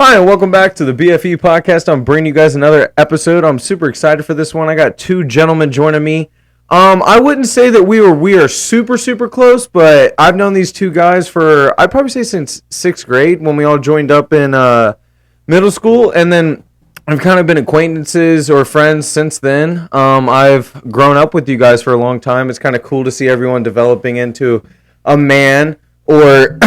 Hi, and welcome back to the BFE podcast. I'm bringing you guys another episode. I'm super excited for this one. I got two gentlemen joining me. I wouldn't say that we are super close, but I've known these two guys for, I'd probably say since 6th grade when we all joined up in middle school, and then I've kind of been acquaintances or friends since then. I've grown up with you guys for a long time. It's kind of cool to see everyone developing into a man or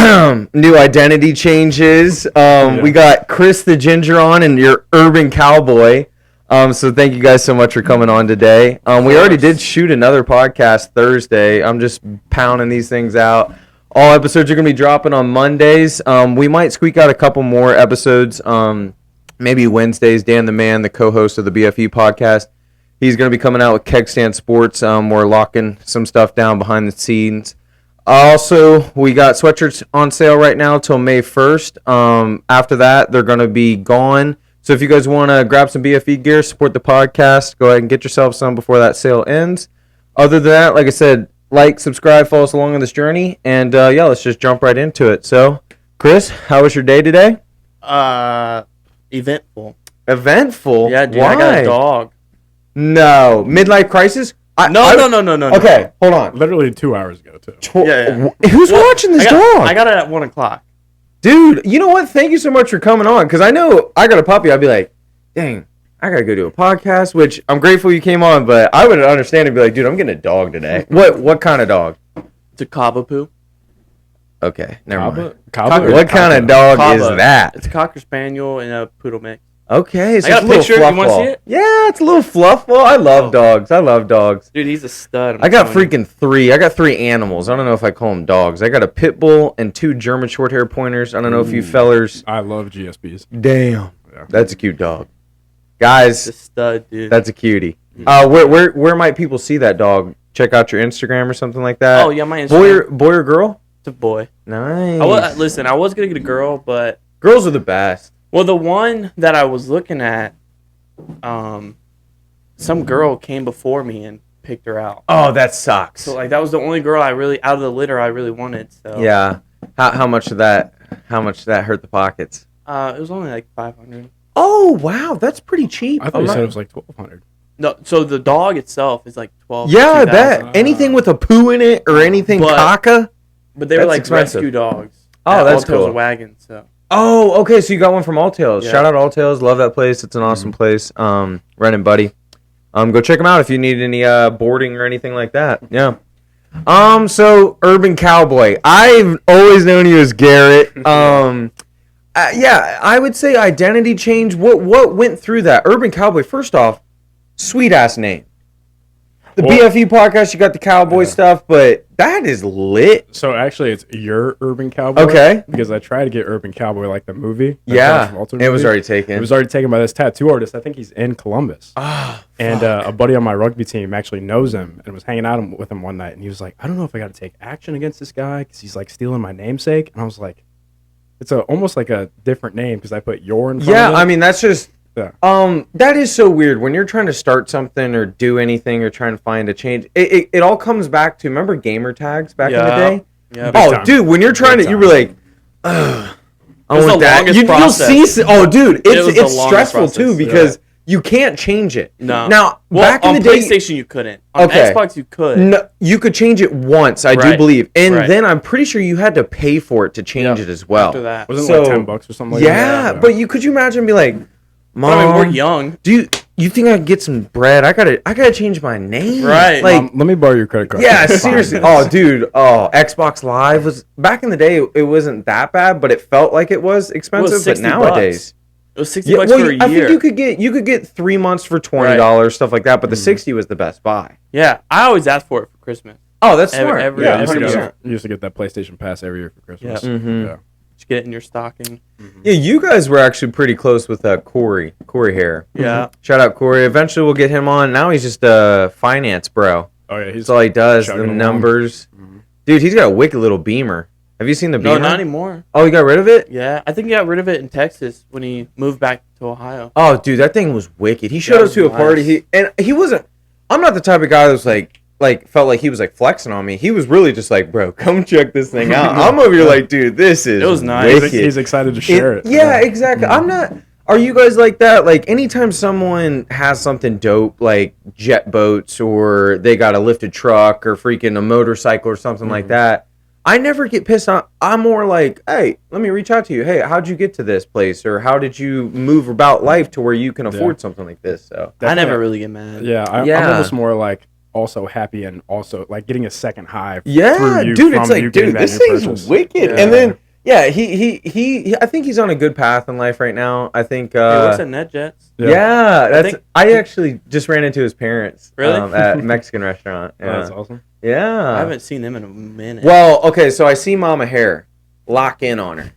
new identity changes. We got Chris the Ginger on and your urban cowboy. So thank you guys so much for coming on today. We already did shoot another podcast Thursday. I'm just pounding these things out. All episodes are going to be dropping on Mondays. We might squeak out a couple more episodes, maybe Wednesdays. Dan the Man, the co-host of the BFE podcast, he's going to be coming out with Keg Stand Sports. We're locking some stuff down behind the scenes. Also, we got sweatshirts on sale right now till May 1st. After that, they're going to be gone. So if you guys want to grab some BFE gear, support the podcast, go ahead and get yourself some before that sale ends. Other than that, like I said, like, subscribe, follow us along on this journey. And, let's just jump right into it. So, Chris, how was your day today? Eventful. Eventful? Yeah, dude, Why? I got a dog. No. Midlife crisis? No. Okay, hold on. Literally 2 hours ago, too. Yeah. Who's watching this dog? I got it at 1 o'clock. Dude, you know what? Thank you so much for coming on. Because I know I got a puppy. I'd be like, dang, I got to go do a podcast, which I'm grateful you came on. But I would understand and be like, dude, I'm getting a dog today. What kind of dog? It's a Cowboy. Okay, never mind. Cowboy? What kind of dog is Cowboy. that? It's a Cocker Spaniel and a Poodle mix. Okay, so I got it's a little picture. fluff You want to ball. see it? Yeah, it's a little fluff ball. I love dogs. Dude, he's a stud. I got freaking three. I got 3 animals. I don't know if I call them dogs. I got a pit bull and 2 German short hair pointers. I don't know if you fellers. I love GSPs. Damn, Yeah. that's a cute dog, guys. It's a stud, dude. That's a cutie. Where might people see that dog? Check out your Instagram or something like that. Oh, yeah, my Instagram. Boy or girl? It's a boy. Nice. I was going to get a girl, but... Girls are the best. Well, the one that I was looking at, some girl came before me and picked her out. Oh, that sucks. So, that was the only girl out of the litter I really wanted, so... Yeah. How much did that hurt the pockets? It was only like $500. Oh, wow. That's pretty cheap. I thought you said it was like $1,200. No, so the dog itself is like $12. Yeah, I $2,000. bet. Anything with a poo in it or anything caca. But they were That's like expensive. rescue dogs. Oh, that's All Tails cool. Wagon, so. Oh, okay. So you got one from All Tails. Yeah. Shout out All Tails. Love that place. It's an awesome place. Ren and Buddy. Go check them out if you need any boarding or anything like that. Yeah. So Urban Cowboy. I've always known you as Garrett. Yeah, I would say identity change. What went through that? Urban Cowboy. First off, sweet ass name. The BFE podcast, you got the cowboy stuff, but that is lit. So actually, it's your Urban Cowboy. Okay. Because I tried to get Urban Cowboy like the movie. Yeah, It it was already taken. It was already taken by this tattoo artist. I think he's in Columbus. And a buddy on my rugby team actually knows him and was hanging out with him one night. And he was like, I don't know if I got to take action against this guy because he's like stealing my namesake. And I was like, it's almost like a different name because I put your in front of it. Yeah, I mean, that's just... Yeah. That is so weird when you're trying to start something or do anything or trying to find a change. It all comes back to, remember gamer tags back in the day? Yeah. Oh, dude, when you're trying to, you were like, ugh, I want that. You'll see. Oh, dude, it's stressful too because you can't change it. No. Now, back in on the day, PlayStation you couldn't. On Xbox you could. No, you could change it once, I do Right. believe, and Right. then I'm pretty sure you had to pay for it to change it as well. After that. Wasn't it like $10 or something like that? Yeah, but could you imagine be like, Mom, I mean, we're young. Do you think I can get some bread? I gotta change my name. Right. Like, let me borrow your credit card. yeah, seriously. Oh, dude. Oh, Xbox Live was back in the day. It wasn't that bad, but it felt like it was expensive. But nowadays, it was $60 for a year. I think you could get 3 months for $20, stuff like that. But the 60 was the best buy. Yeah, I always asked for it for Christmas. Oh, that's smart. Yeah, I used, 100%. you used to get that PlayStation Pass every year for Christmas. Yeah. Mhm. Yeah. Just get it in your stocking. Yeah, you guys were actually pretty close with Corey Hare. Yeah. Shout out Corey. Eventually we'll get him on. Now he's just a finance bro. Oh yeah, That's all he does. The chugging along. numbers. Dude, he's got a wicked little Beamer. Have you seen the No, Beamer? not anymore. Oh, he got rid of it? Yeah, I think he got rid of it in Texas when he moved back to Ohio. Oh, dude, that thing was wicked. He showed That up was to a party. nice. He wasn't. I'm not the type of guy that's like like felt like he was like flexing on me. He was really just like, bro, come check this thing out. I'm over here like, dude, this is It was nice. wicked. He's excited to share it. Yeah, exactly. I'm not. Are you guys like that? Like anytime someone has something dope, like jet boats, or they got a lifted truck, or freaking a motorcycle, or something like that, I never get pissed off. I'm more like, hey, let me reach out to you. Hey, how'd you get to this place, or how did you move about life to where you can afford something like this? So I never really get mad. Yeah, I'm almost more like also happy and also like getting a second high. yeah, through you dude, from it's like, you getting dude, that this new thing's purchase. wicked. Yeah. And then, yeah, he I think he's on a good path in life right now. I think. He works at NetJets. Yeah, think- I actually just ran into his parents. Really? At a Mexican restaurant. Oh, Yeah. that's awesome. Yeah. I haven't seen them in a minute. Well, okay, so I see Mama Hair. Lock in on her.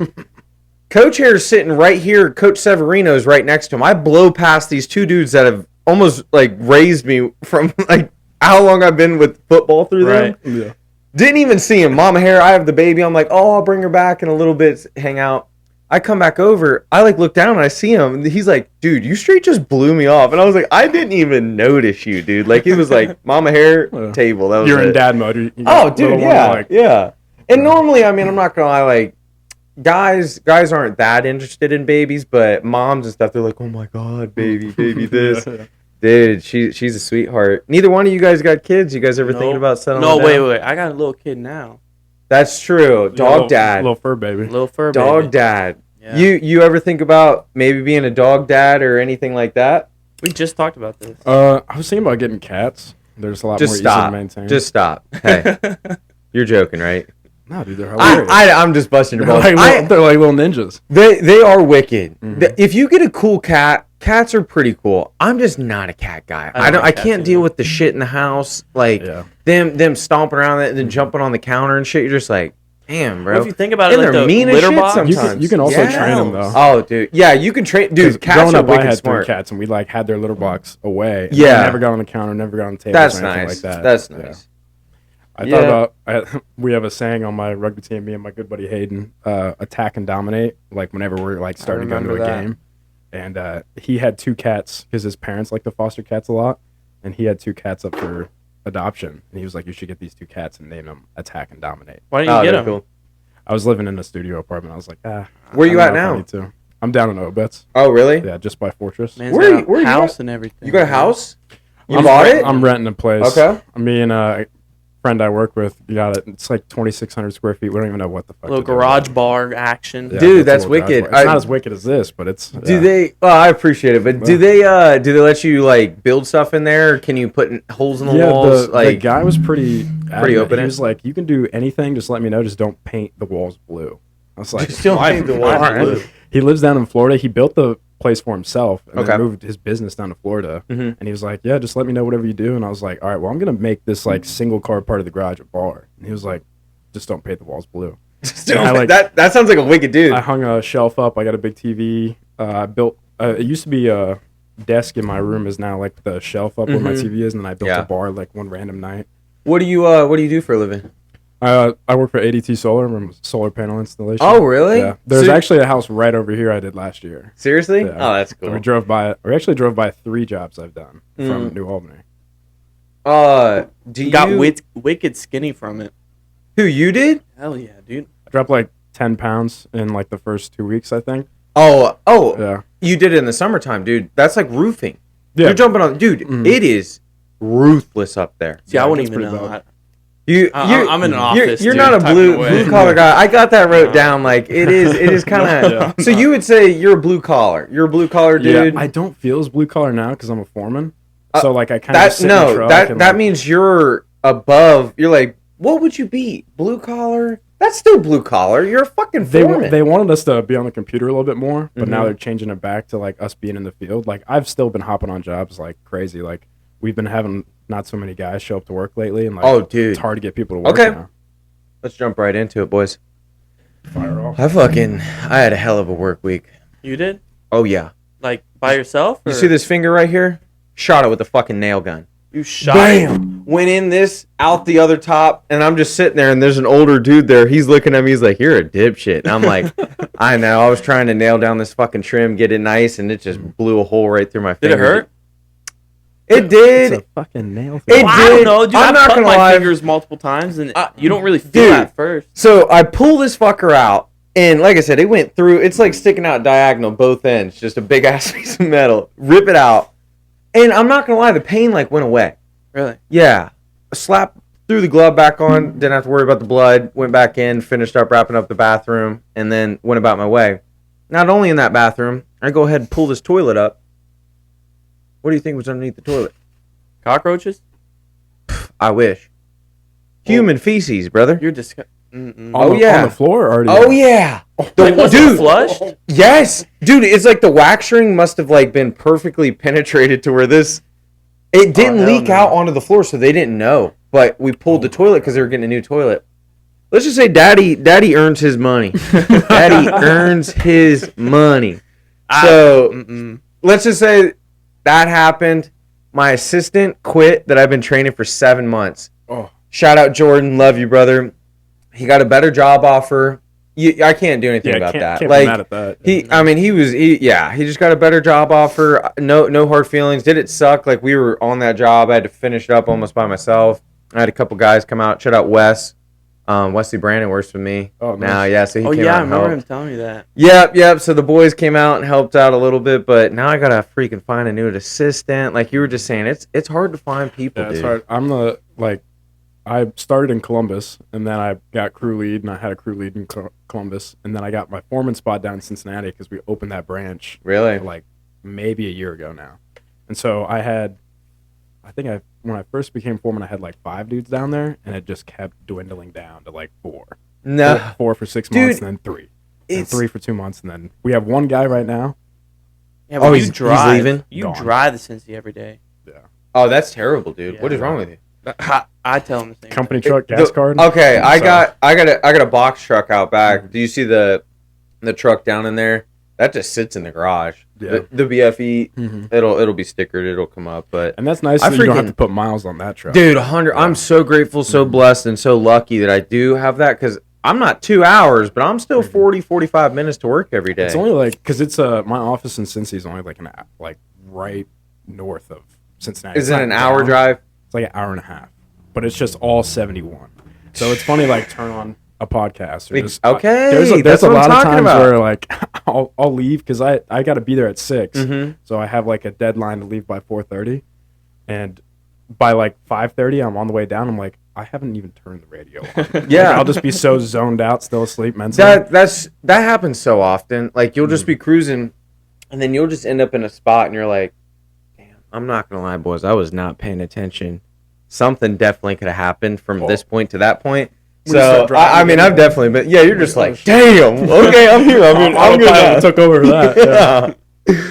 Coach Hair's sitting right here. Coach Severino's right next to him. I blow past these two dudes that have almost like raised me from like how long I've been with football through them. Yeah. Didn't even see him. Mama Hair, I have the baby. I'm like, oh, I'll bring her back in a little bit, hang out. I come back over. I like look down and I see him. And he's like, dude, you straight just blew me off. And I was like, I didn't even notice you, dude. Like he was like, Mama Hair, table. That was You're it. in dad mode. You Oh, got dude, little yeah, one, like, yeah. And normally, I mean, I'm not gonna lie, like guys aren't that interested in babies, but moms and stuff, they're like, oh my god, baby this. Yeah. Dude, she's a sweetheart. Neither one of you guys got kids. You guys ever thinking about settling No, down? wait. I got a little kid now. That's true. Dog little, dad. little fur baby. Little fur Dog baby. dad. Yeah. You ever think about maybe being a dog dad or anything like that? We just talked about this. I was thinking about getting cats. They're just a lot Just more stop. easy to maintain. Just stop. Hey, you're joking, right? no, dude, they're hilarious. I'm just busting your balls. they're like little ninjas. They are wicked. Mm-hmm. If you get a cool cat, cats are pretty cool. I'm just not a cat guy. I don't I like cats can't either. deal with the shit in the house, like Yeah. them stomping around and then jumping on the counter and shit. You're just like, damn, bro. Well, if you think about it, And like they're the mean as litter shit box. sometimes. You can also Yeah. train them though. Oh, dude, yeah, you can train. Dude, cats Growing are up, I wicked had smart. 3 cats, and we like had their litter box away. And Yeah. they never got on the counter, never got on the table. That's or anything nice. Like that. That's Yeah. nice. I Yeah. thought about we have a saying on my rugby team, me and my good buddy Hayden, attack and dominate. Like whenever we're like starting to go into a remember that. game, and he had 2 cats because his parents like to foster cats a lot, and he had 2 cats up for adoption, and he was like, "You should get these 2 cats and name them Attack and Dominate." Why didn't Oh, you get they're them? cool. I was living in a studio apartment. I was like, Where you I at don't know if I now? need to. I'm down in Obetz. Oh, really? Yeah, just by Fortress. Man's Where got you- where a you house at? and everything. You got a house? You I'm bought rent- it? I'm renting a place. Okay. Me and a friend I work with got it. It's like 2,600 square feet. We don't even know what the fuck. Little to do with garage it. bar action. Yeah, Dude, it's a that's little garage wicked. bar. It's not as wicked as this, but it's. Do yeah. they? Oh, I appreciate it, but do they let you like build stuff in there? Or can you put holes in the Yeah, walls? the guy was pretty adamant. open. He was like, "You can do anything. Just let me know. Just don't paint the walls blue." I was like, Just don't "Why- paint the why walls blue?" blue. He lives down in Florida. He built the place for himself and Okay. then moved his business down to Florida. Mhm. And he was like, "Yeah, just let me know whatever you do." And I was like, "All right, well, I'm gonna make this like single car part of the garage a bar." And he was like, "Just don't paint the walls blue." Still, I like- that sounds like a wicked dude. I hung a shelf up. I got a big TV. I built. It used to be a desk in my room. Is now like the shelf up where my Mhm. TV is. And then I built Yeah. a bar like one random night. What do you do for a living? I work for ADT Solar. I'm a solar panel installation. Oh, really? Yeah. There's So- actually a house right over here I did last year. Seriously? Yeah. Oh, that's We cool. drove by. We actually drove by 3 jobs I've done from New Albany. Do you Got wicked skinny from it. who you did? Hell yeah, dude. I dropped like 10 pounds in like the first 2 weeks, I think. Oh, Yeah. you did it in the summertime, dude. That's like roofing. Yeah. You're jumping on, dude. It is ruthless up there. See, I Yeah, wouldn't it's even pretty know. bad. I'm in an office. You're dude, not a typing away. blue collar guy. I got that wrote down. Like it is kind of. Yeah. So you would say you're a blue collar. You're a blue collar dude. Yeah, I don't feel as blue collar now because I'm a foreman. So like I kind of That sit in the no, truck that and, that like, means you're above. You're like, what would you be? Blue collar? That's still blue collar. You're a fucking foreman. they wanted us to be on the computer a little bit more, but now Mhm. they're changing it back to like us being in the field. Like I've still been hopping on jobs like crazy. Like we've been having not so many guys show up to work lately, and like Oh, dude. it's hard to get people to work Okay. now. Let's jump right into it, boys. Fire off. I had a hell of a work week. You did? Oh yeah. Like by yourself? You or- see this finger right here? Shot it with a fucking nail gun. You shot. Bam! Went in this, out the other top, and I'm just sitting there, and there's an older dude there. He's looking at me. He's like, "You're a dipshit." And I'm like, "I know. I was trying to nail down this fucking trim, get it nice, and it just blew a hole right through my Did finger." it hurt? It did. It's a fucking nail. It Well, I don't did. know, dude. I'm I've not cut gonna my lie. fingers multiple times, and you don't really feel Dude. that at first. So I pull this fucker out, and like I said, it went through. It's like sticking out diagonal both ends, just a big ass piece of metal. Rip it out, and I'm not gonna lie, the pain like went away. Really? Yeah, slap threw the glove back on. Didn't have to worry about the blood. Went back in, finished up wrapping up the bathroom, and then went about my way. Not only in that bathroom, I go ahead and pull this toilet up. What do you think was underneath the toilet? Cockroaches? I wish. Human feces, brother. You're disgusting. Oh, yeah. On the floor already. Oh yeah, Was dude. it flushed? Yes, dude. It's like the wax ring must have like been perfectly penetrated to where this. It didn't hell leak no. out onto the floor, so they didn't know. But we pulled the toilet because they were getting a new toilet. Let's just say, Daddy earns his money. Daddy earns his money. So let's just say that happened. My assistant quit that I've been training for 7 months. Oh. Shout out Jordan, love you, brother. He got a better job offer. I can't do anything about that. Can't Like be mad at that. he just got a better job offer. No hard feelings. Did it suck? Like we were on that job. I had to finish it up almost by myself. I had a couple guys come out. Shout out Wes. Wesley Brandon works with me Oh, nice. now. Yeah, so he Oh came yeah, out I and remember helped. him telling me that. Yep. So the boys came out and helped out a little bit, but now I gotta freaking find a new assistant. Like you were just saying, it's hard to find people, Yeah, dude. it's hard. I started in Columbus, and then I got crew lead, and I had a crew lead in Columbus, and then I got my foreman spot down in Cincinnati because we opened that branch Really? like maybe a year ago now. And so when I first became foreman, I had like 5 dudes down there, and it just kept dwindling down to like 4. No. 4 for 6 Dude, months, and then 3. And It's 3 for 2 months, and then we have one guy right now. Yeah, Oh, but he's leaving? You Gone. drive the Cincy every day. Yeah. oh, that's terrible, dude. Yeah. What is wrong with you? I tell him the same. Company truck, gas card. Okay, I So- got a box truck out back. Do you see the truck down in there? That just sits in the garage. Yeah. The BFE, Mhm. it'll be stickered. It'll come up, but And that's nice I that you don't have freaking- to put miles on that truck. dude, 100. I'm so grateful, so blessed, and so lucky that I do have that because I'm not 2 hours, but I'm still 45 minutes to work every day. It's only like because it's my office in Cincy is only like right north of Cincinnati. Is It's it not an hour down. drive? It's like an hour and a half, but it's just all 71. So it's funny, like turn on a podcast. Or just, Okay, there's that's a what I'm lot of talking times about. where like I'll leave because I got to be there at 6, Mhm. so I have like a deadline to leave by 4:30, and by like 5:30 I'm on the way down. I'm like I haven't even turned the radio on. Yeah. Like, I'll just be so zoned out, still asleep mentally. That happens so often. Like you'll just be cruising, and then you'll just end up in a spot, and you're like, "Damn, I'm not gonna lie, boys. I was not paying attention. Something definitely could have happened from this point to that point." We just So start driving I mean, again. I've definitely been. Yeah, you're just like, "Damn, okay, I'm here. I'm good Autopilot now." took over for that. Yeah. Yeah.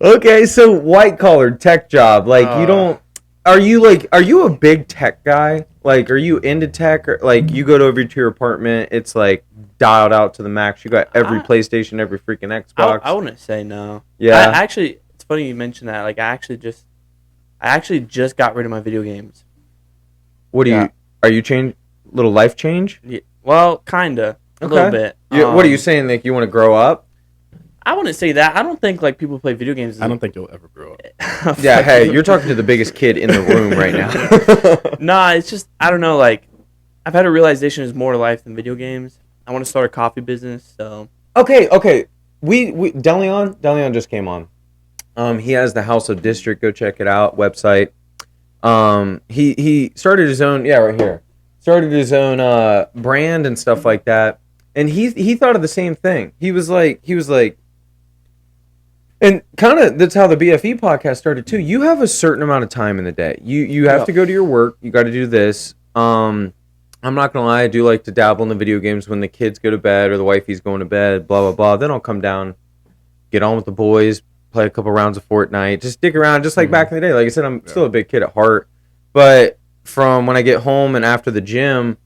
Okay, so white collar tech job. Like you don't. Are you a big tech guy? Like, are you into tech? Or like you go over to your apartment, it's like dialed out to the max. You got every PlayStation, every freaking Xbox. I wouldn't say no. Yeah. Actually, it's funny you mentioned that. Like, I actually just got rid of my video games. What do Yeah. you? Are you change? Little life change? Yeah, well, kinda, a little bit. What are you saying? Like you want to grow up? I wouldn't say that. I don't think like people play video games. I don't think you'll ever grow up. Yeah. Hey, you're talking to the biggest kid in the room right now. Nah, it's just I don't know. Like, I've had a realization there's more to life than video games. I want to start a coffee business. So Okay. We Deleon just came on. He has the House of District. Go check it out. Website. He started his own. Yeah, right here. Started his own brand and stuff like that. And he thought of the same thing. He was like, and kind of that's how the BFE podcast started too. You have a certain amount of time in the day. You have to go to your work. You got to do this. I'm not gonna lie. I do like to dabble in the video games when the kids go to bed or the wifey's going to bed. Blah blah blah. Then I'll come down, get on with the boys, play a couple rounds of Fortnite, just stick around, just like back in the day. Like I said, I'm still a big kid at heart. But from when I get home and after the gym,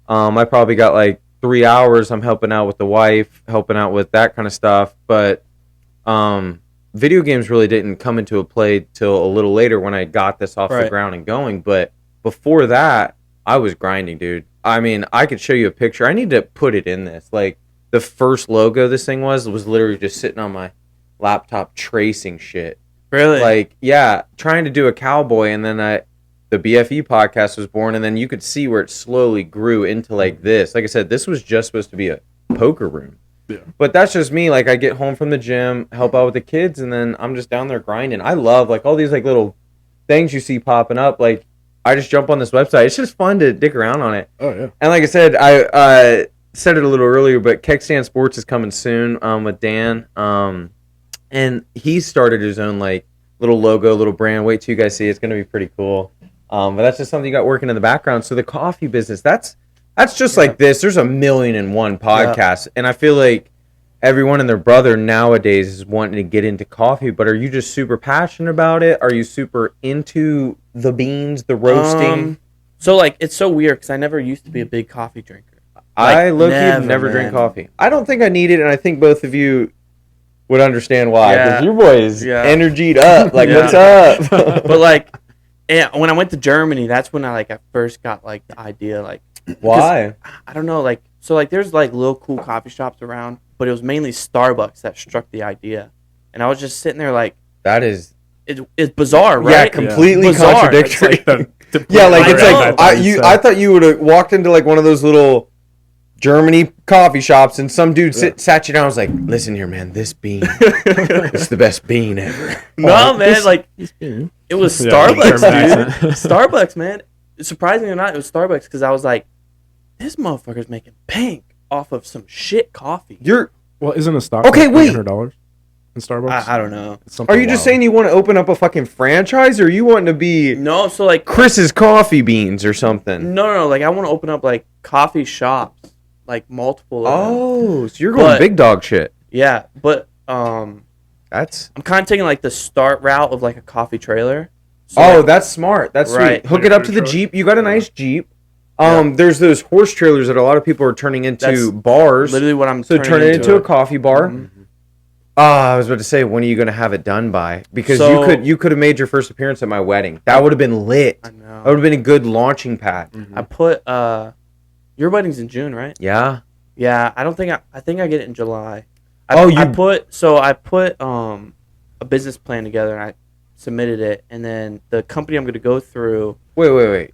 I probably got like 3 hours. I'm helping out with the wife, helping out with that kind of stuff. But video games really didn't come into a play till a little later when I got this off the ground and going. But before that, I was grinding, dude. I mean, I could show you a picture. I need to put it in this. Like the first logo this thing was literally just sitting on my laptop tracing shit. Really? Like, yeah, trying to do a Cowboy, and then the BFE podcast was born, and then you could see where it slowly grew into like this. Like I said, this was just supposed to be a poker room. Yeah. But that's just me. Like, I get home from the gym, help out with the kids, and then I'm just down there grinding. I love like all these like little things you see popping up. Like, I just jump on this website. It's just fun to dick around on it. Oh yeah. And like I said, I said it a little earlier, but Kickstand Sports is coming soon with Dan. And he started his own like little logo, little brand. Wait till you guys see it. It's going to be pretty cool. But that's just something you got working in the background. So the coffee business, that's just like this. There's 1,000,001 podcasts. And I feel like everyone and their brother nowadays is wanting to get into coffee. But are you just super passionate about it? Are you super into the beans, the roasting? So like, it's so weird because I never used to be a big coffee drinker. I low-key never drink coffee. I don't think I need it, and I think both of you would understand why. Because your boys energied up. Like, what's up? But like, when I went to Germany, that's when I first got like the idea. Like, why? I don't know. Like, so like, there's like little cool coffee shops around, but it was mainly Starbucks that struck the idea, and I was just sitting there like, that is. It's bizarre, right? Yeah, completely contradictory. I thought you would have walked into like one of those little Germany coffee shops, and some dude sat you down and was like, listen here, man, this bean is the best bean ever. No, man, like, it was Starbucks, dude. Starbucks, man. Surprisingly or not, it was Starbucks, because I was like, this motherfucker's making bank off of some shit coffee. Well, isn't a stock okay, wait. $100 in Starbucks? I don't know. Are you just saying you want to open up a fucking franchise, or you want to be no? So like Chris's Coffee Beans or something? No. Like, I want to open up like coffee shops. Like multiple of them. Oh, so you're going big dog shit. Yeah, but I'm kind of taking like the start route of like a coffee trailer. So that's smart. That's right. Sweet. Hook it up to the Jeep. You got a nice Jeep. There's those horse trailers that a lot of people are turning into bars. Literally what I'm turn it into a coffee bar. Mm-hmm. I was about to say, when are you going to have it done by? Because you could have made your first appearance at my wedding. That would have been lit. I know. That would have been a good launching pad. Mm-hmm. I put your wedding's in June, right? Yeah. Yeah, I don't think I think I get it in July. I put a business plan together, and I submitted it, and then the company I'm going to go through. Wait.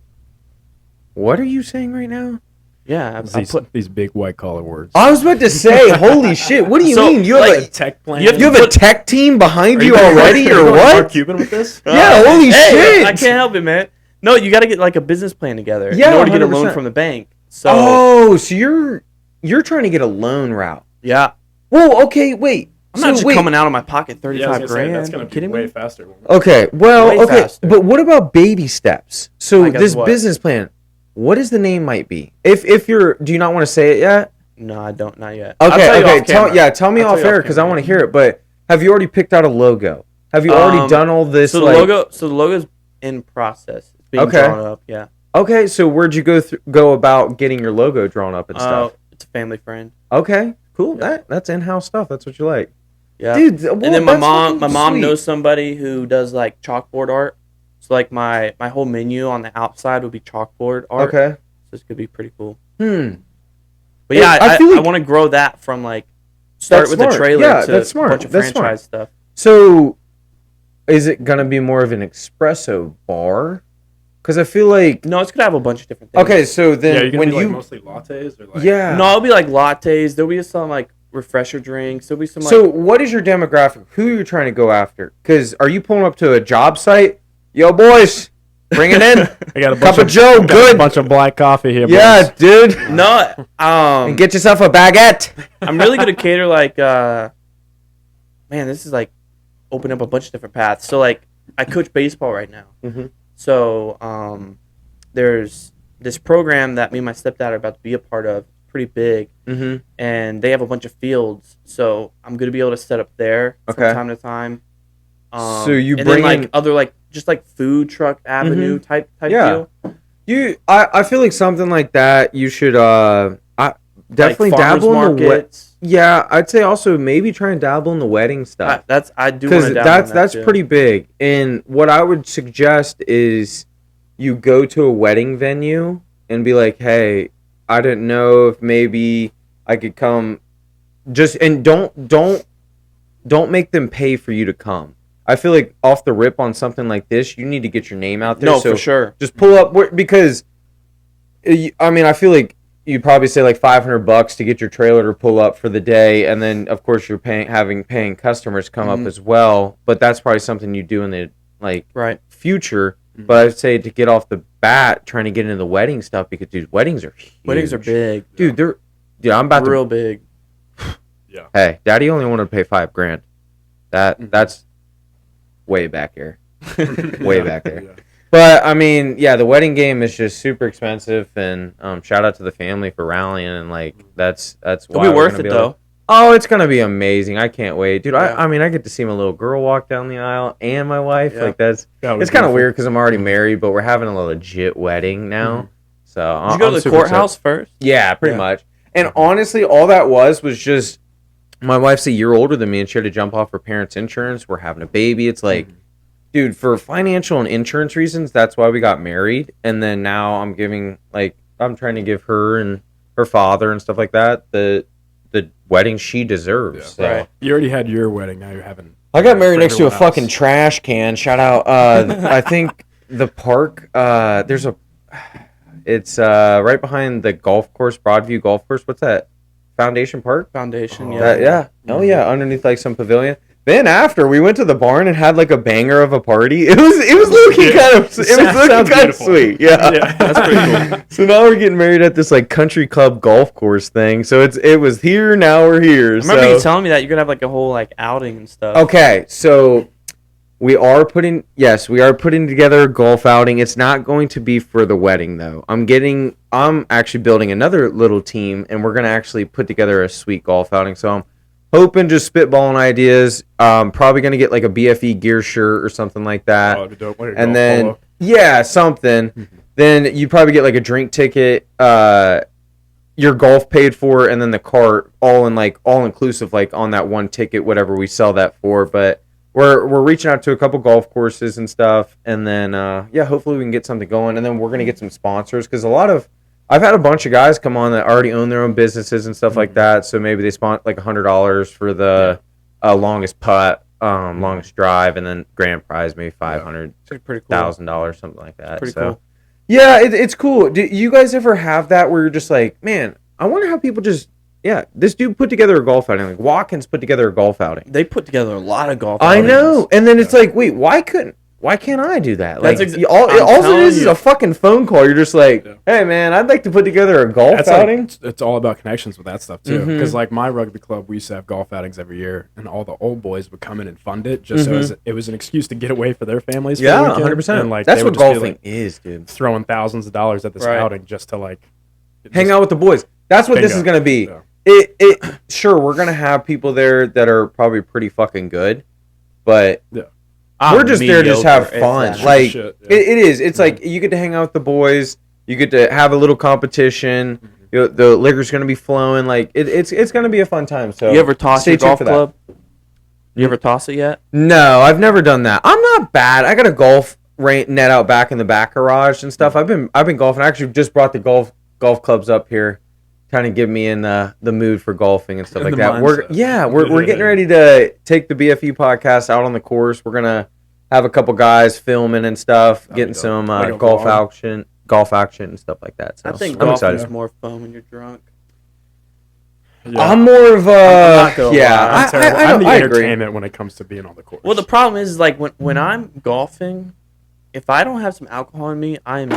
What are you saying right now? Yeah, I put these big white collar words. I was about to say, holy shit! What do you mean? You have a tech plan? You have a tech team behind you already, or what? Mark Cuban with this? Yeah, holy shit! I can't help it, man. No, you got to get like a business plan together in order to get a loan from the bank. So you're trying to get a loan route. Yeah. Well, okay, wait. I'm not just coming out of my pocket $35,000. That's going to be way faster. Okay, faster. But what about baby steps? So this what? business plan, what is the name might be? If you're, do you not want to say it yet? No, I don't, not yet. Okay. Tell me off air because I want to hear it. But have you already picked out a logo? Have you already done all this? So the logo's in process. It's being drawn up. Yeah. Okay, so where'd you go about getting your logo drawn up and stuff? It's a family friend. Okay, cool. Yeah. That's in-house stuff. That's what you like. Yeah, dude. And then my mom knows somebody who does like chalkboard art. So like my whole menu on the outside would be chalkboard art. Okay, so this could be pretty cool. But yeah, I want to grow that from like start with the trailer to a bunch of franchise stuff. So, is it gonna be more of an espresso bar? Because I feel like it's gonna have a bunch of different things. Okay, so then when you mostly lattes or like no, it'll be like lattes. There'll be some like refresher drinks. There'll be some. So what is your demographic? Who are you trying to go after? Because are you pulling up to a job site? Yo, boys, bring it in. I got a cup of Joe. Good. A bunch of black coffee here. Yeah, boys. dude. No, and get yourself a baguette. I'm really gonna cater like, man, this is like open up a bunch of different paths. So like, I coach baseball right now. Mm-hmm. So there's this program that me and my stepdad are about to be a part of. Pretty big, and they have a bunch of fields. So I'm gonna be able to set up there from time to time. So you and bring then like other like just like food truck avenue type deal. I feel like something like that. You should definitely like dabble in the markets. Yeah, I'd say also maybe try and dabble in the wedding stuff. I do want to dabble in that's pretty big. And what I would suggest is you go to a wedding venue and be like, hey, I didn't know if maybe I could come. Just and don't make them pay for you to come. I feel like off the rip on something like this, you need to get your name out there. No, for sure. Just pull up because, I mean, I feel like you'd probably say like $500 to get your trailer to pull up for the day, and then of course you're paying customers come up as well. But that's probably something you do in the future. Mm-hmm. But I'd say to get off the bat, trying to get into the wedding stuff because dude, weddings are huge. Weddings are big, dude. I'm about real big. Yeah. Hey, Daddy only wanted to pay $5,000. That's way back here, way back there. Yeah. But I mean, yeah, the wedding game is just super expensive, and shout out to the family for rallying, and like that's it'll be worth it though. Oh, it's gonna be amazing! I can't wait, dude. Yeah. I mean, I get to see my little girl walk down the aisle and my wife. Yeah. Like it's kind of weird because I'm already married, but we're having a legit wedding now. Mm-hmm. So did you go to the courthouse first? Yeah, pretty much. And honestly, all that was just my wife's a year older than me, and she had to jump off her parents' insurance. We're having a baby. It's like. Mm-hmm. Dude, for financial and insurance reasons, that's why we got married. And then now I'm trying to give her and her father and stuff like that the wedding she deserves. Yeah. So. Right. You already had your wedding. Now you're having. I got married next to a fucking trash can. Shout out. I think the park. It's right behind the golf course, Broadview Golf Course. What's that? Foundation Park. Foundation. Yeah. Oh yeah, underneath like some pavilion. Then after we went to the barn and had like a banger of a party. It was looking kind of sweet. Yeah. That's pretty cool. So now we're getting married at this like country club golf course thing. So it was here, now we're here. I remember you telling me that you're gonna have like a whole like outing and stuff. Okay, so we are putting together a golf outing. It's not going to be for the wedding though. I'm actually building another little team, and we're gonna actually put together a sweet golf outing. So I'm hoping, just spitballing ideas. Probably gonna get like a BFE gear shirt or something like that. Oh, dope. And then something. Mm-hmm. Then you probably get like a drink ticket, your golf paid for, and then the cart all inclusive, like on that one ticket, whatever we sell that for. But we're reaching out to a couple golf courses and stuff, and then hopefully we can get something going, and then we're gonna get some sponsors because I've had a bunch of guys come on that already own their own businesses and stuff like that. So maybe they spent like $100 for the longest putt, longest drive, and then grand prize maybe $500,000, something like that. Pretty cool. Yeah, it's cool. Do you guys ever have that where you're just like, man, I wonder how people just this dude put together a golf outing. Like Watkins put together a golf outing. They put together a lot of golf outings. I know, and then it's like, wait, why can't I do that? Like, all it is a fucking phone call. You're just like, hey, man, I'd like to put together a golf outing. It's all about connections with that stuff, too. Because, like, my rugby club, we used to have golf outings every year, and all the old boys would come in and fund it just so it was an excuse to get away for their families. For yeah, 100%. And, like, that's what golfing is, dude. Throwing thousands of dollars at this outing just to, like... hang out with the boys. That's what this is going to be. Yeah. Sure, we're going to have people there that are probably pretty fucking good, but... yeah. We're just there to just have fun. Like it is. It's like you get to hang out with the boys. You get to have a little competition. Mm-hmm. The liquor's gonna be flowing. Like it's gonna be a fun time. So you ever toss your golf club? You ever toss it yet? No, I've never done that. I'm not bad. I got a golf net out back in the back garage and stuff. I've been golfing. I actually just brought the golf clubs up here, kind of get me in the mood for golfing and stuff like that. Mindset. We're getting ready to take the BFE podcast out on the course. We're gonna have a couple guys filming and stuff, getting some golf action and stuff like that. So I think golfing is more fun when you're drunk. Yeah. I'm more of a I'm the entertainment when it comes to being on the course. Well, the problem is like when I'm golfing, if I don't have some alcohol in me, I'm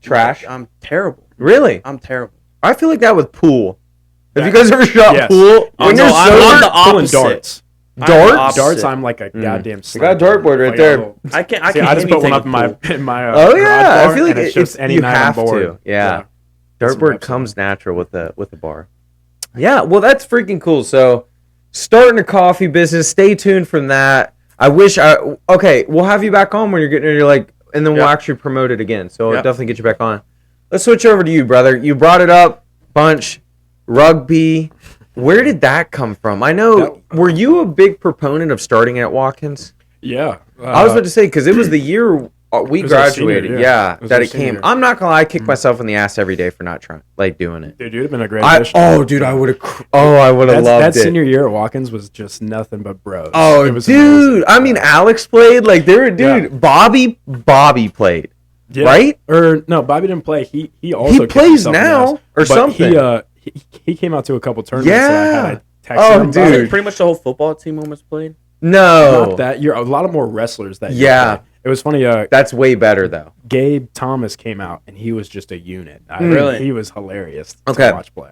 trash. I'm terrible. Really? I'm terrible. I feel like that with pool. Have you guys ever shot pool? When you're sober, the opposite. Darts. Darts. I'm like a goddamn. You got a dartboard right there. I can't. I just put one up in my. Oh yeah, I feel like it's just any night have on board. to. Yeah, dartboard comes natural with the bar. Yeah, well that's freaking cool. So, starting a coffee business. Stay tuned from that. I wish okay, we'll have you back on when you're like, and then we'll actually promote it again. So I'll definitely get you back on. Let's switch over to you, brother. You brought it up, bunch, rugby. Where did that come from? I know. Were you a big proponent of starting at Watkins? Yeah. I was about to say because it was the year we It was our senior graduated. year. Yeah, It was that our it senior came. year. I'm not gonna lie, I kicked myself in the ass every day for not trying, like doing it. Dude, you'd have been a great addition. Dude, I would have. I would have loved that it. senior year at Watkins was just nothing but bros. Oh, It was dude. amazing. I mean, Alex played. Like, dude. Yeah. Bobby played. Yeah. Right? Or no, Bobby didn't play. He also kicked plays himself in the now ass. or But something. He came out to a couple tournaments. Yeah. That I had Oh, texted him about. dude. Pretty much the whole football team almost played. No. Not that you're a lot of more wrestlers that year Yeah. played. It was funny. That's way better, though. Gabe Thomas came out and he was just a unit. Really? He was hilarious Okay. to watch play.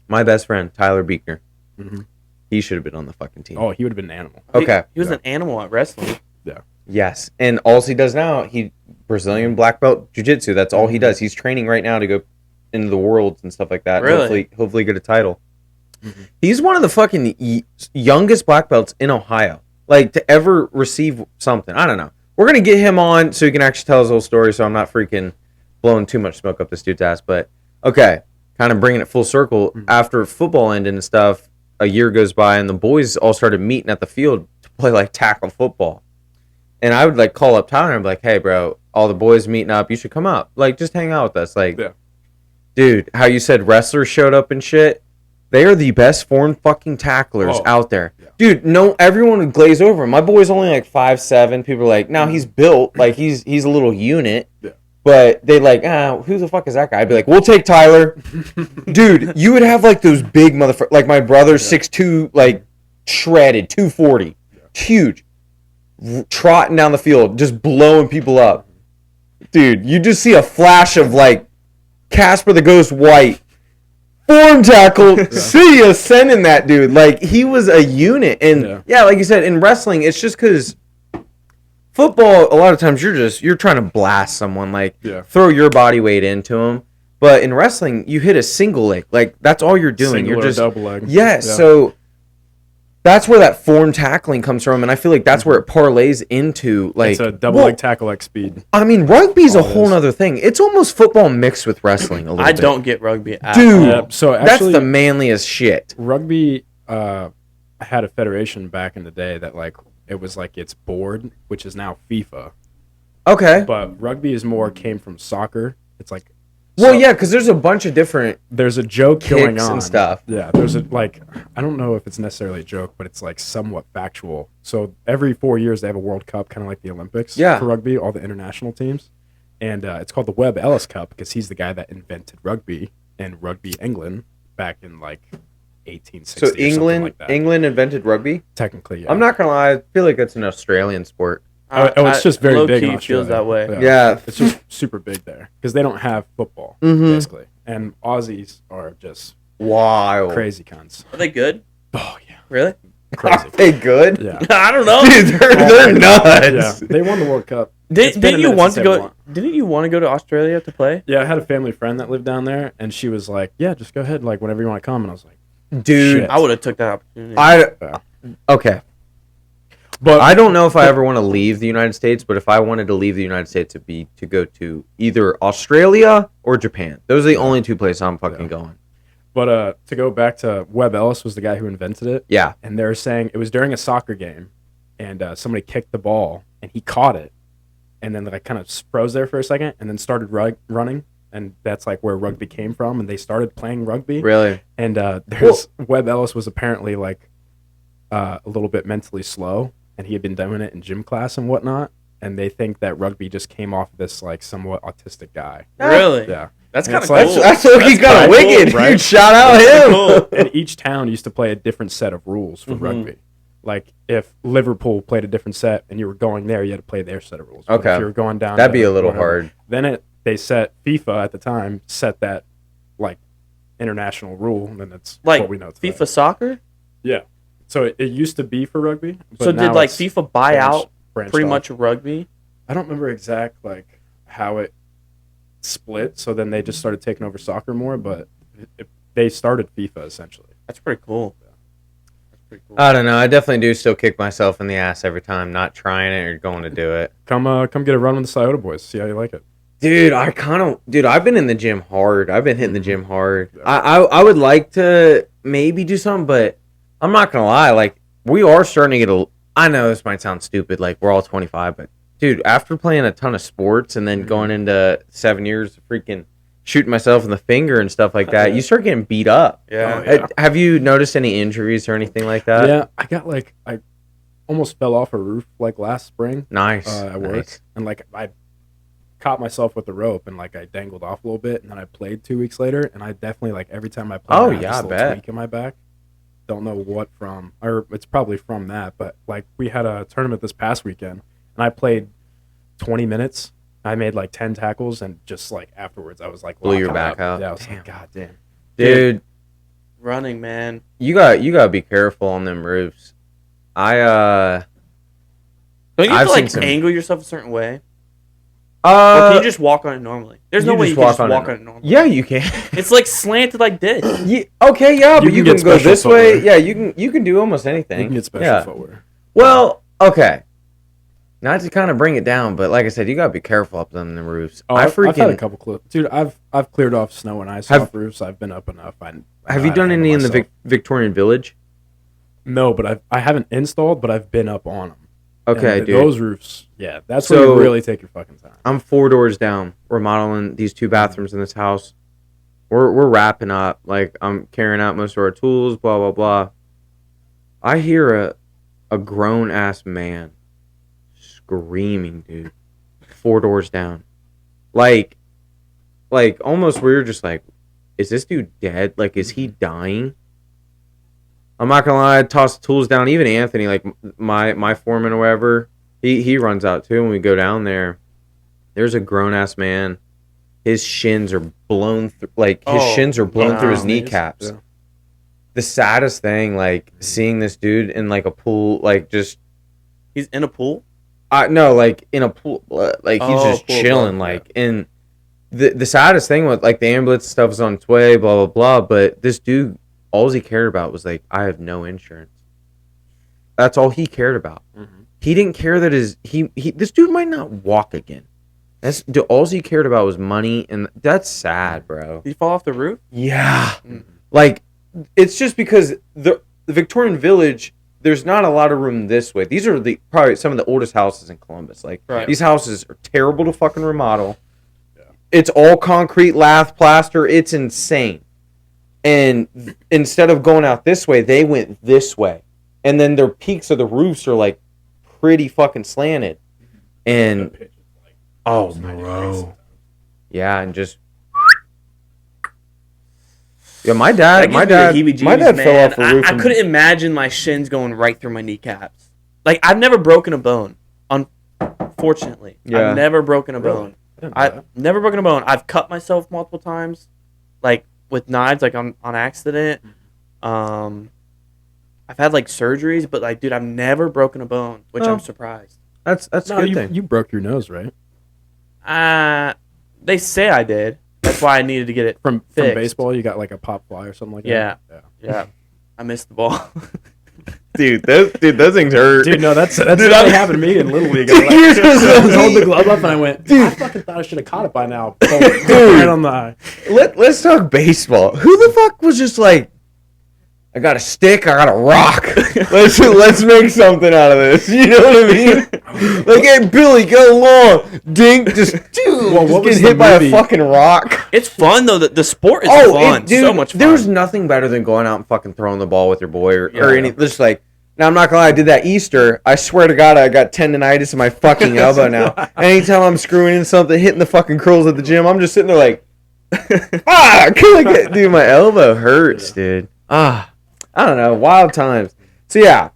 My best friend, Tyler Beekner. Mhm. He should have been on the fucking team. Oh, he would have been an animal. Okay. He was an animal at wrestling. Yes. And all he does now, Brazilian black belt jiu-jitsu. That's all he does. He's training right now to go into the worlds and stuff like that. Really? Hopefully get a title. Mhm. He's one of the fucking youngest black belts in Ohio. Like, to ever receive something. I don't know. We're going to get him on so he can actually tell his whole story, so I'm not freaking blowing too much smoke up this dude's ass. But, okay, kind of bringing it full circle. Mhm. After football ended and stuff, a year goes by, and the boys all started meeting at the field to play, like, tackle football. And I would, like, call up Tyler and be like, hey, bro, all the boys meeting up. You should come up. Like, just hang out with us. Like, Yeah. dude, how you said wrestlers showed up and shit. They are the best foreign fucking tacklers out there. Yeah. Dude, no, everyone would glaze over him. My boy's only like 5'7". People are like, now he's built. Like, he's a little unit. Yeah. But they like, who the fuck is that guy? I'd be like, we'll take Tyler. Dude, you would have like those big motherfuckers. Like my brother's 6'2", like shredded, 240. Huge. Trotting down the field, just blowing people up. Dude, you just see a flash of like Casper the Ghost White. Form tackle, see ya, sending that dude. Like, he was a unit. And yeah, like you said, in wrestling, it's just because football, a lot of times you're trying to blast someone, like throw your body weight into them. But in wrestling, you hit a single leg. Like, that's all you're doing. Single You're or just double leg. Yeah, so that's where that form tackling comes from, and I feel like that's where it parlays into like It's a double leg tackle like speed. I mean, rugby's a whole nother thing. It's almost football mixed with wrestling a little bit. I don't get rugby at Dude, all. So that's actually, the manliest shit. rugby had a federation back in the day that like it was like its board, which is now FIFA. Okay. But rugby is more came from soccer. It's like Well, yeah, because there's a bunch of different there's a joke going kicks on and stuff. Yeah, there's a like I don't know if it's necessarily a joke, but it's like somewhat factual. So every 4 years they have a World Cup, kind of like the Olympics Yeah. for rugby, all the international teams, and it's called the Webb Ellis Cup because he's the guy that invented rugby in Rugby England back in like 1860. So or something England, like that. England invented rugby. Technically, yeah. I'm not gonna lie, I feel like it's an Australian sport. It's just very low big in key feels Australia. that way. Yeah. It's just super big there because they don't have football Mhm. basically, and Aussies are just Wild. crazy cunts. Are they good? Oh yeah, Really? crazy. Are they good? Yeah. I don't know. Dude, they're nuts. Yeah, they won the World Cup. It's Didn't been a you minute want since to they go? won. Didn't you want to go to Australia to play? Yeah, I had a family friend that lived down there, and she was like, "Yeah, just go ahead, like whenever you want to come." And I was like, Dude, Shit. I would have took that opportunity. Yeah. Okay. "But I don't know if I ever want to leave the United States, but if I wanted to leave the United States, it'd be to go to either Australia or Japan. Those are the only two places I'm fucking going. to go back to Webb Ellis was the guy who invented it, Yeah. and they were saying it was during a soccer game, and somebody kicked the ball, and he caught it, and then like kind of froze there for a second, and then started running, and that's like where rugby came from, and they started playing rugby. Really? And Webb Ellis was apparently like a little bit mentally slow, and he had been doing it in gym class and whatnot. And they think that rugby just came off this like somewhat autistic guy. Really? Yeah, That's And kind it's of like- cool. That's looking kind right. of wicked. Cool, right? Dude, shout out him. Cool. and each town used to play a different set of rules for rugby. Like if Liverpool played a different set and you were going there, you had to play their set of rules. But Okay. if you were going down, That'd to be a little whatever, hard. Then they set FIFA at the time set that like international rule, and then that's Like what we know today. FIFA soccer. Yeah. So it used to be for rugby. But So did now like it's FIFA buy out branched pretty off. much rugby? I don't remember exact like how it split. So then they just started taking over soccer more, but they started FIFA essentially. That's pretty cool. That's pretty cool. I don't know. I definitely do still kick myself in the ass every time, not trying it or going to do it. Come get a run with the Scioto boys. See how you like it. Dude, I've been in the gym hard. I've been hitting the gym hard. I would like to maybe do something, but I'm not gonna lie. Like, we are starting to get I know this might sound stupid. Like, we're all 25, but dude, after playing a ton of sports and then going into 7 years of freaking shooting myself in the finger and stuff like that, you start getting beat up. Yeah. Have you noticed any injuries or anything like that? Yeah, I almost fell off a roof like last spring. Nice. At work, Nice. and like I caught myself with the rope and like I dangled off a little bit, and then I played 2 weeks later, and I definitely like every time I played, I had this little tweak in my back. Don't know what from, or it's probably from that, but like we had a tournament this past weekend, and I played 20 minutes. I made like 10 tackles, and just like afterwards, I was like, blew your locking back up. out. Yeah, I was Damn. like, God damn, Dude, Running, man. you gotta be careful on them roofs. Don't you have I've to like seen some- angle yourself a certain way? Or can you just walk on it normally? There's no you way just you can just walk on walk it. on it normally. Yeah, you can. It's like slanted like this. Okay, yeah, but You you can can get go special this way. footwear. Yeah, you can do almost anything. you can get special Yeah. footwear. Well, okay. Not to kind of bring it down, but like I said, you gotta be careful up on the roofs. Oh, I've had a couple clips, dude. I've cleared off snow and ice off roofs. I've been up enough. Have you done any in the Victorian Village? No, but I haven't installed, but I've been up on them. Okay, And dude. those roofs, yeah, that's where you really take your fucking time. I'm 4 doors down. We're modeling these 2 bathrooms in this house. We're wrapping up. Like, I'm carrying out most of our tools, blah, blah, blah. I hear a grown-ass man screaming, dude. 4 doors down. Like almost where you're just like, is this dude dead? Like, is he dying? I'm not gonna lie, I toss the tools down. Even Anthony, like my foreman or whatever, he runs out too. When we go down there, there's a grown ass man. His shins are blown through, through his kneecaps. Yeah. The saddest thing, like seeing this dude in like a pool, like just He's in a pool? no, like in a pool, like he's just pool, chilling, yeah. like. And the saddest thing was like the ambulance stuff was on its way, blah blah blah. But this dude, all he cared about was like, I have no insurance. That's all he cared about. Mm-hmm. He didn't care that this dude might not walk again. All he cared about was money, and that's sad, bro. Did he fall off the roof? Yeah, Mm. like it's just because the Victorian Village, there's not a lot of room this way. These are probably some of the oldest houses in Columbus. Like these houses are terrible to fucking remodel. Yeah. It's all concrete, lath, plaster. It's insane. And instead of going out this way, they went this way. And then their peaks of the roofs are like pretty fucking slanted. And oh, bro. Yeah, and just my dad fell off a roof. I couldn't imagine my shins going right through my kneecaps. Like, I've never broken a bone. Unfortunately, Yeah. I've never broken a bone. I've never broken a bone. I've cut myself multiple times, like with knives, like on accident. I've had like surgeries, but like, dude, I've never broken a bone, which I'm surprised. That's a good thing. You broke your nose, right? They say I did. That's why I needed to get it From fixed. baseball, you got like a pop fly or something like Yeah. that. Yeah, I missed the ball. Dude, those things hurt. Dude, no, that's what happened to me in Little League. I was holding the glove up and I went, I fucking thought I should have caught it by now. Right on the eye. Let's talk baseball. Who the fuck was just like, I got a stick, I got a rock. Let's make something out of this. You know what I mean? Like, hey, Billy, go along. Dink, just getting hit by a fucking rock. It's fun though. The sport is fun. Dude, so much fun. There's nothing better than going out and fucking throwing the ball with your boy or any. Just like, now I'm not gonna lie, I did that Easter. I swear to God, I got tendonitis in my fucking elbow now. Anytime I'm screwing in something, hitting the fucking curls at the gym, I'm just sitting there like, dude, my elbow hurts, dude. I don't know, wild times. So yeah,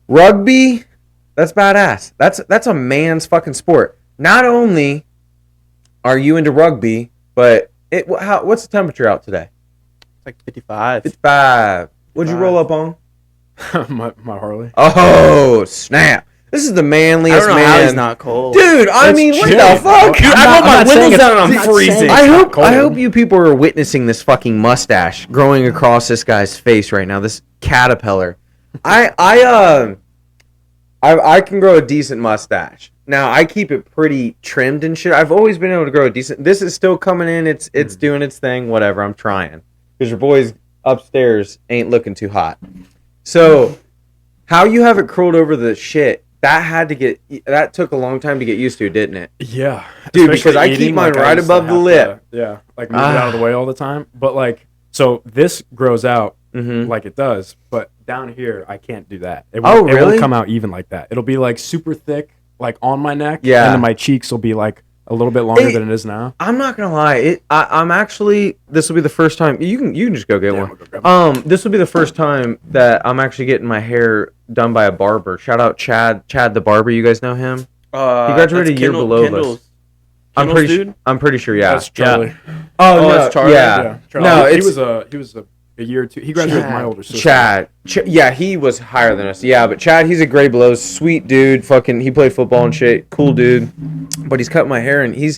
rugby, that's badass. That's a man's fucking sport. Not only are you into rugby, but what's the temperature out today? It's like 55. 55. What'd you roll up on? my Harley. Oh, snap. This is the manliest I don't know man. how he's not cold. Dude, I mean, what the fuck? Dude, I rolled my windows down and I'm freezing. I hope you people are witnessing this fucking mustache growing across this guy's face right now. This caterpillar. I can grow a decent mustache. Now I keep it pretty trimmed and shit. I've always been able to grow a decent. This is still coming in. It's doing its thing. Whatever. I'm trying because your boys upstairs ain't looking too hot. So how you have it curled over the shit that took a long time to get used to, didn't it? Yeah, Dude, especially because I keep eating, mine like, I right used to above the have lip. to, like move it out of the way all the time. But like, so this grows out like it does, but down here I can't do that. It won't, It really? won't come out even like that. It'll be like super thick, like on my neck. Yeah. And then my cheeks will be like a little bit longer than it is now. I'm not gonna lie. I'm actually. This will be the first time. You can just go get one. I'll go grab one. This will be the first time that I'm actually getting my hair done by a barber. Shout out Chad the barber. You guys know him? He graduated a year below us. I'm pretty sure. Yeah. That's Charlie. Oh no, it's Charlie? Yeah. Charlie. No, he was a year or two. He graduated with my older sister. Chad. Yeah, he was higher than us. Yeah, but Chad, he's a grade below. Sweet dude. Fucking, he played football and shit. Cool dude. But he's cut my hair and he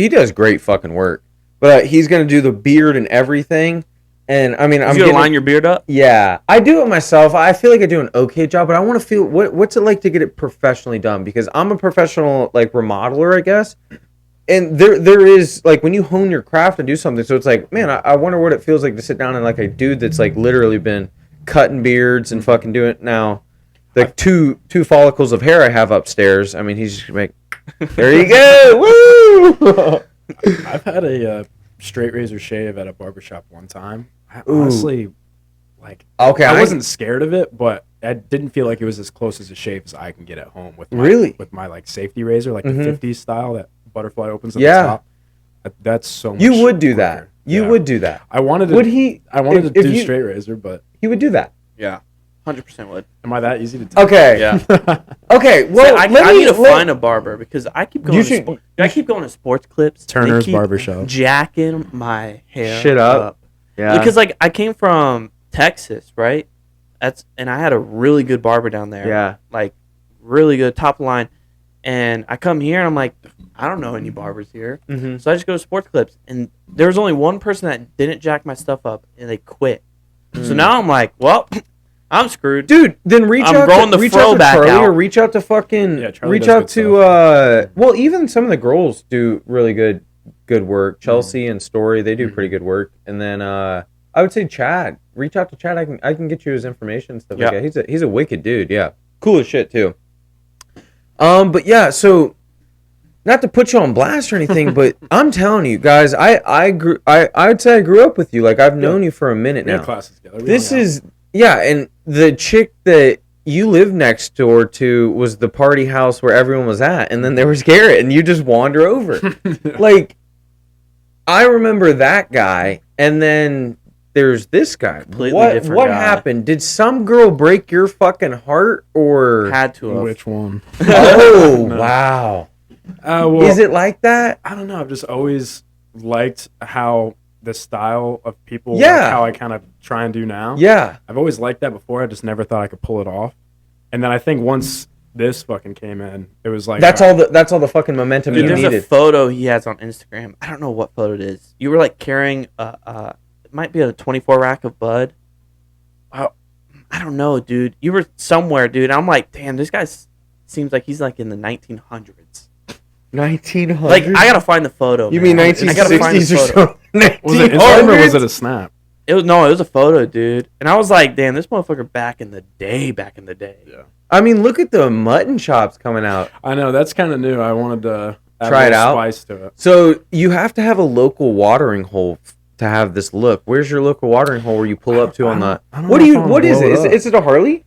does great fucking work. But he's gonna do the beard and everything. And I mean, I'm gonna line your beard up. Yeah, I do it myself. I feel like I do an okay job, but I want to feel what's it like to get it professionally done, because I'm a professional like remodeler, I guess. And there is, like, when you hone your craft and do something, so it's like, man, I wonder what it feels like to sit down and like a dude that's like literally been cutting beards and fucking doing it now. The two follicles of hair I have upstairs. I mean, he's just like, there you go, woo! I've had a straight razor shave at a barbershop one time. I honestly, like, okay, I wasn't scared of it, but I didn't feel like it was as close as a shave as I can get at home with my like safety razor, like the 50s style that butterfly opens at the top. That's so much. You would do quicker. that. You would do that. I wanted to. I wanted to do straight razor, but he would do that. Yeah, 100% would. Am I that easy to do? Okay. Yeah. Okay. Well, I need to find a barber, because I keep going. I keep going to sports clips. Turner's Barbershop. Jacking my hair shit up. Yeah. Because like I came from Texas, right? And I had a really good barber down there. Yeah. Like really good, top line. And I come here and I'm like, I don't know any barbers here. Mm-hmm. So I just go to Sports Clips, and there was only one person that didn't jack my stuff up, and they quit. So now I'm like, well, I'm screwed. Dude, then reach out to Charlie out. or reach out to fucking Charlie reach does out good to well, even some of the girls do really good work. Chelsea and Story, they do pretty good work. And then I would say Chad. Reach out to Chad. I can get you his information and stuff like that. He's a wicked dude, yeah. Cool as shit too. But yeah, so not to put you on blast or anything, but I'm telling you guys, I would say I grew up with you. Like, I've known you for a minute now. Classes together. This is and the chick that you lived next door to was the party house where everyone was at, and then there was Garrett, and you just wander over. Like, I remember that guy, and then there's this guy. Different what guy. happened? Did some girl break your fucking heart, or Had to have. Which one? Oh, wow. Well, is it like that? I don't know. I've just always liked how the style of people, Yeah. like how I kind of try and do now. Yeah. I've always liked that before. I just never thought I could pull it off. And then I think once this fucking came in, it was like That's all the fucking momentum Dude, you there's needed. a photo he has on Instagram. I don't know what photo it is. You were like carrying it might be a 24 rack of bud. I don't know, dude. You were somewhere, dude. I'm like, damn, this guy seems like he's like in the 1900s. 1900s? Like, I gotta find the photo. You man. mean I gotta find 1960s the or photo. something? Was it Instagram or was it a snap? It was a photo, dude. And I was like, damn, this motherfucker back in the day. Yeah. I mean, look at the mutton chops coming out. I know, that's kind of new. I wanted to add Try a it little out. spice to it. So you have to have a local watering hole to have this look. Where's your local watering hole where you pull up to on the? I don't What know do if you? I'm What is blow it? it up. Is it a Harley?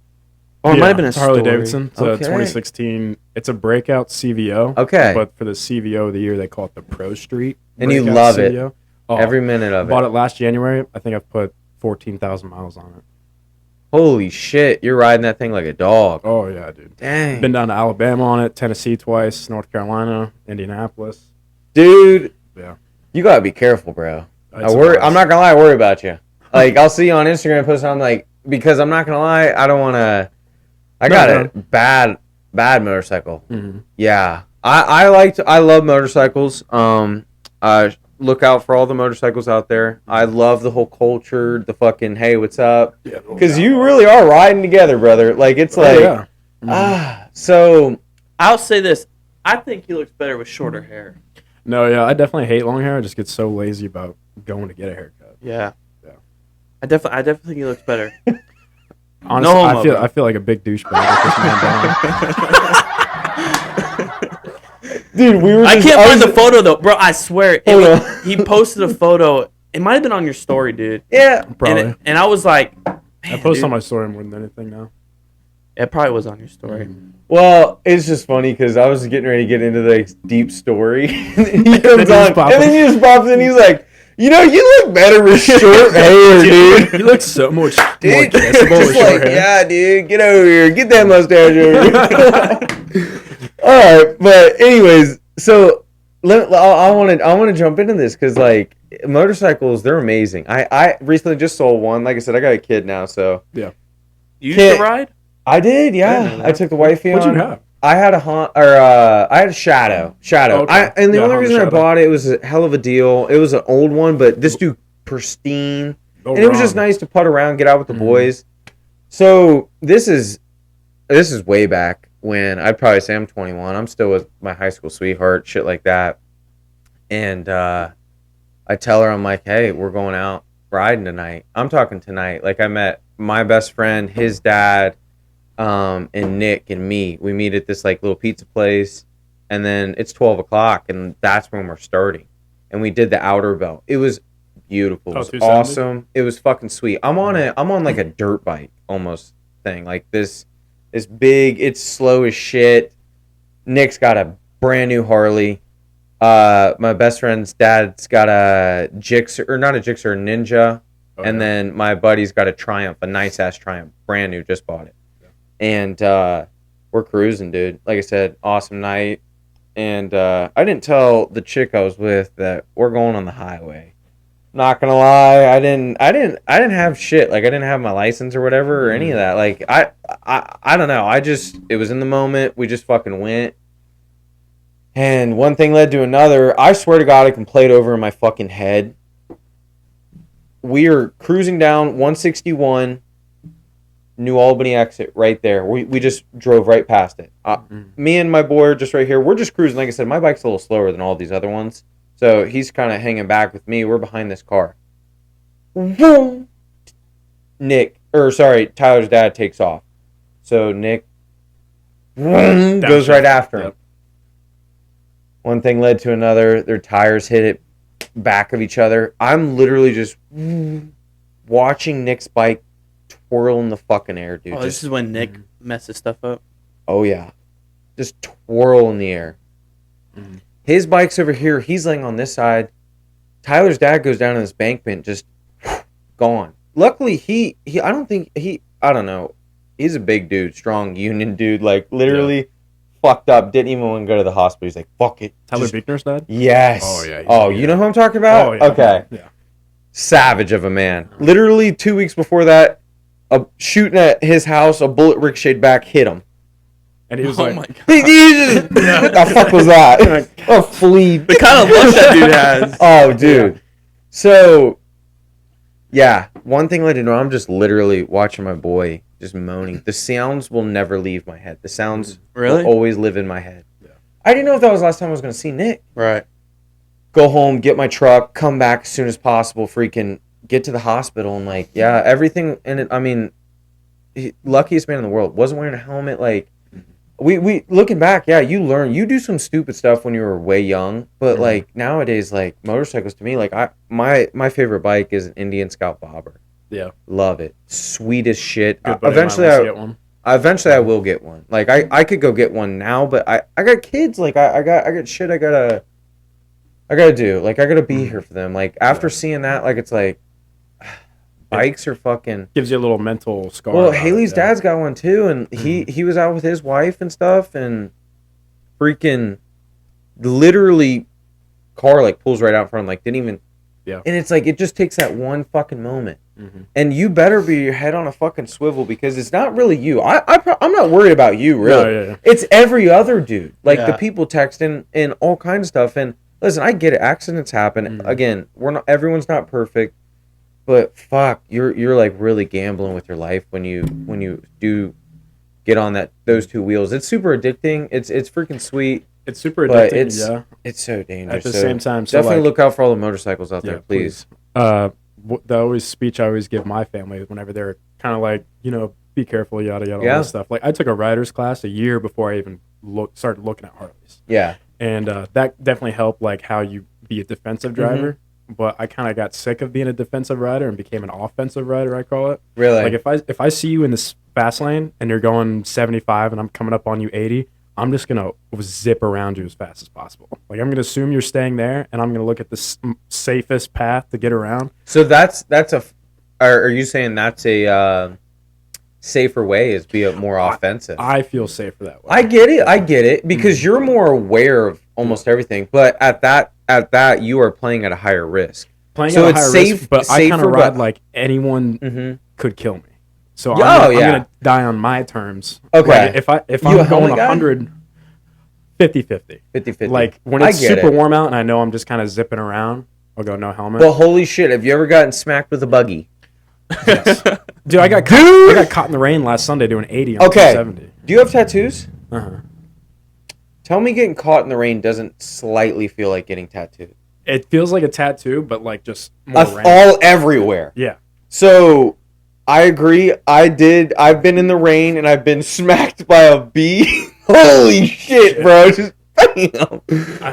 Oh, it Yeah, might have been a it's Harley story. Davidson. It's a Okay. 2016. It's a breakout CVO. Okay. But for the CVO of the year, they call it the Pro Street. And you Breakout love it. CVO. Oh, Every minute of bought it. it last January. I think I've put 14,000 miles on it. Holy shit! You're riding that thing like a dog. Oh yeah, dude. Dang. Been down to Alabama on it, Tennessee twice, North Carolina, Indianapolis. Dude, Yeah. you gotta be careful, bro. It's I'm not gonna lie. I worry about you. Like, I'll see you on Instagram post. I'm like, because I'm not gonna lie. I don't want to. I got a bad motorcycle. Mhm. Yeah, I love motorcycles. Look out for all the motorcycles out there. I love the whole culture. The fucking hey, what's up? Yeah, Because you really are riding together, brother. Like, it's like so. I'll say this. I think he looks better with shorter hair. No, yeah, I definitely hate long hair. I just get so lazy about going to get a haircut. Yeah. Yeah. I definitely think he looks better. Honestly, No homo, I feel like a big douchebag with this man down. Dude, I can't find the photo though, bro. I swear, he posted a photo. It might have been on your story, dude. Yeah, Probably. And I was like, I post on my story more than anything now. It probably was on your story. well, it's just funny because I was getting ready to get into the deep story, and then he comes on, pops and then he just pops in. He's like, "You know, you look better with short hair, dude." He looks so much more Dude, kissable with just short like, hair. yeah, dude, get over here, get that mustache over here. All right, but anyways, so I want to jump into this because like motorcycles, they're amazing. I recently just sold one. Like I said, I got a kid now, so Yeah. You used to ride? I did. I Yeah, didn't know I that. took the wifey on. What'd you have? I had a I had a Shadow. Okay. And the Yeah, only Honda reason I Shadow. bought it was a hell of a deal. It was an old one, but this dude pristine, Oh, and it was just wrong. nice to putt around, get out with the Mhm. boys. So this is way back when I'd probably say I'm 21. I'm still with my high school sweetheart, shit like that. And I tell her, I'm like, hey, we're going out riding tonight. I'm talking tonight. Like I met my best friend, his dad, and Nick and me. We meet at this like little pizza place, and then it's 12 o'clock, and that's when we're starting. And we did the outer belt. It was beautiful. It Oh, was 270? awesome. It was fucking sweet. I'm on like a dirt bike almost thing. Like this big. It's slow as shit. Nick's got a brand new Harley. My best friend's dad's got a Gixxer, or not a Gixxer, a Ninja. Oh, And yeah. then my buddy's got a Triumph, a nice ass Triumph, brand new, just bought it. And we're cruising, dude. Like I said, awesome night. And I didn't tell the chick I was with that we're going on the highway. Not gonna lie, I didn't have shit. Like I didn't have my license or whatever or any of that. Like I don't know. It was in the moment. We just fucking went. And one thing led to another. I swear to God, I can play it over in my fucking head. We are cruising down 161. New Albany exit right there. We just drove right past it. Me and my boy are just right here. We're just cruising. Like I said, my bike's a little slower than all these other ones. So he's kind of hanging back with me. We're behind this car. Tyler's dad takes off. So Nick goes right after him. Yep. One thing led to another. Their tires hit it back of each other. I'm literally just watching Nick's bike twirl in the fucking air, dude. Oh, this is when Nick messes stuff up. Oh, yeah. Just twirl in the air. His bike's over here. He's laying on this side. Tyler's dad goes down in this bankment, just gone. Luckily, I don't know. He's a big dude, strong union dude. Like, literally fucked up. Didn't even want to go to the hospital. He's like, fuck it. Tyler Bickner's dad? Yes. Oh, yeah. Oh, you know who I'm talking about? Oh, yeah. Okay. Yeah. Savage of a man. Literally 2 weeks before that, shooting at his house, a bullet ricocheted back, hit him. And he was Oh like, my god. What the fuck was that? A flea. The kind of look that dude has. Oh, dude. So, yeah. One thing led to another. I'm just literally watching my boy just moaning. The sounds will never leave my head. The sounds Really? will always live in my head. Yeah. I didn't know if that was the last time I was going to see Nick. Right. Go home, get my truck, come back as soon as possible, freaking get to the hospital, and like, yeah, everything. And I mean, luckiest man in the world. Wasn't wearing a helmet. Like, we looking back, yeah, you learn. You do some stupid stuff when you were way young, but like nowadays, like motorcycles to me, like my favorite bike is an Indian Scout Bobber. yeah. Love it, sweet as shit. Good buddy of mine Eventually, wants to get one. Eventually I will get one. Like I could go get one now, but I got kids. Like I got shit I gotta do. Like I gotta be here for them. Like after seeing that, like it's like bikes are fucking. Gives you a little mental scar. Well, about it, Haley's yeah. dad's got one too, and he was out with his wife and stuff, and freaking literally car like pulls right out in front of him, like didn't even. Yeah. And it's like it just takes that one fucking moment. Mhm. And you better be your head on a fucking swivel because it's not really you. I'm not worried about you, really. No, yeah. It's every other dude. Like the Yeah. people texting and all kinds of stuff. And listen, I get it. Accidents happen. Again, everyone's not perfect. But fuck, you're like really gambling with your life when you do get on those two wheels. It's super addicting. It's freaking sweet. It's super But addicting, it's so dangerous. At the same time, so definitely like, look out for all the motorcycles out there, please. The always speech I always give my family whenever they're kind of like, be careful, yada yada, all this stuff. Like I took a rider's class a year before I even started looking at Harleys. Yeah. And that definitely helped, like how you be a defensive driver. But I kind of got sick of being a defensive rider and became an offensive rider, I call it. Really? Like if I see you in this fast lane and you're going 75 and I'm coming up on you 80, I'm just gonna zip around you as fast as possible. Like I'm gonna assume you're staying there, and I'm gonna look at the safest path to get around. So are you saying that's a safer way? Is be more offensive? I feel safer that way. I get it because you're more aware of almost everything. But at that you are playing at a higher risk. At a higher risk, but I kind of ride like anyone could kill me. So I'm gonna die on my terms. Okay. Like if I'm going 100, 50-50. 50-50. Like when it's super warm out and I know I'm just kind of zipping around, I'll go no helmet. Well, holy shit! Have you ever gotten smacked with a buggy? Yes. Dude, I got caught in the rain last Sunday doing 80 on 270. Do you have tattoos? Uh-huh. Tell me getting caught in the rain doesn't slightly feel like getting tattooed. It feels like a tattoo, but like just more rain. All everywhere. Yeah. So I agree. I've been in the rain and I've been smacked by a bee. Holy shit, bro. Just bam.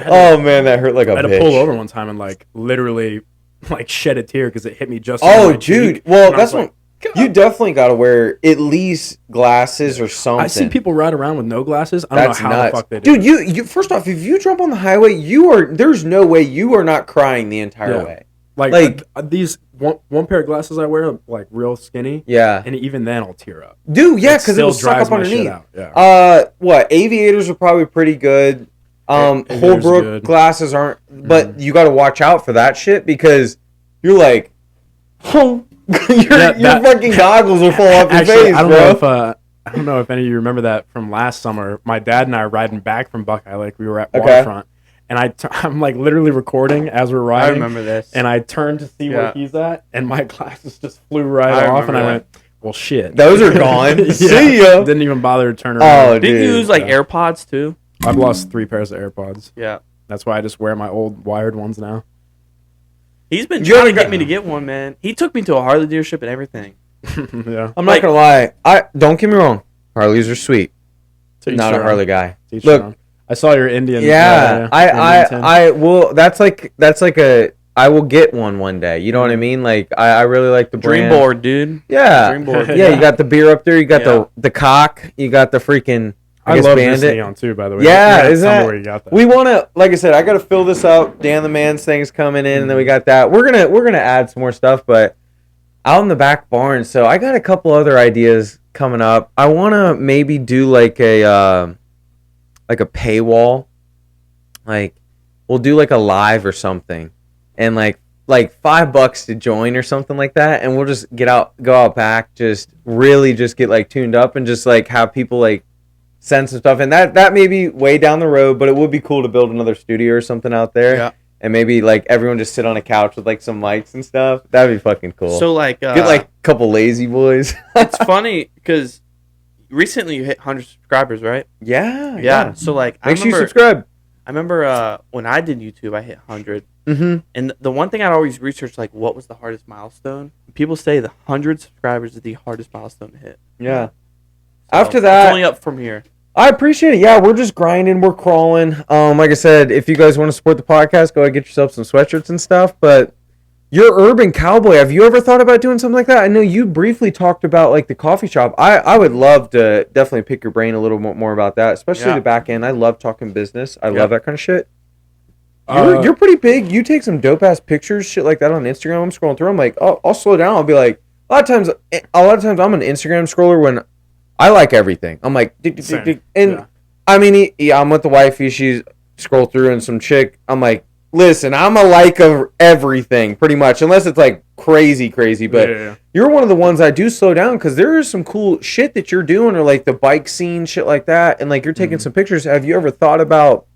Oh man, that hurt like a bitch. I had to pull over one time and like literally like shed a tear because it hit me just oh on my dude. cheek. Well, that's what you definitely got to wear at least glasses or something. I see people ride around with no glasses. I don't know how the fuck they do. Dude, you first off, if you jump on the highway, there's no way you are not crying the entire way. Like these one pair of glasses I wear, like real skinny. Yeah. And even then I'll tear up. Dude, yeah, because it'll suck up underneath. Yeah. What? Aviators are probably pretty good. Holbrook glasses aren't, but you got to watch out for that shit because you're like, your fucking goggles will fall off your face, bro. I don't know if any of you remember that from last summer. My dad and I riding back from Buckeye Lake. We were at Waterfront. And I'm like literally recording as we're riding. I remember this. And I turned to see where he's at, and my glasses just flew right off, and I went, "Well, shit, those are gone." See ya. Didn't even bother to turn around. Oh, didn't you use like AirPods too? I've lost 3 pairs of AirPods. Yeah, that's why I just wear my old wired ones now. He's been trying to get me to get one, man. He took me to a Harley dealership and everything. Yeah, I'm not gonna lie. Don't get me wrong. Harleys are sweet. Not a Harley guy. Look. I saw your Indian. Yeah, I will. That's like I will get one day. You know what I mean? Like I really like the brand. Dream board, dude. Yeah, Dream board. Yeah, you got the beer up there. You got the cock. You got the freaking. I love Bandit. this neon too, by the way. Yeah, is that? Where you got that. We want to, like I said, I got to fill this up. Dan the Man's thing's coming in, and then we got that. We're gonna add some more stuff, but out in the back barn. So I got a couple other ideas coming up. I want to maybe do like a paywall. Like we'll do like a live or something, and like $5 to join or something like that, and we'll just go out back, just really just get like tuned up and just like have people like send some stuff. And that may be way down the road, but it would be cool to build another studio or something out there. Yeah. And maybe like everyone just sit on a couch with like some mics and stuff. That'd be fucking cool. So like get like a couple lazy boys. It's funny because recently you hit 100 subscribers, right? Yeah. So like make sure you subscribe. I remember when I did YouTube, I hit 100. Mm-hmm. And the one thing I'd always research, like, what was the hardest milestone? People say the 100 subscribers is the hardest milestone to hit. Yeah. So After that, it's only up from here. I appreciate it. Yeah, we're just grinding. We're crawling. Like I said, if you guys want to support the podcast, go ahead and get yourself some sweatshirts and stuff. But you're urban cowboy. Have you ever thought about doing something like that? I know you briefly talked about like the coffee shop. I would love to definitely pick your brain a little more about that, especially the back end. I love talking business. I love that kind of shit. You're pretty big. You take some dope ass pictures, shit like that on Instagram. I'm scrolling through. I'm like, oh, I'll slow down. I'll be like, a lot of times I'm an Instagram scroller when I like everything. I'm like, and I mean, I'm with the wifey. She's scroll through and some chick. I'm like, listen, I'm a like of everything pretty much, unless it's like crazy. But you're one of the ones I do slow down because there is some cool shit that you're doing, or like the bike scene, shit like that, and like you're taking some pictures. Have you ever thought about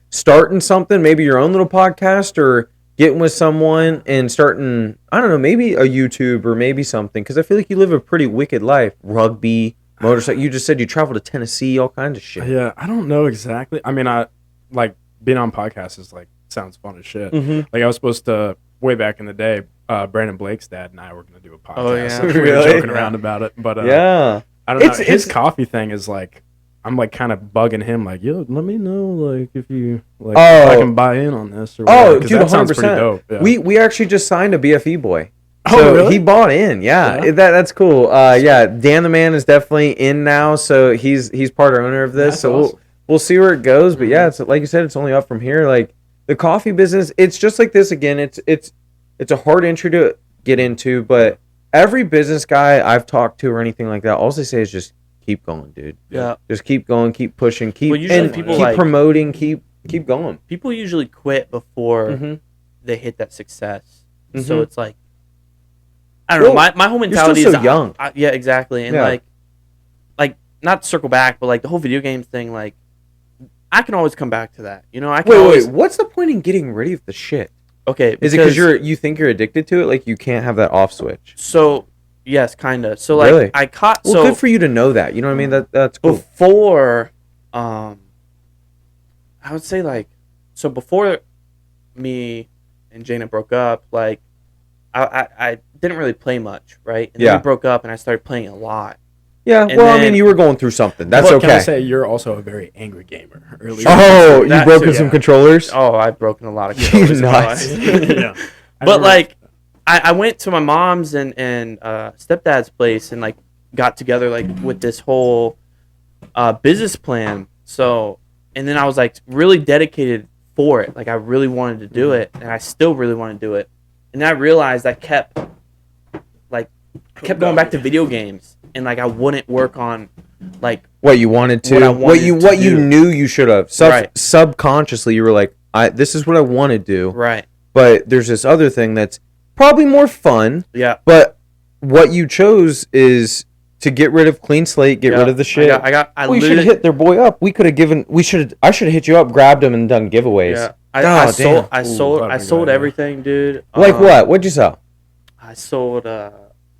starting something, maybe your own little podcast, or getting with someone and starting, I don't know, maybe a YouTube or maybe something? Because I feel like you live a pretty wicked life. Rugby, motorcycle. You just said you travel to Tennessee, all kinds of shit. Yeah, I don't know exactly. I mean, I like being on podcasts is like sounds fun as shit. Mm-hmm. Like I was supposed to way back in the day, Brandon Blake's dad and I were going to do a podcast. Oh, yeah. We were Really? joking around about it. But Yeah. I don't know. His coffee thing is like, I'm like kind of bugging him, like, yo, let me know, like, if you, like, if I can buy in on this or whatever. Oh, 'Cause dude, that sounds pretty 100%. dope. Yeah. We actually just signed a BFE boy. Oh, So really? he bought in. Yeah. That's cool. Yeah, Dan the Man is definitely in now, so he's part owner of this. That's so awesome. we'll see where it goes. But yeah, it's like you said, it's only up from here. Like the coffee business, it's just like this again. It's a hard entry to get into, but every business guy I've talked to or anything like that, all they say is just keep going, dude. Yeah. Just keep going, keep pushing, keep usually people keep like promoting, keep going. people usually quit before Mhm. they hit that success. Mhm. So it's like I don't know. Well, My whole you're mentality still so is young. Yeah, exactly. And Yeah. like not to circle back, but like the whole video games thing, like I can always come back to that. You know, I can always Wait, what's the point in getting rid of the shit? okay. Is it because you think you're addicted to it? Like you can't have that off switch. So yes, kind of. So like Really? I caught Well, so good for you to know that. You know what I mean? That's cool. before I would say like so before me and Jaina broke up, like I didn't really play much, right? And Yeah. then we broke up and I started playing a lot. Yeah. and Well, I then- mean, you were going through something. That's But Can I okay. say you're also a very angry gamer? Earlier. Oh, you That broken too, some yeah. controllers? Oh, I've broken a lot of You controllers in my nuts. life. Yeah. I But remember- like I went to my mom's and stepdad's place and like got together like with this whole business plan. So and then I was like really dedicated for it. Like I really wanted to do it, and I still really want to do it. And then I realized I kept going back to video games, and like I wouldn't work on like What you wanted to? What I What wanted you to you do. knew you should have? Right. Subconsciously, you were like, this is what I want to do. right. But there's this other thing that's probably more fun. Yeah. But what you chose is to get rid of clean slate, get Yeah. rid of the shit. I Well, you should have literally hit their boy up. I should have hit you up, grabbed him, and done giveaways. yeah. God I sold damn. I sold that'd I be sold good, yeah. everything, dude. Like what? What'd you sell? I sold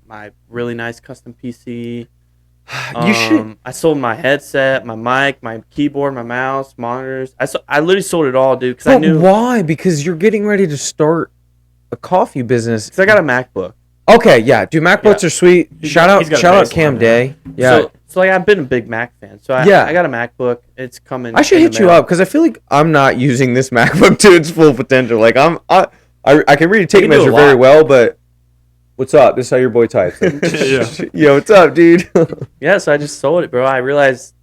my really nice custom PC. You should. I sold my headset, my mic, my keyboard, my mouse, monitors. I literally sold it all, dude, because I But knew why? Because you're getting ready to start a coffee business. because I got a MacBook. Okay, yeah, dude, MacBooks are sweet. He's Shout got a out baseline, Cam yeah. Day. Yeah, So like I've been a big Mac fan. So Yeah. I got a MacBook. It's coming. I should in the hit you mail. up because I feel like I'm not using this MacBook to its full potential. Like I can read a tape can do a measure very lot. well, but what's up? This is how your boy types. Yeah. Yo, what's up, dude? Yeah, so I just sold it, bro. I realized,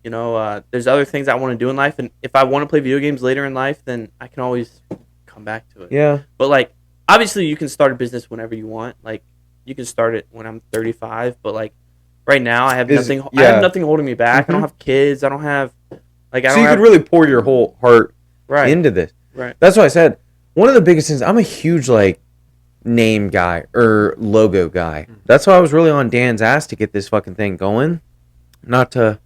there's other things I want to do in life, and if I want to play video games later in life, then I can always come back to it. Yeah, But like, obviously, you can start a business whenever you want. Like, you can start it when I'm 35. But like, right now, I have nothing. I yeah. have nothing holding me back. I don't Mhm. have kids. I don't have like. I so don't you have could really pour your whole heart right. into this. Right. That's why I said one of the biggest things. I'm a huge like name guy or logo guy. That's why I was really on Dan's ass to get this fucking thing going. Not to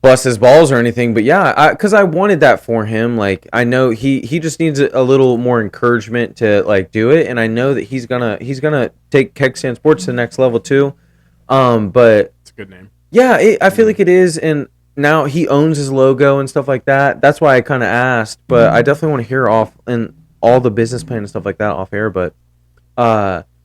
bust his balls or anything, but yeah, because I wanted that for him. Like I know he just needs a little more encouragement to like do it, and I know that he's gonna take Kegstand Sports to the next level too. But It's a good name. yeah, I feel like it is, and now he owns his logo and stuff like that. That's why I kind of asked, but I definitely want to hear off and all the business plan and stuff like that off air. But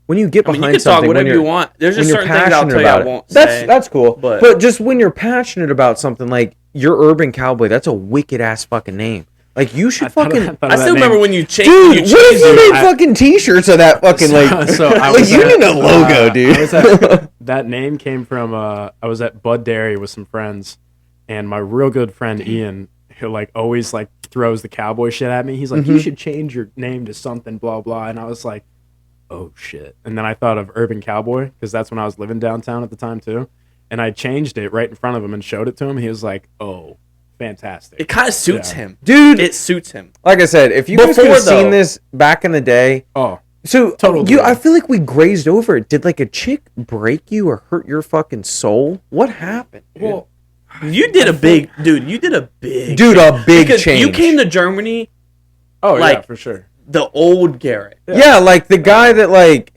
when you get I behind mean, you can talk something, when whatever you you're- want. There's when just you're certain things I'll passionate tell you I about it. won't That's say. that's cool. but- But just when you're passionate about something, like your Urban Cowboy, that's a wicked ass fucking name. Like you should fucking. I still remember when you changed. Dude, you what if changed you it. made I- fucking T-shirts of that fucking like? So I like was you at- need a logo, dude. That name came from I was at Bud Dairy with some friends, and my real good friend Ian, who like always like throws the cowboy shit at me. He's like, Mm-hmm. "You should change your name to something, blah blah." And I was like, "Oh shit!" And then I thought of Urban Cowboy because that's when I was living downtown at the time too, and I changed it right in front of him and showed it to him. He was like, "Oh, fantastic!" It kind of suits Yeah. him. Dude, It suits him. like I said, if you guys could Before, have seen though- this back in the day, Oh, so Totally. I feel like we grazed over it. Did like a chick break you or hurt your fucking soul? What happened? Dude? well, You did a big, dude. You did a big, Dude, a big because change. You came to Germany, oh yeah, like- for sure. the old Garrett. Yeah, like the guy that like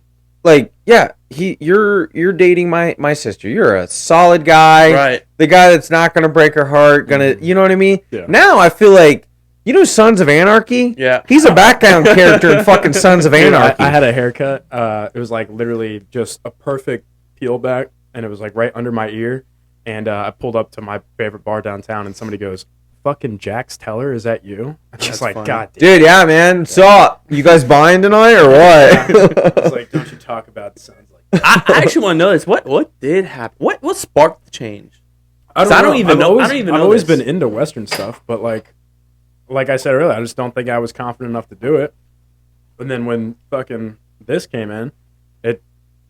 yeah, you're dating my sister. You're a solid guy. Right. The guy that's not gonna break her heart, you know what I mean? Yeah. Now I feel like You know Sons of Anarchy? Yeah. He's a background character in fucking Sons of Dude, Anarchy. I had a haircut. It was like literally just a perfect peel back, and it was like right under my ear. And I pulled up to my favorite bar downtown, and somebody goes, "Fucking Jax Teller, is that you?" I was like, funny. God damn. Dude, yeah, man. So, you guys buying tonight or what? I was like, don't you talk about Sons like that. I actually want to know this. What did happen? What sparked the change? I don't even know. I don't even I've know always this. been into Western stuff, but like I said earlier, I just don't think I was confident enough to do it. And then when fucking this came in, it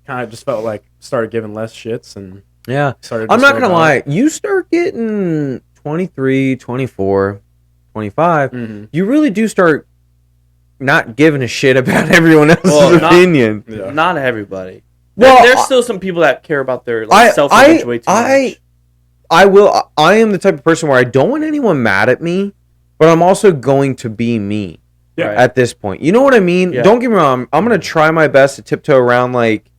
kind of just felt like started giving less shits and Yeah. started. I'm just not going going to on. lie. You start getting 23, 24, 25. Mhm. You really do start not giving a shit about everyone else's Well, not- opinion. Yeah. Not everybody. Well, There's still some people that care about their I- self-image way too much. I am the type of person where I don't want anyone mad at me, but I'm also going to be me Yeah. Right. at this point. You know what I mean? Yeah. Don't get me wrong. I'm going to try my best to tiptoe around like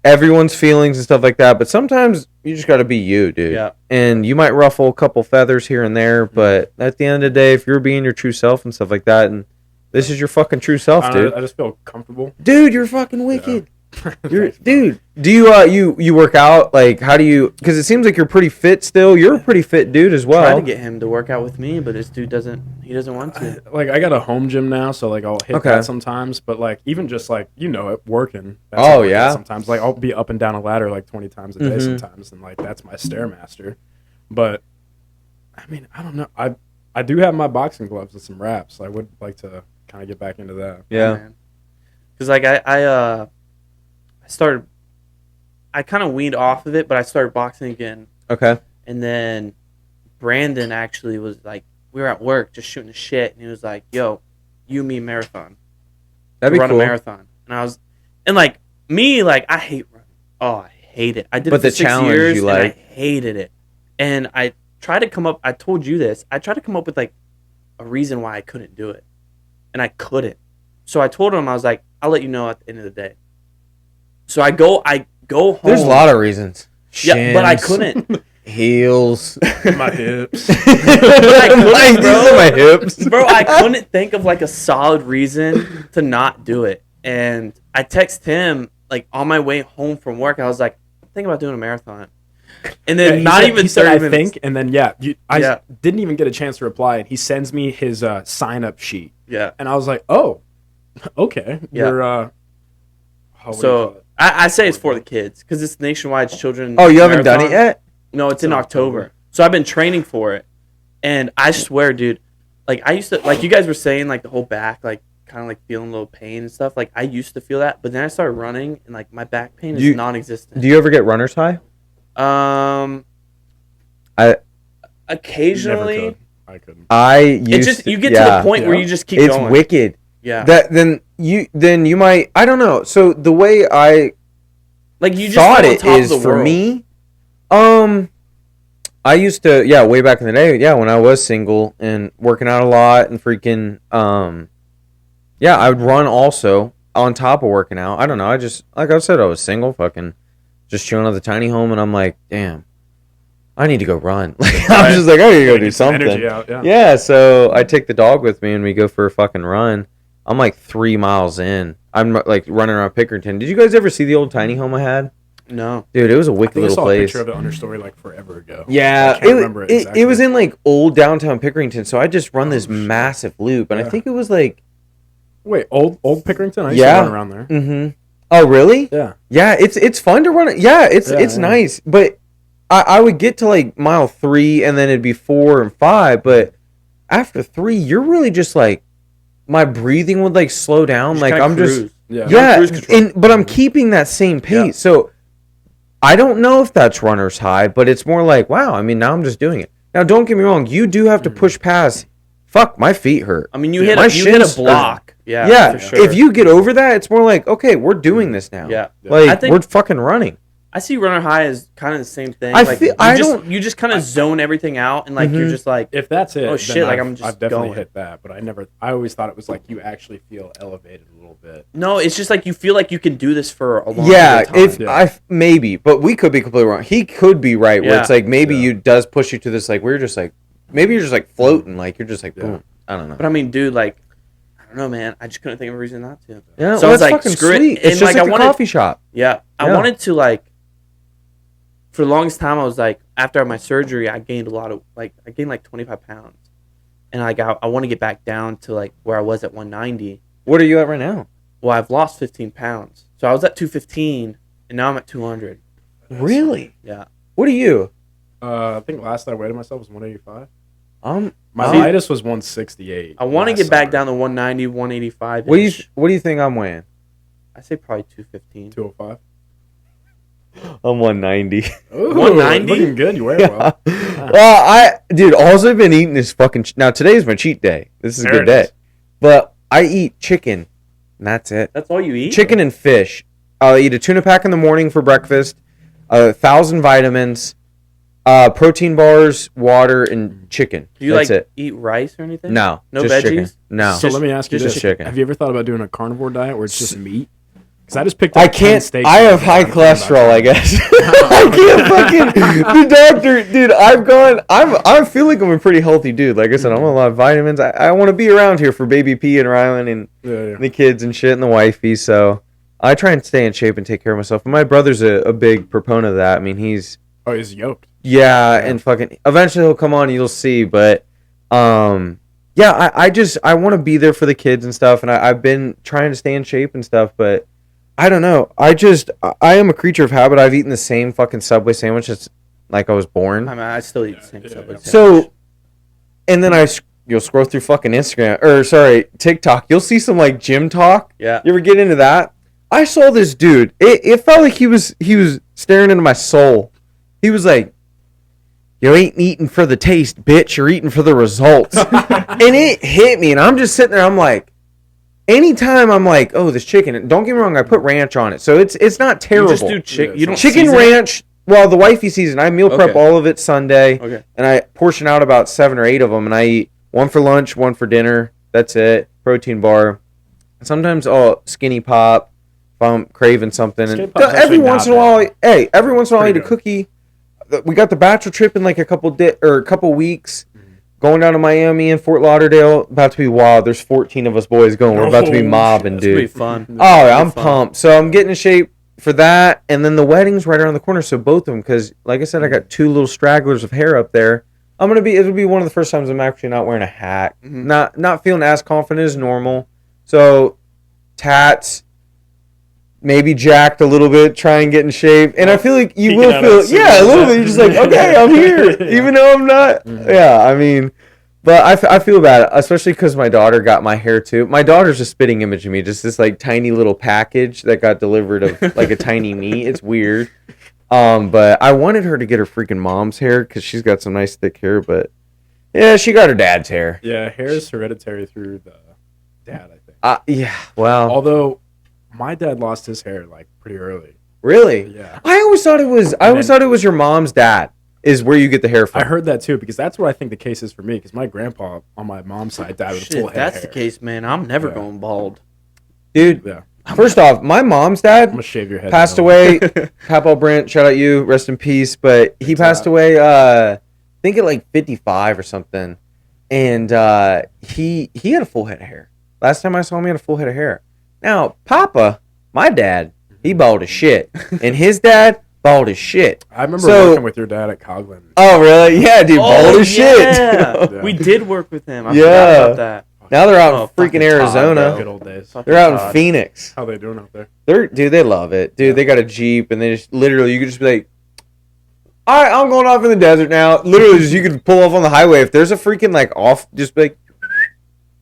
everyone's feelings and stuff like that, but sometimes you just got to be you, dude. Yeah. And you might ruffle a couple feathers here and there, but at the end of the day, if you're being your true self and stuff like that, and this is your fucking true self, I don't know, dude. I just feel comfortable. Dude, you're fucking wicked. You're, Thanks, bro. dude, do you work out? Like, how do you? Because it seems like you're pretty fit still. You're a pretty fit dude as well. Trying to get him to work out with me, but this dude doesn't want to. Like I got a home gym now, so like I'll hit Okay. that sometimes. But like even just like working. That's Oh, how I get yeah? Sometimes like I'll be up and down a ladder like 20 times a day Mhm. sometimes, and like that's my stairmaster. But I mean I don't know. I do have my boxing gloves and some wraps. I would like to kind of get back into that. Yeah. Because like I kind of weaned off of it, but I started boxing again. Okay. And then Brandon actually was like, we were at work just shooting the shit, and he was like, "Yo, you and me marathon, That'd be run cool. a marathon." And like me, like I hate running. Oh, I hate it. I did But it for the 6 challenge years, you and like. I hated it. And I tried to come up. I told you this. I tried to come up with like a reason why I couldn't do it, and I couldn't. So I told him, I was like, "I'll let you know at the end of the day." So I go home. There's a lot of reasons. Yeah, but I Shins, couldn't. Heels. My hips. I couldn't, Like, bro. these are my hips. Bro, I couldn't think of like a solid reason to not do it. And I text him like on my way home from work. I was like, I'm thinking about doing a marathon. And then He not said- even he said, 30 I minutes. think, and then I Yeah. didn't even get a chance to reply, and he sends me his sign up sheet, Yeah. and I was like, oh, okay, Yeah. you're what do you call So it? I say it's for the kids because it's nationwide children. Oh, you haven't done it marathon. yet? No, it's in It's in October. October. So I've been training for it. And I swear, dude, like I used to, like you guys were saying, like the whole back, like kind of like feeling a little pain and stuff. Like I used to feel that, but then I started running and like my back pain is non-existent. Do you ever get runner's high? I Occasionally, Never could. I couldn't. I used it's just you get to yeah. the point where Yeah. you just keep It's going. wicked. Yeah, That then you might I don't know. So the way I like you just thought feel on it top of is the for world. me. I used to way back in the day, when I was single and working out a lot and freaking I would run also on top of working out. I don't know. I just like I said, I was single, fucking just chilling at the tiny home, and I'm like, damn, I need to go run. Like I'm Right. just like, I need to go Get do some something. energy out, yeah. Yeah, so I take the dog with me and we go for a fucking run. I'm like 3 miles in. I'm like running around Pickerington. Did you guys ever see the old tiny home I had? No, Dude, it was a I wicked think I little saw a place. picture of it on your story like forever ago. Yeah, I can't remember it exactly. it was in like old downtown Pickerington. So I just run this shit. massive loop, and I Yeah. think it was like, Wait, old Pickerington? I used Yeah. to run around there. mm-hmm. Oh really? Yeah. Yeah, it's fun to run it. Yeah, it's Yeah. nice, but I would get to like mile 3, and then it'd be 4 and 5. But after 3, you're really just like, my breathing would like slow down. Just Like kinda I'm just. cruise. Yeah. You're on Yeah, cruise control. but I'm keeping that same pace. Yeah. So I don't know if that's runner's high, but it's more like, wow, I mean, now I'm just doing it. Now, don't get me wrong. You do have to push past. Fuck, my feet hurt. I mean, you Yeah. hit My a shins block. Yeah, Yeah, for sure. if you get over that, it's more like, okay, we're doing this now. Yeah. Like, I think- we're fucking running. I see runner high as kind of the same thing. I like, feel- you I just, don't- you just kind of zone everything out, and like you're Mhm. just like, If that's it, Oh, then shit, like, I've, I'm just I've definitely going. hit that, but I always thought it was like you actually feel elevated a little bit. no, it's just like you feel like you can do this for a long Yeah, period of time. if Yeah. maybe, but we could be completely wrong. He could be right. Where Yeah. it's like maybe Yeah. you does push you to this. Like we're just like maybe you're just like floating. Like you're just like Yeah. boom. I don't know. But I mean, dude, like, I don't know, man. I just couldn't think of a reason not to. Yeah, so I was like, fucking screw sweet. it. It's And just like I a wanted, coffee shop. Yeah, I Yeah. wanted to like. For the longest time, I was like, after my surgery, I gained I gained like 25 pounds, and like I want to get back down to like where I was at 190. What are you at right now? Well, I've lost 15 pounds, so I was at 215, and now I'm at 200. Really? Yeah. What are you? I think last I weighed myself was 185. Um, My see, lightest was 168. I want to last get back summer. down to 190, 185. what do you think I'm weighing? I say probably 215. 205. I'm 190. Ooh, 190? Looking good. You wear it well. Well, dude, all I've been eating is fucking. Now today's my cheat day. This is a There good it day, is. but I eat chicken, and that's it. That's all you eat? Chicken and fish. I'll eat a tuna pack in the morning for breakfast, 1,000 vitamins, protein bars, water, and chicken. Do you That's like it. eat rice or anything? No, No just veggies? chicken. No, So let me ask you just this: chicken. Have you ever thought about doing a carnivore diet where it's just meat? Because I just picked up I 10 can't. steaks I the have other high day. cholesterol. I guess I can't fucking. The doctor, dude. I've gone. I feel like I'm a pretty healthy dude. Like I said, I'm on a lot of vitamins. I want to be around here for baby P and Rylan and Yeah. the kids and shit and the wifey. So I try and stay in shape and take care of myself. And my brother's a big proponent of that. I mean, he's Oh, he's yoked. and fucking. Eventually he'll come on. And you'll see, but yeah. I want to be there for the kids and stuff. And I've been trying to stay in shape and stuff, but. I don't know. I am a creature of habit. I've eaten the same fucking Subway sandwich since like I was born. I mean, I still eat the same Yeah, Subway yeah. sandwich. So, and then you'll scroll through fucking TikTok. You'll see some like gym talk. Yeah. You ever get into that? I saw this dude. It felt like he was staring into my soul. He was like, "You ain't eating for the taste, bitch. You're eating for the results." And it hit me, and I'm just sitting there. I'm like. Anytime I'm like, oh, this chicken. Don't get me wrong, I put ranch on it, so it's not You terrible. just do chicken. Yeah, You don't Chicken season it? ranch. Well, the wifey season. I meal prep Okay. all of it Sunday, Okay. and I portion out about 7 or 8 of them, and I eat one for lunch, one for dinner. That's it. Protein bar. Sometimes I'll skinny pop if I'm craving something. Skinny And pop's every actually once in not a while, bad. every once in a while I eat Pretty a cookie. We got the bachelor trip in like a couple weeks. Going down to Miami and Fort Lauderdale, about to be wild. There's 14 of us boys going. We're about to be Oh, mobbing, It's gonna be dude. fun. Oh, yeah, I'm Fun. pumped. So I'm getting in shape for that, and then the wedding's right around the corner. So both of them, because like I said, I got 2 little stragglers of hair up there. It'll be one of the first times I'm actually not wearing a hat, not feeling as confident as normal. So tats, maybe jacked a little bit, try and get in shape, and I feel like you Peeking will out feel, at yeah, a little sunrise. bit. You're just like, okay, I'm here, Yeah. even though I'm not. Yeah, I mean. But I feel bad, especially because my daughter got my hair too. My daughter's a spitting image of me, just this like tiny little package that got delivered of like a tiny me. It's weird. But I wanted her to get her freaking mom's hair because she's got some nice thick hair. But yeah, she got her dad's hair. Yeah, hair is hereditary through the dad, I think. Yeah. Well, Although my dad lost his hair like pretty early. really? Yeah. I always thought it was. I always then- thought it was your mom's dad is where you get the hair from. I heard that too because that's what I think the case is for me. Because my grandpa on my mom's side died with a Shit, full if head that's of the hair. case, man, I'm never Yeah. going bald. Dude. Yeah, First off, my mom's dad I'm gonna shave your head. passed down. away. Papa Brent, shout out you, rest in peace. But he Big passed time. away, I think at like 55 or something. And he had a full head of hair. Last time I saw him, he had a full head of hair. Now, Papa, my dad, he bald as shit, and his dad bald as shit. I remember So- working with your dad at Coghlan. Oh, really? Yeah, dude, bald as shit. Yeah. We did work with him. I Yeah. forgot about that. Now they're out Oh, in freaking fucking Todd, Arizona. Good old days. Fucking They're out in Todd. Phoenix. How they doing out there? Dude, they love it. Dude, Yeah. they got a Jeep, and they just literally, you could just be like, all right, I'm going off in the desert now. Literally, just you could pull off on the highway. If there's a freaking like off, just be like,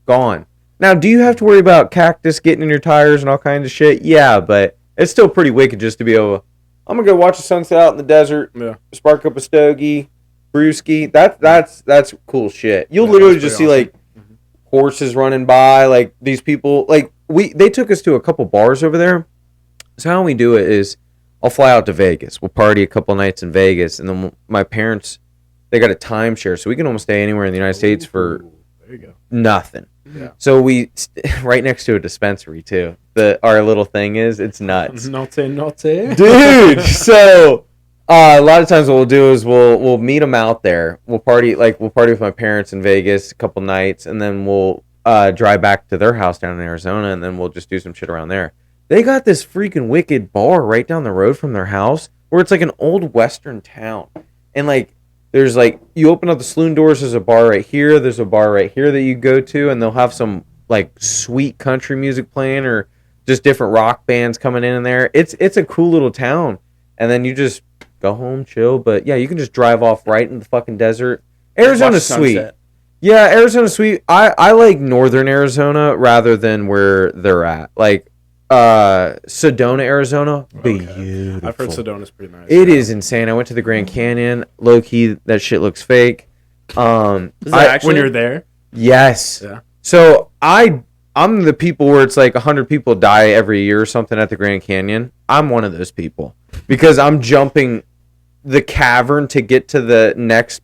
gone. Now, do you have to worry about cactus getting in your tires and all kinds of shit? Yeah, but it's still pretty wicked just to be able. I'm gonna go watch the sunset out in the desert, Yeah. spark up a stogie, brewski. That's cool shit. You'll Yeah, literally that's just see pretty like horses running by, like these people. Like they took us to a couple bars over there. So how we do it is, I'll fly out to Vegas. We'll party a couple nights in Vegas, and then my parents, they got a timeshare, so we can almost stay anywhere in the United States for Ooh, there you go. nothing. Yeah. So we right next to a dispensary too. Our little thing is, it's nuts. Naughty. Dude, so A lot of times what we'll do is we'll meet them out there. We'll party with my parents in Vegas a couple nights, and then we'll drive back to their house down in Arizona, and then we'll just do some shit around there. They got this freaking wicked bar right down the road from their house where it's like an old western town. And like there's like you open up the saloon doors, there's a bar right here, there's a bar right here that you go to, and they'll have some like sweet country music playing or just different rock bands coming in there. It's a cool little town. And then you just go home, chill. But yeah, you can just drive off right in the fucking desert. Arizona's sweet. Yeah, Arizona's sweet. I like northern Arizona rather than where they're at. Like Sedona, Arizona, beautiful. I've heard Sedona's pretty nice. It is insane. I went to the Grand Canyon. Low key, that shit looks fake. When you're there? Yes. Yeah. So I'm the people where it's like 100 people die every year or something at the Grand Canyon. I'm one of those people because I'm jumping the cavern to get to the next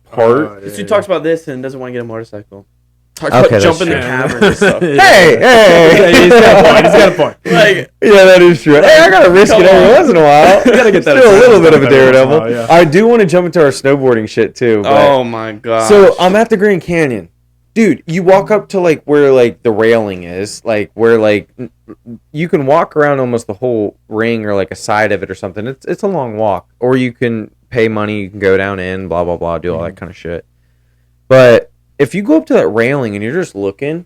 part. This dude talks about this and doesn't want to get a motorcycle. Talks about jumping the cavern and stuff. Hey, he's got a point. Like, yeah, that is true. Hey, I gotta risk it every once in a while. You gotta get that. Still a little bit of a daredevil. Yeah. I do want to jump into our snowboarding shit too. Oh my god. So I'm at the Grand Canyon. Dude, you walk up to like where like the railing is, like where like you can walk around almost the whole ring or like a side of it or something. It's a long walk, or you can pay money, you can go down in, blah blah blah, do all that kind of shit. But if you go up to that railing and you're just looking,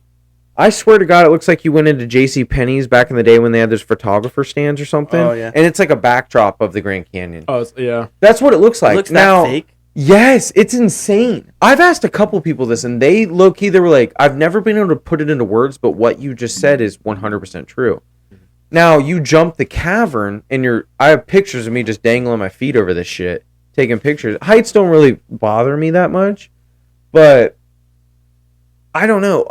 I swear to God, it looks like you went into J.C. Penney's back in the day when they had those photographer stands or something. Oh yeah, and it's like a backdrop of the Grand Canyon. Oh yeah, that's what it looks like. It looks now, that fake? Yes, it's insane. I've asked a couple people this, and they low-key, they were like, I've never been able to put it into words, but what you just said is 100% true. Now, you jump the cavern, and I have pictures of me just dangling my feet over this shit, taking pictures. Heights don't really bother me that much, but I don't know.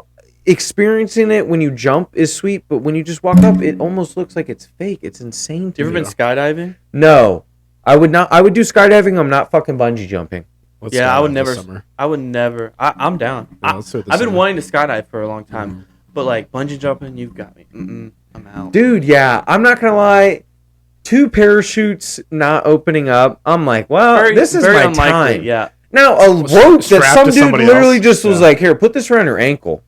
Experiencing it when you jump is sweet, but when you just walk up, it almost looks like it's fake. It's insane to me. You ever been skydiving? No. I would not. I would do skydiving. I'm not fucking bungee jumping. I would never. I would never. I'm down. Yeah, I've been wanting to skydive for a long time, but like bungee jumping, you've got me. I'm out, dude. Yeah, I'm not gonna lie. 2 parachutes not opening up. I'm like, well, this is my time. Yeah. Now a rope that some dude literally just was like, here, put this around your ankle.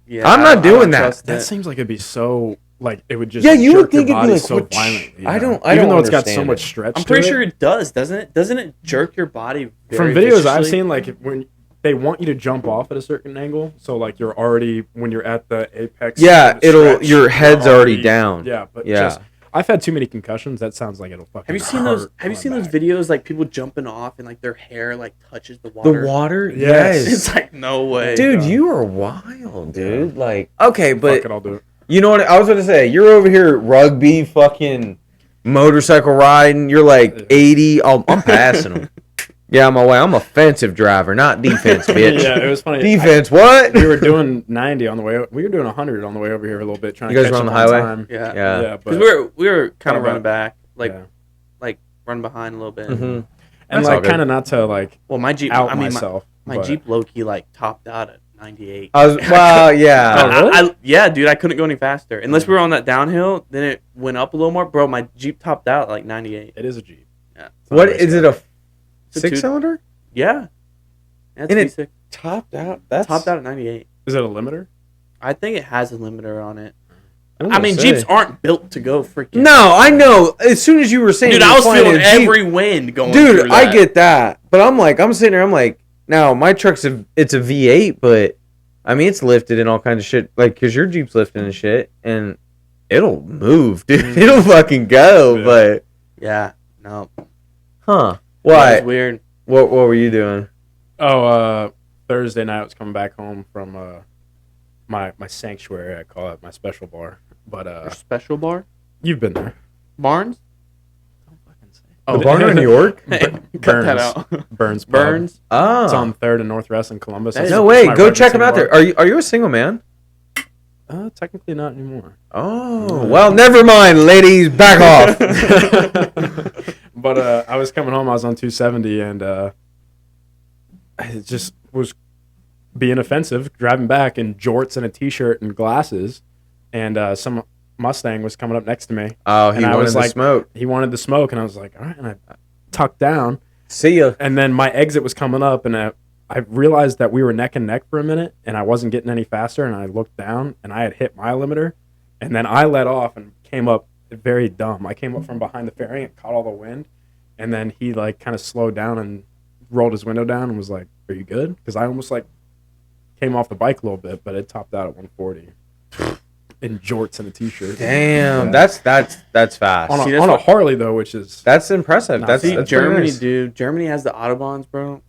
Yeah, I'm not doing that. That seems like it'd be so. Like it would just you would think it'd be like so violently. Yeah. I don't even though it's got so much stretch. I'm pretty sure it does, doesn't it? Doesn't it jerk your body? From videos viciously? I've seen, like when they want you to jump off at a certain angle, so like you're already when you're at the apex. Yeah, your head's already down. Yeah, but just I've had too many concussions. That sounds like it'll fucking. Have you seen those? Have you seen those videos like people jumping off and like their hair like touches the water? The water, yes. It's like no way, dude. You are wild, dude. Like okay, but fuck it, I'll do it. You know what I was going to say? You're over here rugby fucking motorcycle riding. You're like 80. I'm passing them. Yeah, I'm away. I'm offensive driver, not defense, bitch. Yeah, it was funny. Defense, what? We were doing 90 on the way. We were doing 100 on the way over here a little bit. Trying you guys to catch were on the highway? Time. Yeah. Because we were kind of running back, like run behind a little bit. Mm-hmm. And like kind of not to like my Jeep, myself. My Jeep low-key like topped out at 98. Yeah. Really? Yeah, dude, I couldn't go any faster. Unless we were on that downhill, then it went up a little more. Bro, my Jeep topped out at like 98. It is a Jeep. Yeah. What is it, a 6-cylinder? Yeah. And it topped out? That's topped out at 98. Is it a limiter? I think it has a limiter on it. I mean, Jeeps aren't built to go freaking. No, I know. As soon as you were saying, dude, I was feeling every wind going. Dude, I get that, but I'm sitting there. I'm like, now my truck's it's a V8, but I mean it's lifted and all kinds of shit. Like, cause your Jeep's lifting and shit, and it'll move, dude. It'll fucking go. Yeah. But yeah, no. Huh? Why? That was weird. What were you doing? Oh, Thursday night I was coming back home from my sanctuary. I call it my special bar. But your special bar? You've been there. Barnes? Oh, Barnes in New York? Cut that out. Burns. Oh. It's on 3rd and Northwest in Columbus. No way. Go check him out there. Are you a single man? Technically not anymore. Oh, well, never mind, ladies. Back off. But I was coming home. I was on 270, and I just was being offensive, driving back in jorts and a T-shirt and glasses. And some Mustang was coming up next to me. Oh, he and I wanted was the like, smoke. He wanted the smoke, and I was like, all right. And I tucked down. See ya. And then my exit was coming up, and I realized that we were neck and neck for a minute, and I wasn't getting any faster, and I looked down, and I had hit my limiter, and then I let off and came up very dumb. I came up from behind the fairing and caught all the wind, and then he like kind of slowed down and rolled his window down and was like, "Are you good?" Because I almost like came off the bike a little bit, but it topped out at 140 in jorts and a t-shirt. Damn, Yeah. that's fast. On a Harley though, which is That's impressive. Nah, That's see, that's Germany, pretty nice. dude. Germany has the Autobahns, bro.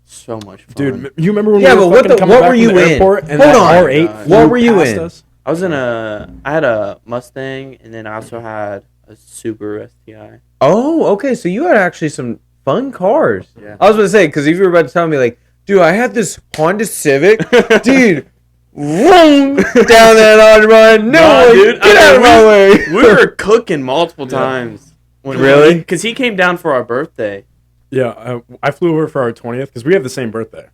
So much fun. dude. You remember when Yeah, we but were what fucking the- coming what back were from you the in? airport and Hold that on. R8 What flew were you past in? us? I was in I had a Mustang, and then I also had a Subaru STI. Oh, okay. So you had actually some fun cars. Yeah. I was gonna say because if you were about to tell me like, dude, I had this Honda Civic, dude, vroom, down that autobahn. No, Nah, way, dude, get out of my way. We were cooking multiple times. Really? Because he came down for our birthday. Yeah, I flew over for our 20th because we have the same birthday.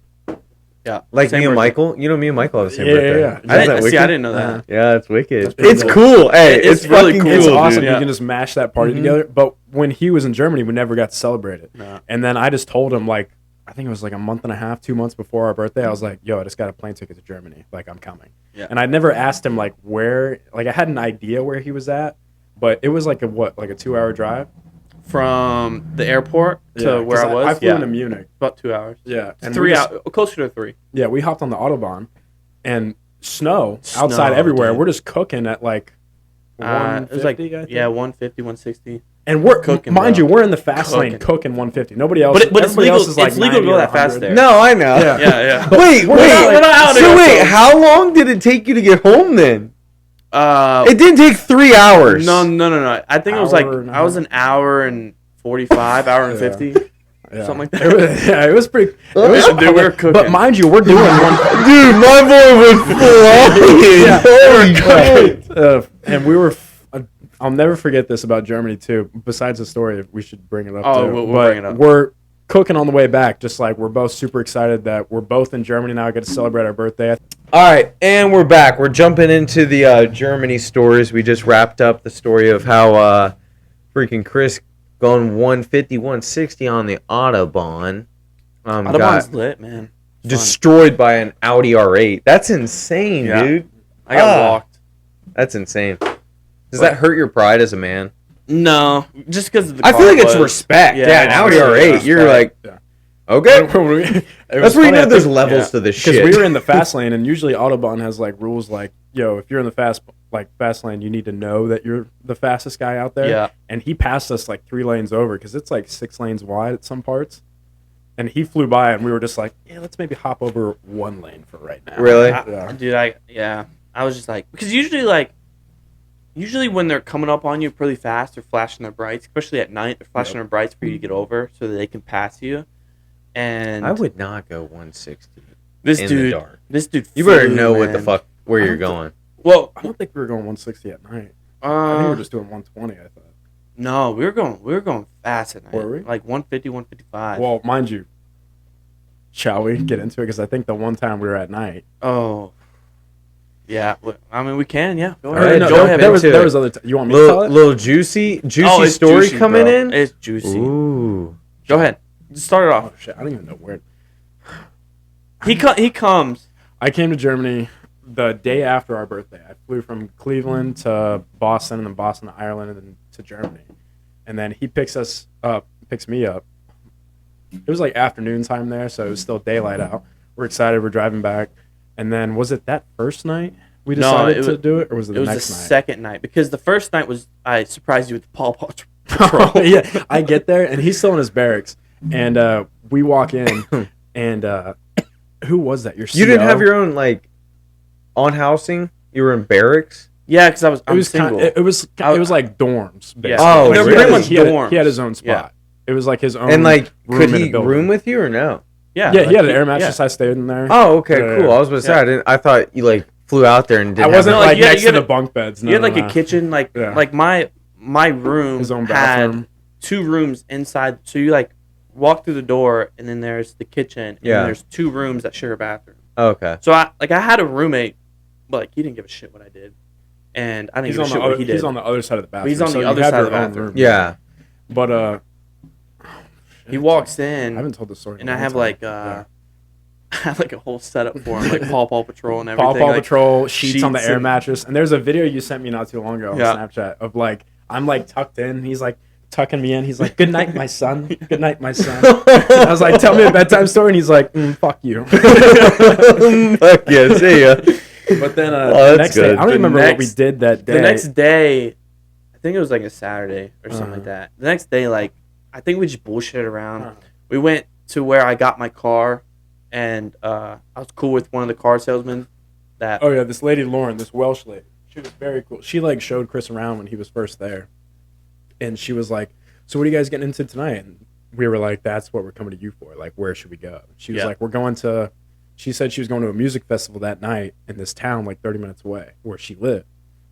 Yeah. Like same me and birthday. Michael. You know, me and Michael have the same Yeah, birthday. yeah. Isn't I that didn't, see, wicked? I didn't know that. Yeah, it's wicked. pretty It's cool. cool. Hey, It's it's really fucking cool. It's cool, awesome. dude. You Yeah. can just mash that party Mhm. together. But when he was in Germany, we never got to celebrate it. No. And then I just told him, like, I think it was like a month and a half, 2 months before our birthday. I was like, yo, I just got a plane ticket to Germany. Like, I'm coming. Yeah. And I'd never asked him, like, where. Like, I had an idea where he was at. But it was like a 2-hour drive? From the airport to Yeah, where 'cause I was, I flew into Munich. about 2 hours. Yeah. And we 3 just- hours, closer to 3. Yeah, we hopped on the Autobahn. And snow Snow, outside everywhere. dude. We're just cooking at, like, It was like 150, I think. 150, 160. And we're Cooking, mind bro. you, we're in the fast lane Cooking. cooking 150. Nobody else. But it's everybody legal. else is like It's legal to 90 go or that fast 100. there. No, I know. Yeah. Yeah. Wait, We're wait. not out So here, wait, so- how long did it take you to get home then? It didn't take 3 hours. No. I think it was like Hour and a I was an hour and 45, hour and Yeah. 50, Yeah. something like that. It was pretty. It was, Dude, we were cooking. But mind you, we're doing one. Dude, my boy was flying. Holy crap. And we were. I'll never forget this about Germany too. Besides the story, we should bring it up. Oh, too. we'll But bring it up. We're cooking on the way back. Just like we're both super excited that we're both in Germany now. I get to celebrate our birthday. All right, and we're back. We're jumping into the Germany stories. We just wrapped up the story of how freaking Chris going 150, 160 on the Autobahn. Autobahn's Got lit, man. Fun. destroyed by an Audi R8. That's insane, Yeah. dude. I got walked. That's insane. Does that hurt your pride as a man? No, just because the I car feel like it's was- respect. Yeah, Yeah, an it's Audi respect. R8. You're like, Yeah. okay. That's That's where you know there's levels to this Because shit. we were in the fast lane, and usually Autobahn has like rules like, yo, if you're in the fast lane, you need to know that you're the fastest guy out there. Yeah. And he passed us like 3 lanes over because it's like 6 lanes wide at some parts. And he flew by, and we were just like, yeah, let's maybe hop over 1 lane for right now. Really? Yeah. Dude, I was just like, because usually when they're coming up on you pretty fast, they're flashing their brights, especially at night. They're flashing their brights for you to get over so that they can pass you. And I would not go 160 this in dude, the dark. this dude, You better flew, know what the man. fuck where you're going. Well, I don't think we were going 160 at night. I think we were just doing 120, I thought. no, we were going fast at night. Were we? Like 150, 155. Well, mind you, shall we get into it? Because I think the one time we were at night. Oh. Yeah, I mean we can, yeah. Go All ahead. right, no, jump Go ahead. in. there was other. You want me to tell it? Little juicy Oh, it's story juicy, coming bro. in. It's juicy. Ooh. Go ahead. Just start it off. Oh shit! I don't even know where. He comes. I came to Germany the day after our birthday. I flew from Cleveland to Boston, and then Boston to Ireland, and then to Germany. And then he picks me up. It was like afternoon time there, so it was still daylight out. We're excited. We're driving back. And then was it that first night we No, decided it to was- do it, or was it It the was next the night? second night because the first night was I surprised you with the Paw Paw Yeah, I get there, and he's still in his barracks. And we walk in, and who was that? Your CO? You didn't have your own like on housing. You were in barracks. Yeah, because I'm It was single. it was like dorms. Basically. Oh, Like, they're he pretty had- much he had, dorms. He had his own spot. Yeah. It was like his own. And like, could in a he building. room with you or no? yeah, Yeah, like, he had an air mattress. I stayed in there. Oh, okay, Yeah, cool. yeah. I was gonna say Yeah. I thought you like flew out there and I didn't. wasn't have like you had- next you to had the bunk beds. No, You had like no, a no. kitchen, like Yeah. like my room His own had bathroom. 2 rooms inside. So you like walk through the door, and then there's the kitchen, and Yeah. then there's 2 rooms that share a bathroom. Okay. So I had a roommate, but like he didn't give a shit what I did. and I didn't give a shit what he did. He's on the other side of the bathroom. He's on so the other you have side of your the own bathroom. room. Yeah. But he walks I in, haven't told the story. and I have like I have like a whole setup for him, like Paw Patrol and everything. Paw like, Patrol, sheets on the air and- mattress. And there's a video you sent me not too long ago on Yeah. Snapchat of like, I'm like tucked in. And he's like tucking me in. He's like, good night, my son. Good night, my son. I was like, tell me a bedtime story. And he's like, fuck you. Fuck yeah, see ya. But then Oh, the that's next day, good. I don't The remember what we next- did that day. The next day, I think it was like a Saturday or something like Uh-huh. that. The next day, like I think we just bullshitted around. Uh-huh. We went to where I got my car, and I was cool with one of the car salesmen. That Oh yeah, this lady Lauren, this Welsh lady, she was very cool. She like showed Chris around when he was first there, and she was like, "So what are you guys getting into tonight?" And we were like, "That's what we're coming to you for. Like, where should we go?" She was Yeah. like, "We're going to." She said she was going to a music festival that night in this town, like 30 minutes away, where she lived,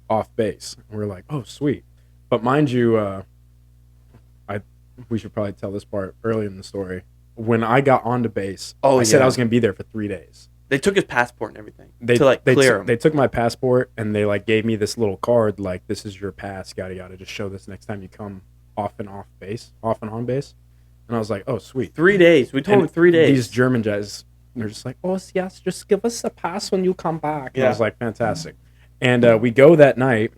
off base. And we were like, "Oh, sweet." But mind you, we should probably tell this part early in the story. When I got onto base, I said I was going to be there for 3 days. they took his passport and everything They to like clear him. They took my passport and they like gave me this little card like, this is your pass, yada yada. Just show this next time you come off and on base. And I was like, oh sweet. 3 days. We told And him 3 days. These German guys, they're just like, oh yes, just give us a pass when you come back. And I Yeah. was like, fantastic. And we go that night,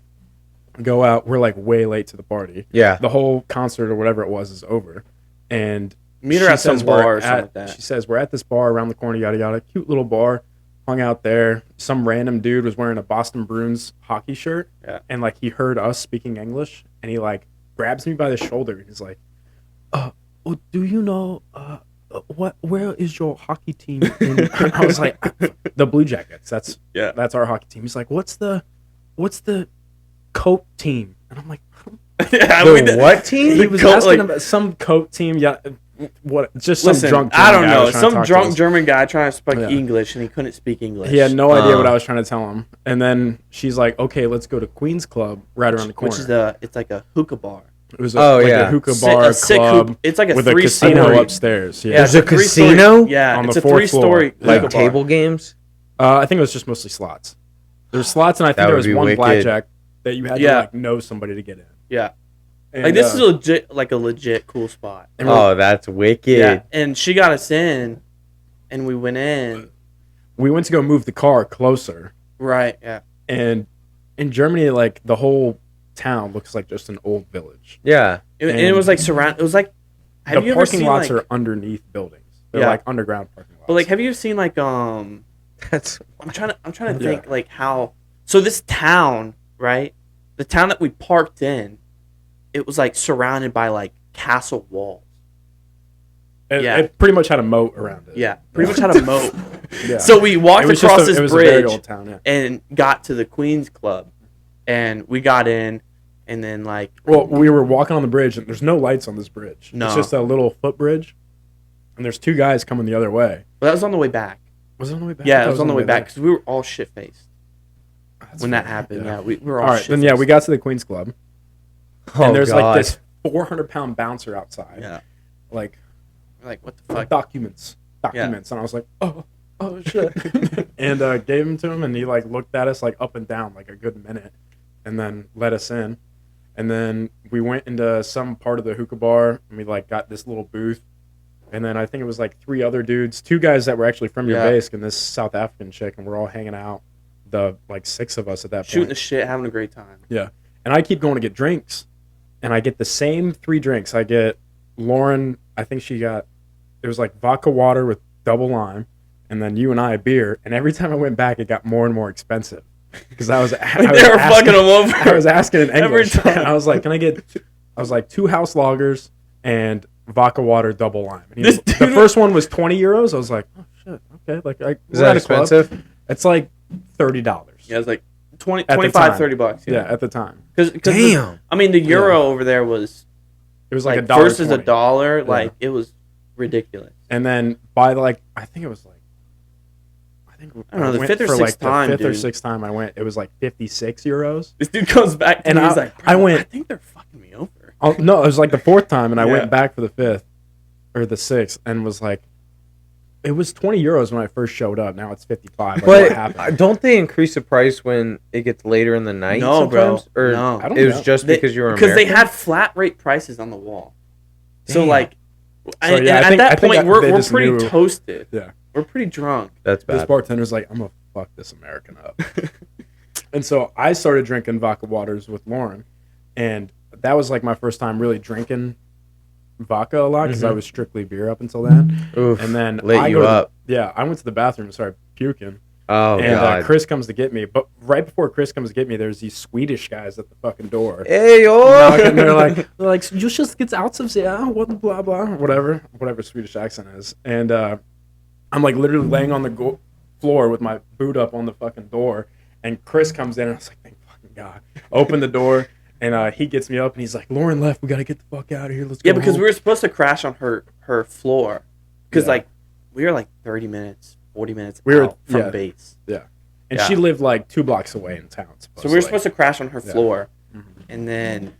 go out. We're like way late to the party. Yeah. The whole concert or whatever it was is over, and Meet her she at some says we're bar or something at- like that. She says we're at this bar around the corner, yada yada. Cute little bar. Hung out there. Some random dude was wearing a Boston Bruins hockey shirt, Yeah. and like he heard us speaking English, and he like grabs me by the shoulder, and he's like, oh, do you know where is your hockey team?" And I was like, "The Blue Jackets. That's our hockey team." He's like, "What's the coat team?" And I'm like, Yeah, The what team? he was coat, asking like- about some coat team. Yeah, what? Just some Listen, drunk. I German don't guy know. was trying to Some talk to drunk us. German guy trying to speak Yeah. English, and he couldn't speak English. He had no idea what Uh. I was trying to tell him. And then she's like, "Okay, let's go to Queen's Club right around the corner." which is it's like a hookah bar. It was Oh, like yeah. a hookah Si- bar a sick club hoop- It's like a with a three-story. casino upstairs. Yeah, There's it's a three-story- casino? Yeah, On it's the a fourth three-story floor. Like hookah bar. table games? I think it was just mostly slots. There's slots, and I That think there would was be one wicked. blackjack that you had to Yeah. like know somebody to get in. Yeah, And, like this is a legit cool spot. and we're- Oh, that's wicked. Yeah, and she got us in, and we went in. we went to go move the car closer, Right. Yeah. and in Germany, like the whole town looks like just an old village. Yeah. And it And- was like surround. It was like. Have The you ever parking seen lots like? are underneath buildings. They're Yeah. like underground parking lots. But like, have you ever seen like That's I'm trying to Yeah. think like how. So this town, right? The town that we parked in, it was like surrounded by like castle walls. yeah. It pretty much had a moat around it. Yeah, pretty much had a moat. Yeah. So we walked It was across just a, this it was a very bridge old town. Yeah. and got to the Queen's Club, and we got in, and then like Well, we were walking on the bridge, and there's no lights on this bridge. No. It's just a little footbridge, and there's two guys coming the other way. well, that was on the way back. Was it on the way back? I Yeah, thought it was on the way back there. because we were all shit faced That's when that funny. happened. Yeah, we were all. All right, then yeah, we got to the Queen's Club, oh, and there's God. like this 400-pound bouncer outside. Yeah, Like like what the fuck? documents, and I was like, oh shit, and gave them to him, and he like looked at us like up and down like a good minute, and then let us in, and then we went into some part of the hookah bar, and we like got this little booth, and then I think it was like three other dudes, two guys that were actually from your Yeah. base, and this South African chick, and we're all hanging out, the like six of us at that Shooting point. the shit, having a great time. And I keep going to get drinks, and I get the same three drinks. I get Lauren, I think she got, it was like vodka water with double lime, and then you and I a beer. And every time I went back, it got more and more expensive because I was They were fucking them over. I was asking in Every English. time. And I was like, "Can I get?" I was like, 2 house lagers and vodka water double lime. And he was, This the dude- first one was $20. I was like, "Oh shit, okay." Like, Is that expensive? It's like $30. Yeah, it was like 20, At the 25, time. 30 bucks. Yeah, at the time. Because Damn. I mean, the euro over there was It was like like a dollar versus a $20. dollar. Like it was ridiculous. And then by like, I think it was like, I don't know, the went fifth or for, sixth the time, fifth or dude. sixth time I went, it was like 56 euros. This dude comes back to And me. He's like, I went- I think they're fucking me over. Oh, no, it was like the fourth time, and I Yeah. went back for the fifth or the sixth, and was like, it was 20 euros when I first showed up. Now it's 55. Like, what But happened? don't they increase the price when it gets later in the night? No, bro. sometimes? Or No. I don't it was know. just because you were because they American? had flat rate prices on the wall. So Damn. like, So, and yeah, I at think- that I think point they we're just pretty knew- toasted. Yeah. We're pretty drunk. That's This bad. bartender's like, I'm gonna fuck this American up. And so I started drinking vodka waters with Lauren, and that was like my first time really drinking vodka a lot because I was strictly beer up until then. Oof, And then lit I you go to the- up. yeah, I went to the bathroom and started puking. Oh and god. Chris comes to get me, but right before Chris comes to get me, there's these Swedish guys at the fucking door. Hey yo. And they're like, you just get out of there, what blah blah, whatever Swedish accent is. And I'm like literally laying on the floor with my boot up on the fucking door, and Chris comes in, and I was like, thank fucking God. Open the door, and he gets me up, and he's like, Lauren left, we gotta get the fuck out of here. Let's go. Yeah, because home. we were supposed to crash on her floor. Because Yeah. like we were like 30 minutes, 40 minutes We were- out from yeah. base. And yeah. she lived like 2 blocks away in town. So we were supposed to crash on her floor, Mhm. and then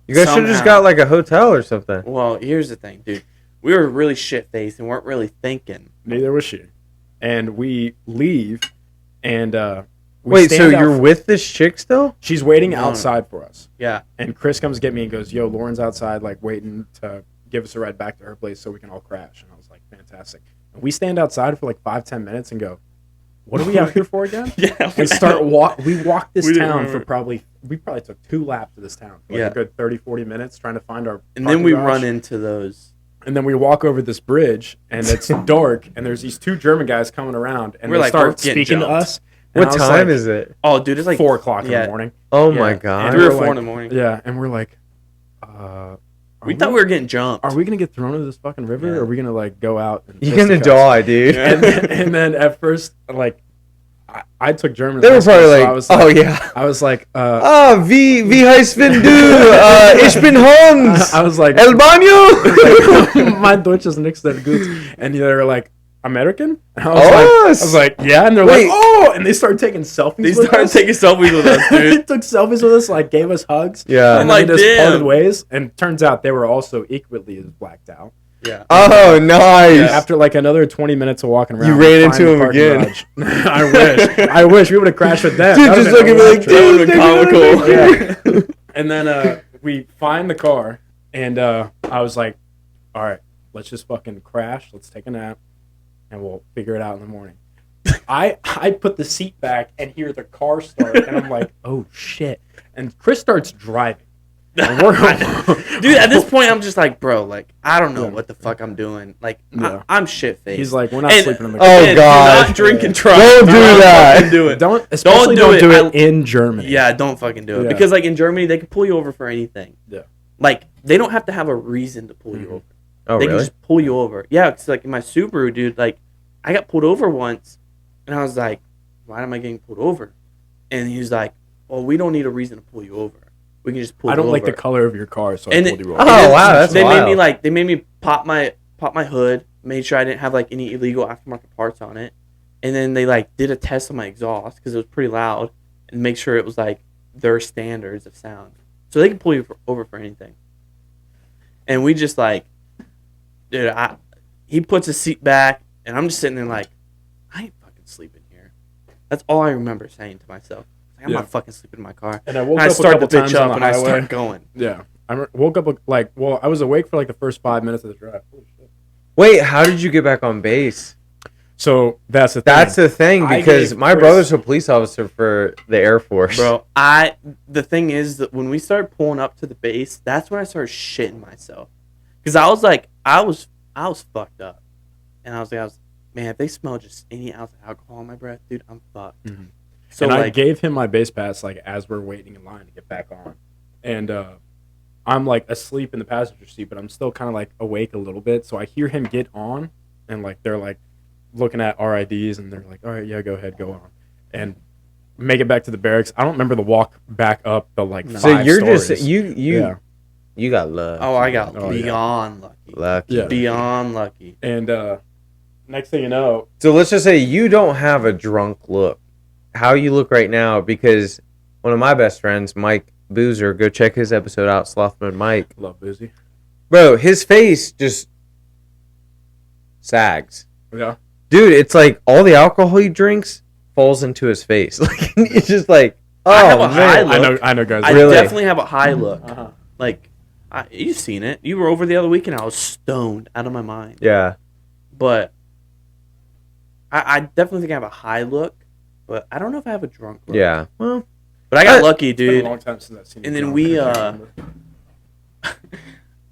You guys should have just somehow- got like a hotel or something. Well, here's the thing, dude. We were really shit faced and weren't really thinking. Neither was she. And we leave, and we Wait, so stand out you're with this chick still? She's waiting No. outside for us. Yeah. And Chris comes get me and goes, yo, Lauren's outside, like, waiting to give us a ride back to her place so we can all crash. And I was like, fantastic. And we stand outside for like 5-10 minutes and go, what are we out here for again? Yeah. We walked this We didn't town for remember. we probably took 2 laps of this town for like Yeah. a good 30-40 minutes trying to find our And then parking we garage. run into those. And then we walk over this bridge, and it's dark, and there's these 2 German guys coming around, and We're they like, start we're getting speaking to jumped. us. And What I was time like, is it? Oh, dude, it's like 4 o'clock in yeah. the morning. Oh Yeah. my And god. 3 or we're 4 like- in the morning. Yeah, and we're like, We thought we were getting jumped. are we gonna get thrown into this fucking river? Yeah. Or are we gonna like go out? And You're kiss the gonna coast? die, dude. Yeah. And then at first, like, I took German. They in were high school, probably so like, I was oh like, yeah. I was like, Ah, wie heißt wenn du? Ich bin Hans. I was like, El baño. my Deutsch is nicht so gut. And they were like, American? And I Oh, was like, yeah. And they're wait. like, oh, and they started taking selfies. They with started us. taking selfies with us, They dude. took selfies with us, like gave us hugs. Yeah. And I'm then like, they just damn. parted ways. And turns out they were also equally as blacked out. Yeah. Oh, nice. After like another 20 minutes of walking around, You we ran find into the him parking again. garage. I wish we would have crashed with them. Dude, That just would've been looking like, electric. That would've been comical. Yeah. And then we find the car, and I was like, all right, let's just fucking crash. Let's take a nap, and we'll figure it out in the morning. I put the seat back and hear the car start, and I'm like, oh shit. And Chris starts driving. And Dude, at this point, I'm just like, bro, like, I don't know Yeah. what the fuck I'm doing. Like, Yeah. I'm shit faced. He's like, we're not And- sleeping in the Oh, car. Do God. not drink and drive. Don't do that. fucking do it. Especially do don't it. do it I- in Germany. Yeah, don't fucking do it. Yeah. Because, like, in Germany, they can pull you over for anything. Yeah. Like, they don't have to have a reason to pull you Mhm. over. Oh, They can really? just pull you over. Yeah, it's like in my Subaru, dude, like, I got pulled over once, and I was like, why am I getting pulled over? And he was like, well, we don't need a reason to pull you over. We can just pull I you don't over. like the color of your car, so I And pulled it- you Oh, over. And then wow, that's they made me wild. like they made me pop my hood, made sure I didn't have like any illegal aftermarket parts on it, and then they like did a test on my exhaust because it was pretty loud and make sure it was like their standards of sound, so they can pull you over for anything. And we just like, dude, he puts his seat back and I'm just sitting there like, I ain't fucking sleeping here. That's all I remember saying to myself. Like, I'm Yeah. not fucking sleeping in my car. And I woke And I up a start the couple bitch times up on and the I highway. start going. Yeah, woke up like, well, I was awake for like the first 5 minutes of the drive. Holy shit. Wait, how did you get back on base? So that's the thing. That's the thing, I because gave my Chris- brother's a police officer for the Air Force. Bro, the thing is that when we started pulling up to the base, that's when I started shitting myself. Cause I was like, I was fucked up. And I was like, man, if they smell just any ounce of alcohol in my breath, dude, I'm fucked. Mhm. So and I like, gave him my base pass like as we're waiting in line to get back on, and I'm like asleep in the passenger seat, but I'm still kind of like awake a little bit. So I hear him get on, and like they're like looking at our IDs, and they're like, "All right, yeah, go ahead, go on," and make it back to the barracks. I don't remember the walk back up the like. No. So 5 you're stories. just Yeah. you got luck. oh, I got Oh, yeah. beyond lucky. Lucky. Yeah. Beyond lucky. And next thing you know, So let's just say you don't have a drunk look. How you look right now, because one of my best friends, Mike Boozer, go check his episode out, Slothman Mike. love Boozy. Bro, his face just sags. Yeah. dude, it's like all the alcohol he drinks falls into his face. Like it's just like, oh I have a man. high look. I know, guys. I Really? definitely have a high look. Uh-huh. Like, you've seen it. You were over the other weekend. I was stoned out of my mind. Yeah. But I definitely think I have a high look. But I don't know if I have a drunk look. Yeah. Well, But I got lucky, It's been dude. a long time since I've seen And you then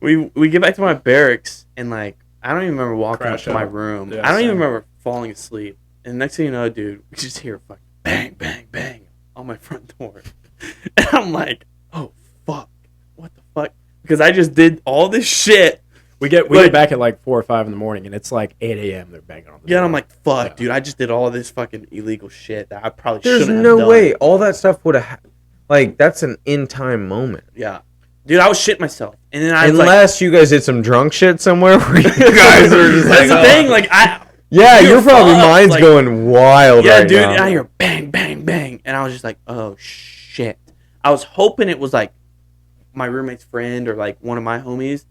drunk. we get back to my barracks and like I don't even remember walking up Crash to my out. room. Yeah, I don't even same. remember falling asleep. And next thing you know, dude, we just hear fucking bang, bang, bang on my front door. And I'm like, oh fuck. What the fuck? Because I just did all this shit. We get back at like 4 or 5 in the morning, and it's like 8 a.m. They're banging on the Yeah, door. and I'm like, fuck, Yeah. dude, I just did all this fucking illegal shit that I probably there's shouldn't have no done. way all that stuff would have. Like that's an in time moment. Yeah. Dude, I was shitting myself. And then I was like, Unless you guys did some drunk shit somewhere where you guys are just like, that's the oh. thing, like Yeah, You're you're probably fucked, mind's like- going wild yeah, right dude, now. and I hear bang, bang, bang. And I was just like, oh, shit. I was hoping it was, like, my roommate's friend or, like, one of my homies.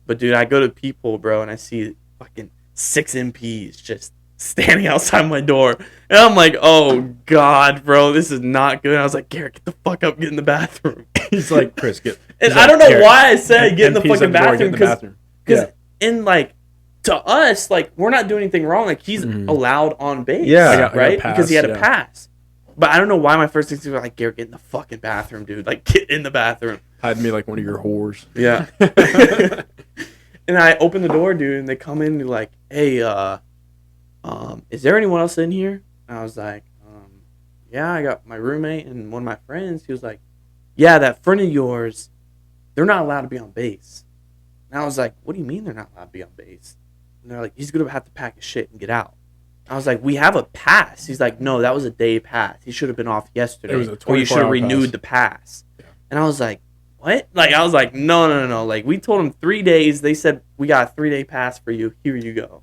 But, dude, I go to people, bro, and I see fucking 6 MPs just standing outside my door. And I'm like, oh, God, bro, this is not good. I was like, Garrett, get the fuck up, get in the bathroom. He's like, Chris, get. And he's I like, don't know "Garrett, why I said get in the MP's fucking at the door, get in bathroom. the Because Yeah. in, like, to us, like, we're not doing anything wrong. Like, he's allowed on base, Yeah. I got a right? pass, Because he had a yeah. pass. But I don't know why my first things were like, Garrett, get in the fucking bathroom, dude. Like, get in the bathroom. Hide me like one of your whores. Yeah. And I open the door, dude, and they come in and they're like, hey, is there anyone else in here? And I was like, yeah, I got my roommate and one of my friends. He was like, yeah, that friend of yours, they're not allowed to be on base. And I was like, what do you mean they're not allowed to be on base? And they're like, he's going to have to pack his shit and get out. I was like, we have a pass. He's like, no, that was a day pass. He should have been off yesterday. It was a or you should have 24-hour renewed pass. the pass. Yeah. And I was like, what? Like, I was like, no. Like, we told him 3 days. They said, we got a 3-day pass for you. Here you go.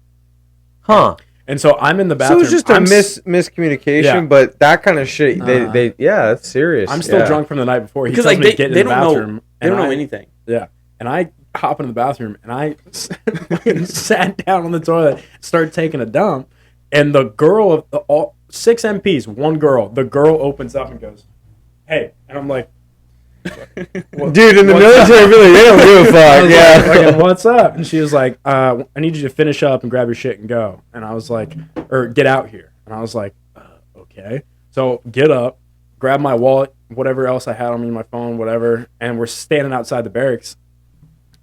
Huh. And so I'm in the So bathroom. it's just a miscommunication, Yeah. but that kind of shit, they yeah, that's serious. I'm still yeah. drunk from the night before. He Because, tells like, me to get in they the don't bathroom. know. They don't and know I- anything. Yeah. And I hop into the bathroom and I fucking sat down on the toilet, started taking a dump, and the girl of all 6 MPs, one girl, the girl opens up and goes, "Hey," and I'm like, Dude, in the military, really, they don't give a I fuck. was Yeah. like, "Fucking, what's up?" And she was like, "I need you to finish up and grab your shit and go." And I was like, "Or get out here." And I was like, "Okay." So get up, grab my wallet, whatever else I had on me, my phone, whatever, and we're standing outside the barracks,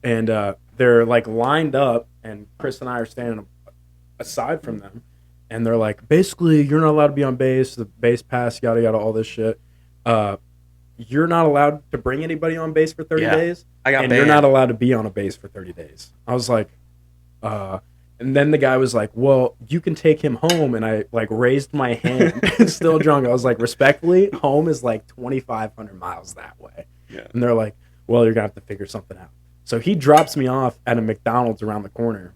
and they're like lined up, and Chris and I are standing aside from them, and they're like, basically, you're not allowed to be on base, the base pass, yada yada, all this shit. You're not allowed to bring anybody on base for 30 Yeah. days. I got and banned. you're not allowed to be on a base for 30 days. I was like, and then the guy was like, well, you can take him home. And I like raised my hand, still drunk. I was like, respectfully, home is like 2,500 miles that way. Yeah. And they're like, well, you're going to have to figure something out. So he drops me off at a McDonald's around the corner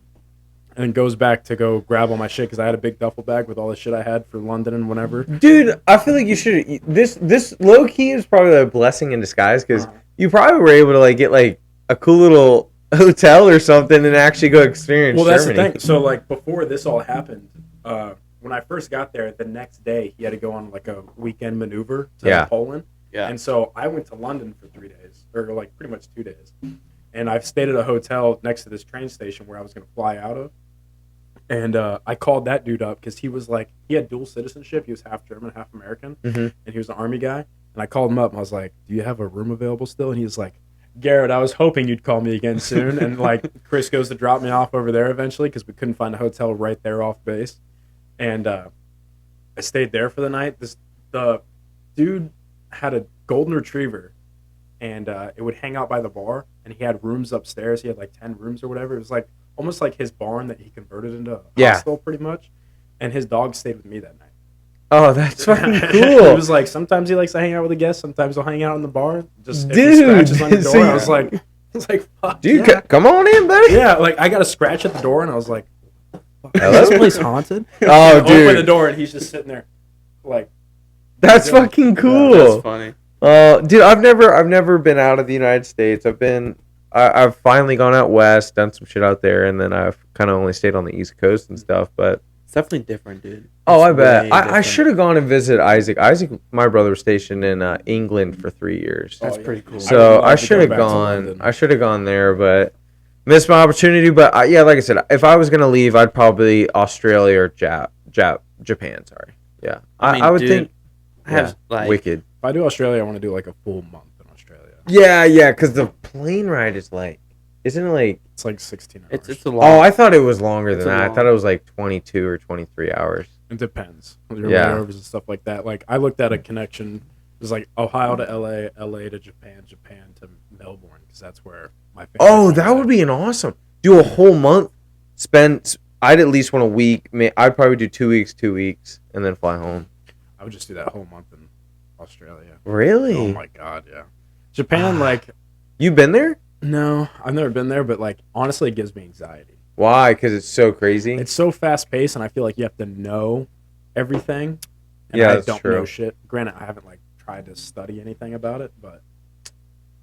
and goes back to go grab all my shit because I had a big duffel bag with all the shit I had for London and whatever. Dude, I feel like you should. This low key is probably a blessing in disguise because you probably were able to like get like a cool little hotel or something and actually go experience. Well, that's the Germany. thing. So, like, before this all happened, when I first got there, the next day he had to go on like a weekend maneuver to Poland. Yeah. And so I went to London for 3 days, or like pretty much 2 days. And I've stayed at a hotel next to this train station where I was going to fly out of. And I called that dude up because he was like, he had dual citizenship. He was half German, half American. And he was an army guy. And I called him up and I was like, do you have a room available still? And he was like, Garrett, I was hoping you'd call me again soon. And like Chris goes to drop me off over there eventually because we couldn't find a hotel right there off base. And I stayed there for the night. The dude had a golden retriever and it would hang out by the bar. And he had rooms upstairs. He had like 10 rooms or whatever. It was like almost like his barn that he converted into a hostel pretty much. And his dog stayed with me that night. Oh, that's fucking It cool. was like sometimes he likes to hang out with a guest, sometimes he'll hang out in the bar. Just if he Dude, scratches on your door. so I was like, fuck. Dude, yeah. come on in, buddy. Yeah, like I got a scratch at the door and I was like, Hello? is this place haunted? Oh, Open the dude, door and he's just sitting there, like, that's fucking That's cool. funny. Dude, I've never been out of the United States. I've finally gone out west, done some shit out there, and then I've kind of only stayed on the East Coast and stuff. But It's definitely different, dude. Oh, It's I bet. way I different. should have gone and visited Isaac. Isaac, my brother, was stationed in England for 3 years. That's pretty cool. So would I love to should go have back to gone. London. I should have gone there, but missed my opportunity. But yeah, like I said, if I was gonna leave, I'd probably Australia or Japan. Sorry. Yeah, I would dude, think. I have Yeah, like wicked. If I do Australia, I want to do like a full month in Australia. Yeah, because the plane ride is like, isn't it like? It's like 16 hours. it's a lot. Oh, I thought it was longer It's than a that. I long- thought it was like 22 or 23 hours. It depends. Your Yeah. layovers and stuff like that. Like I looked at a connection. It was like Ohio to LA, LA to Japan, Japan to Melbourne, because that's where my family. Oh, that would be an awesome. Do a whole month. I'd at least want a week. I'd probably do 2 weeks, 2 weeks, and then fly home. I would just do that whole month in Australia. Really? Oh my god, yeah. Japan, like, You been there? no, I've never been there, but like, honestly, it gives me anxiety. Why? Because it's so crazy. It's so fast paced, and I feel like you have to know everything. And Yeah, I that's don't true. know shit. Granted, I haven't like tried to study anything about it, but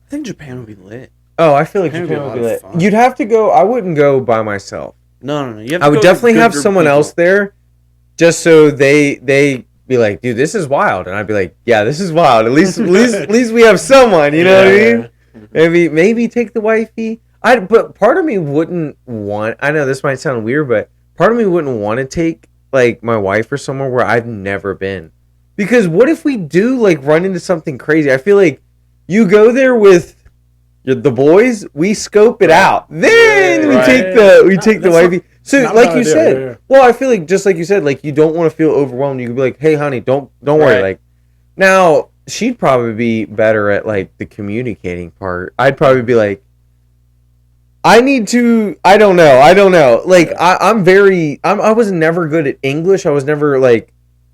I think Japan would be lit. Oh, I feel like That'd be Japan a would be lot of lit. fun. You'd have to go. I wouldn't go by myself. No. You have to I would go with a definitely good have group of someone people. else there, just so they be like, dude, this is wild, and I'd be like, yeah, this is wild. At least we have someone. You know what I mean? Maybe take the wifey. But part of me wouldn't want. I know this might sound weird, but part of me wouldn't want to take like my wife or somewhere where I've never been, because what if we do like run into something crazy? I feel like you go there with the boys, we scope it out, then we Right. take the That's wifey. So not a like bad you idea, said, yeah. well, I feel like just like you said, like you don't want to feel overwhelmed. You could be like, hey, honey, don't worry. Right. Like now she'd probably be better at like the communicating part. I'd probably be like, I don't know. Like I was never good at English. I was never like,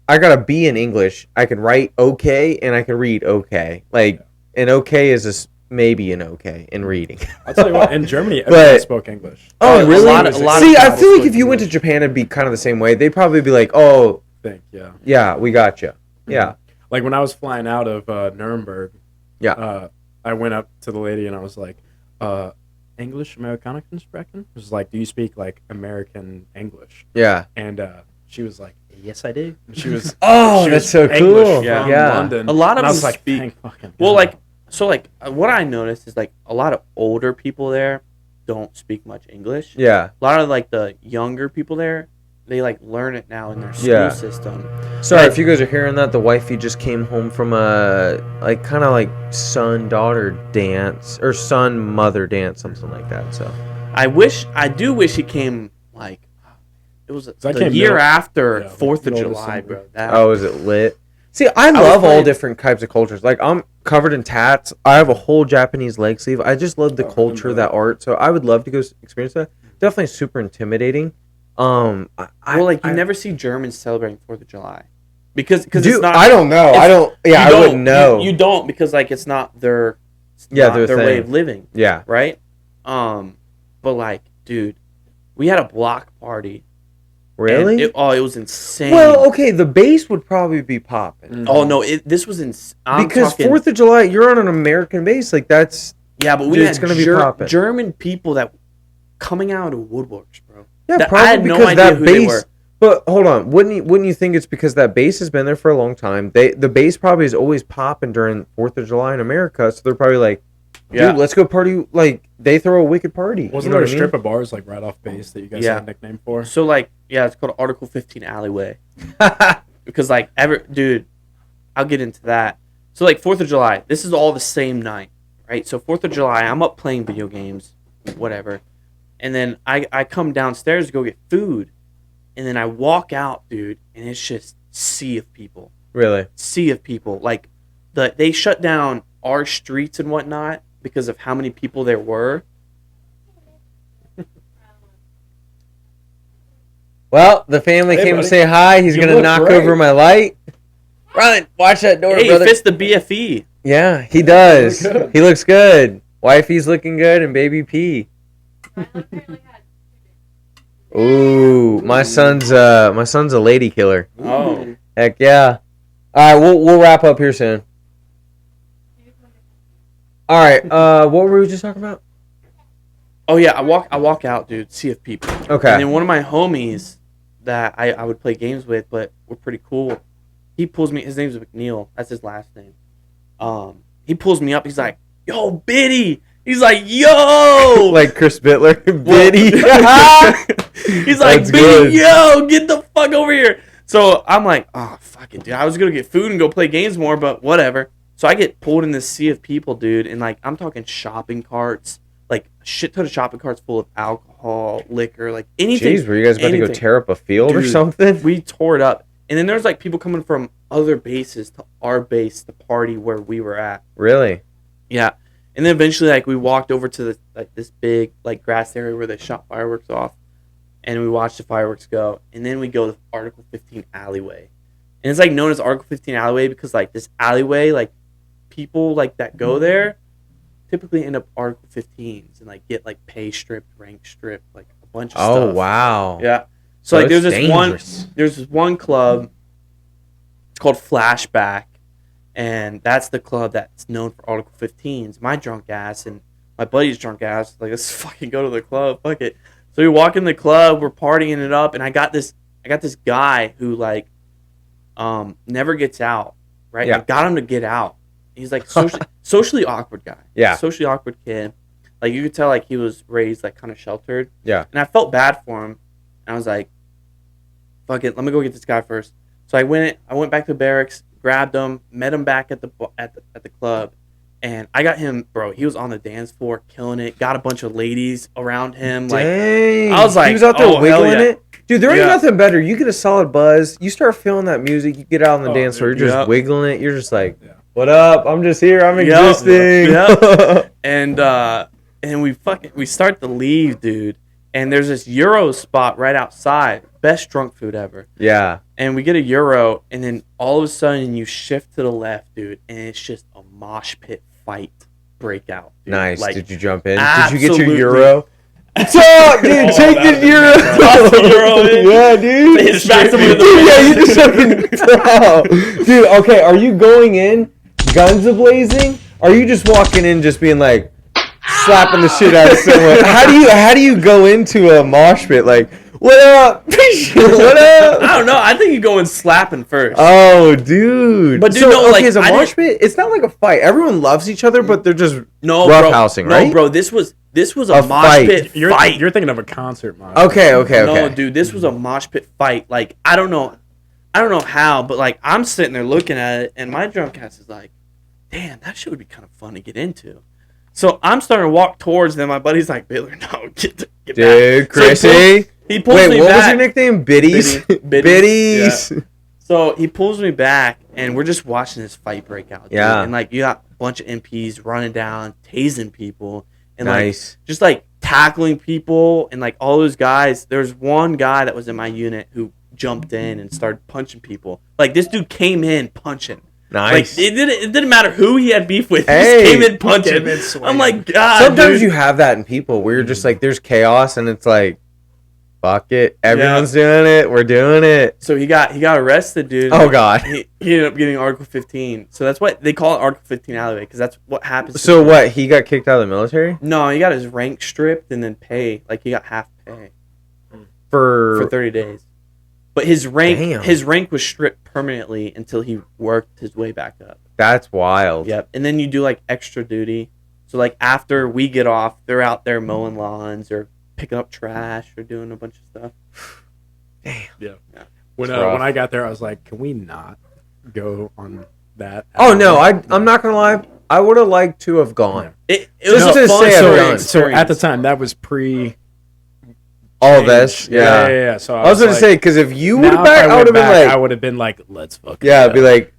I got a B in English. I can write okay and I can read okay. Like an okay is maybe an okay in reading. I'll tell you what. In Germany, But- everyone spoke English. Oh, a really? lot of See, I people feel like spoke if you went to English. Japan, it'd be kind of the same way. They'd probably be like, oh, Yeah. yeah, we got you. Yeah. Like when I was flying out of Nuremberg, Yeah. I went up to the lady and I was like, English Amerikanische sprechen? It was like, do you speak like American English? Yeah. And she was like, yes, I do. And she was Oh, she that's was so English cool. from Yeah. London. A lot of and I them was like, speak- thank fucking Well, God. like so, like what I noticed is like a lot of older people there don't speak much English. Yeah. A lot of like the younger people there, they like learn it now in their school Yeah. system. Sorry Like- if you guys are hearing that. The wifey just came home from a like kind of like son-daughter dance or son-mother dance, something like that. So I do wish he came like it was I the came year middle- after yeah, 4th of middle July, December. bro. That, oh, is it lit? See, I was love all playing- different types of cultures. Like I'm covered in tats. I have a whole Japanese leg sleeve. I just love the Oh, culture, and, that art. So I would love to go experience that. Definitely super intimidating. well, like you I- never see Germans celebrating 4th of July because Dude, it's not. I don't know. it's- I don't. Yeah, you I don't- wouldn't know. You don't because like it's not their. It's Yeah, not their their way thing. of living, yeah. right? But like, dude, we had a block party. and Really? It was insane. Well, okay. The base would probably be popping. Mm. Oh no, this was insane. Because 4th of July, you're on an American base. Like that's Yeah, but we Dude, had it's gonna be poppin'. German people that coming out of woodworks, bro. yeah, That- probably I had no because idea that who they base. were. But hold on, wouldn't you think it's because that base has been there for a long time? The base probably is always popping during 4th of July in America, so they're probably like, dude, Yeah. let's go party. Like they throw a wicked party. Wasn't you know there a what I mean? strip of bars like right off base that you guys Yeah. had a nickname for? So like, yeah, it's called Article 15 Alleyway because like dude, I'll get into that. So like 4th of July, this is all the same night, right? So 4th of July, I'm up playing video games, whatever, and then I come downstairs to go get food, and then I walk out, dude, and it's just sea of people. Really? Sea of people. Like they shut down our streets and whatnot because of how many people there were. Well, the family Hey, came to buddy. say hi. He's You gonna look knock great. over my light. Run! Watch that door, Hey, brother. fits the BFE. Yeah, he does. You look good. He looks good. Wifey's looking good, and baby P. Ooh, my son's a lady killer. Oh. Heck yeah! All right, we'll wrap up here soon. All right, what were we just talking about? Oh yeah, I walk out, dude. Sea of people. Okay. And then one of my homies that I would play games with, but were pretty cool. He pulls me. His name's McNeil. That's his last name. He pulls me up. He's like, "Yo, Biddy." He's like, "Yo," like Chris Bittler, Biddy. He's like, That's "Biddy, good. yo, get the fuck over here." So I'm like, "Oh, fuck it, dude. I was gonna get food and go play games more, but whatever." So I get pulled in this sea of people, dude, and like I'm talking shopping carts, like a shit ton of shopping carts full of alcohol, liquor, like anything. Jeez, were you guys about to go anything. tear up a field or Dude, something? We tore it up. And then there's like people coming from other bases to our base to party where we were at. Really? Yeah. And then eventually like we walked over to the, like this big like grass area where they shot fireworks off. And we watched the fireworks go. And then we go to Article 15 alleyway. And it's like known as Article 15 alleyway because like this alleyway, like people like that go there typically end up Article 15s and like get like pay stripped, rank stripped, like a bunch of stuff. Oh, wow. Yeah. So like it's there's this one club, it's called Flashback, and that's the club that's known for Article 15s. My drunk ass and my buddy's drunk ass, like, let's fucking go to the club, fuck it. So we walk in the club, we're partying it up, and I got this guy who like never gets out, right? Yeah. I got him to get out. He's like socially awkward guy. Yeah. Socially awkward kid. Like you could tell like he was raised like kind of sheltered. Yeah. And I felt bad for him. And I was like, fuck it, let me go get this guy first. So I went back to barracks, grabbed him, met him back at the club, and I got him, bro. He was on the dance floor, killing it. Got a bunch of ladies around him. Dang. Like I was like, he was out there oh, hell wiggling yeah. it. Dude, there ain't nothing better. You get a solid buzz. You start feeling that music. You get out on the dance floor. You're just wiggling it. You're just like, what up? I'm just here. I'm existing. Yep. And we start to leave, dude. And there's this Euro spot right outside. Best drunk food ever. Yeah. And we get a Euro, and then all of a sudden you shift to the left, dude, and it's just a mosh pit fight breakout. Dude. Nice. Like, did you jump in? absolutely. Did you get your Euro? What's up, dude? Take the Euro. Toss the Euro in. Yeah, dude. They smack someone in the Dude, yeah, face. you just fucking dude, okay, are you going in guns a-blazing? Or are you just walking in just being like slapping the shit out of someone? How do you go into a mosh pit like, what up? What up? I don't know. I think you go in slapping first. Oh, dude. But dude, so, no, okay, like, is a I mosh pit? It's not like a fight. Everyone loves each other, but they're just no, roughhousing, right? No, bro. This was a mosh fight. pit You're fight. thinking of a concert, man. Okay. No, dude, this was a mosh pit fight. Like, I don't know how, but like I'm sitting there looking at it, and my drunk ass is like, damn, that shit would be kind of fun to get into. So I'm starting to walk towards them. My buddy's like, Baylor, no, get back. Dude, Chrissy. So he pulls me what back. was your nickname? Biddies? Biddies. Yeah. So he pulls me back, and we're just watching this fight break out. Dude. Yeah. And like you got a bunch of MPs running down, tasing people, and Nice. like just like tackling people, and like all those guys. There's one guy that was in my unit who jumped in and started punching people. Like this dude came in punching. Nice. Like it didn't matter who he had beef with. He Hey, just came in punching. I'm like, God. Sometimes dude. you have that in people where you're just like, there's chaos, and it's like, fuck it. Everyone's doing it. We're doing it. So he got arrested, dude. Oh, God. He ended up getting Article 15. So that's what they call it, Article 15 alleyway, because that's what happens. So what? He got kicked out of the military? No, he got his rank stripped and then pay. Like he got half pay For 30 days. But his rank Damn. was stripped permanently until he worked his way back up. That's wild. Yep. And then you do like extra duty. So like after we get off, they're out there mowing lawns or picking up trash or doing a bunch of stuff. Damn. Yeah. Yeah. When I got there, I was like, can we not go on that? Oh, no. I'm not going to lie. I would have liked to have gone. It Just was to a fun say I've story. done. So at the time, that was pre. All this? Yeah. Yeah. So I was going to like, say, because if you would now have if back, I would have been back, I like, would have been like, let's fucking. yeah, go. I'd be like,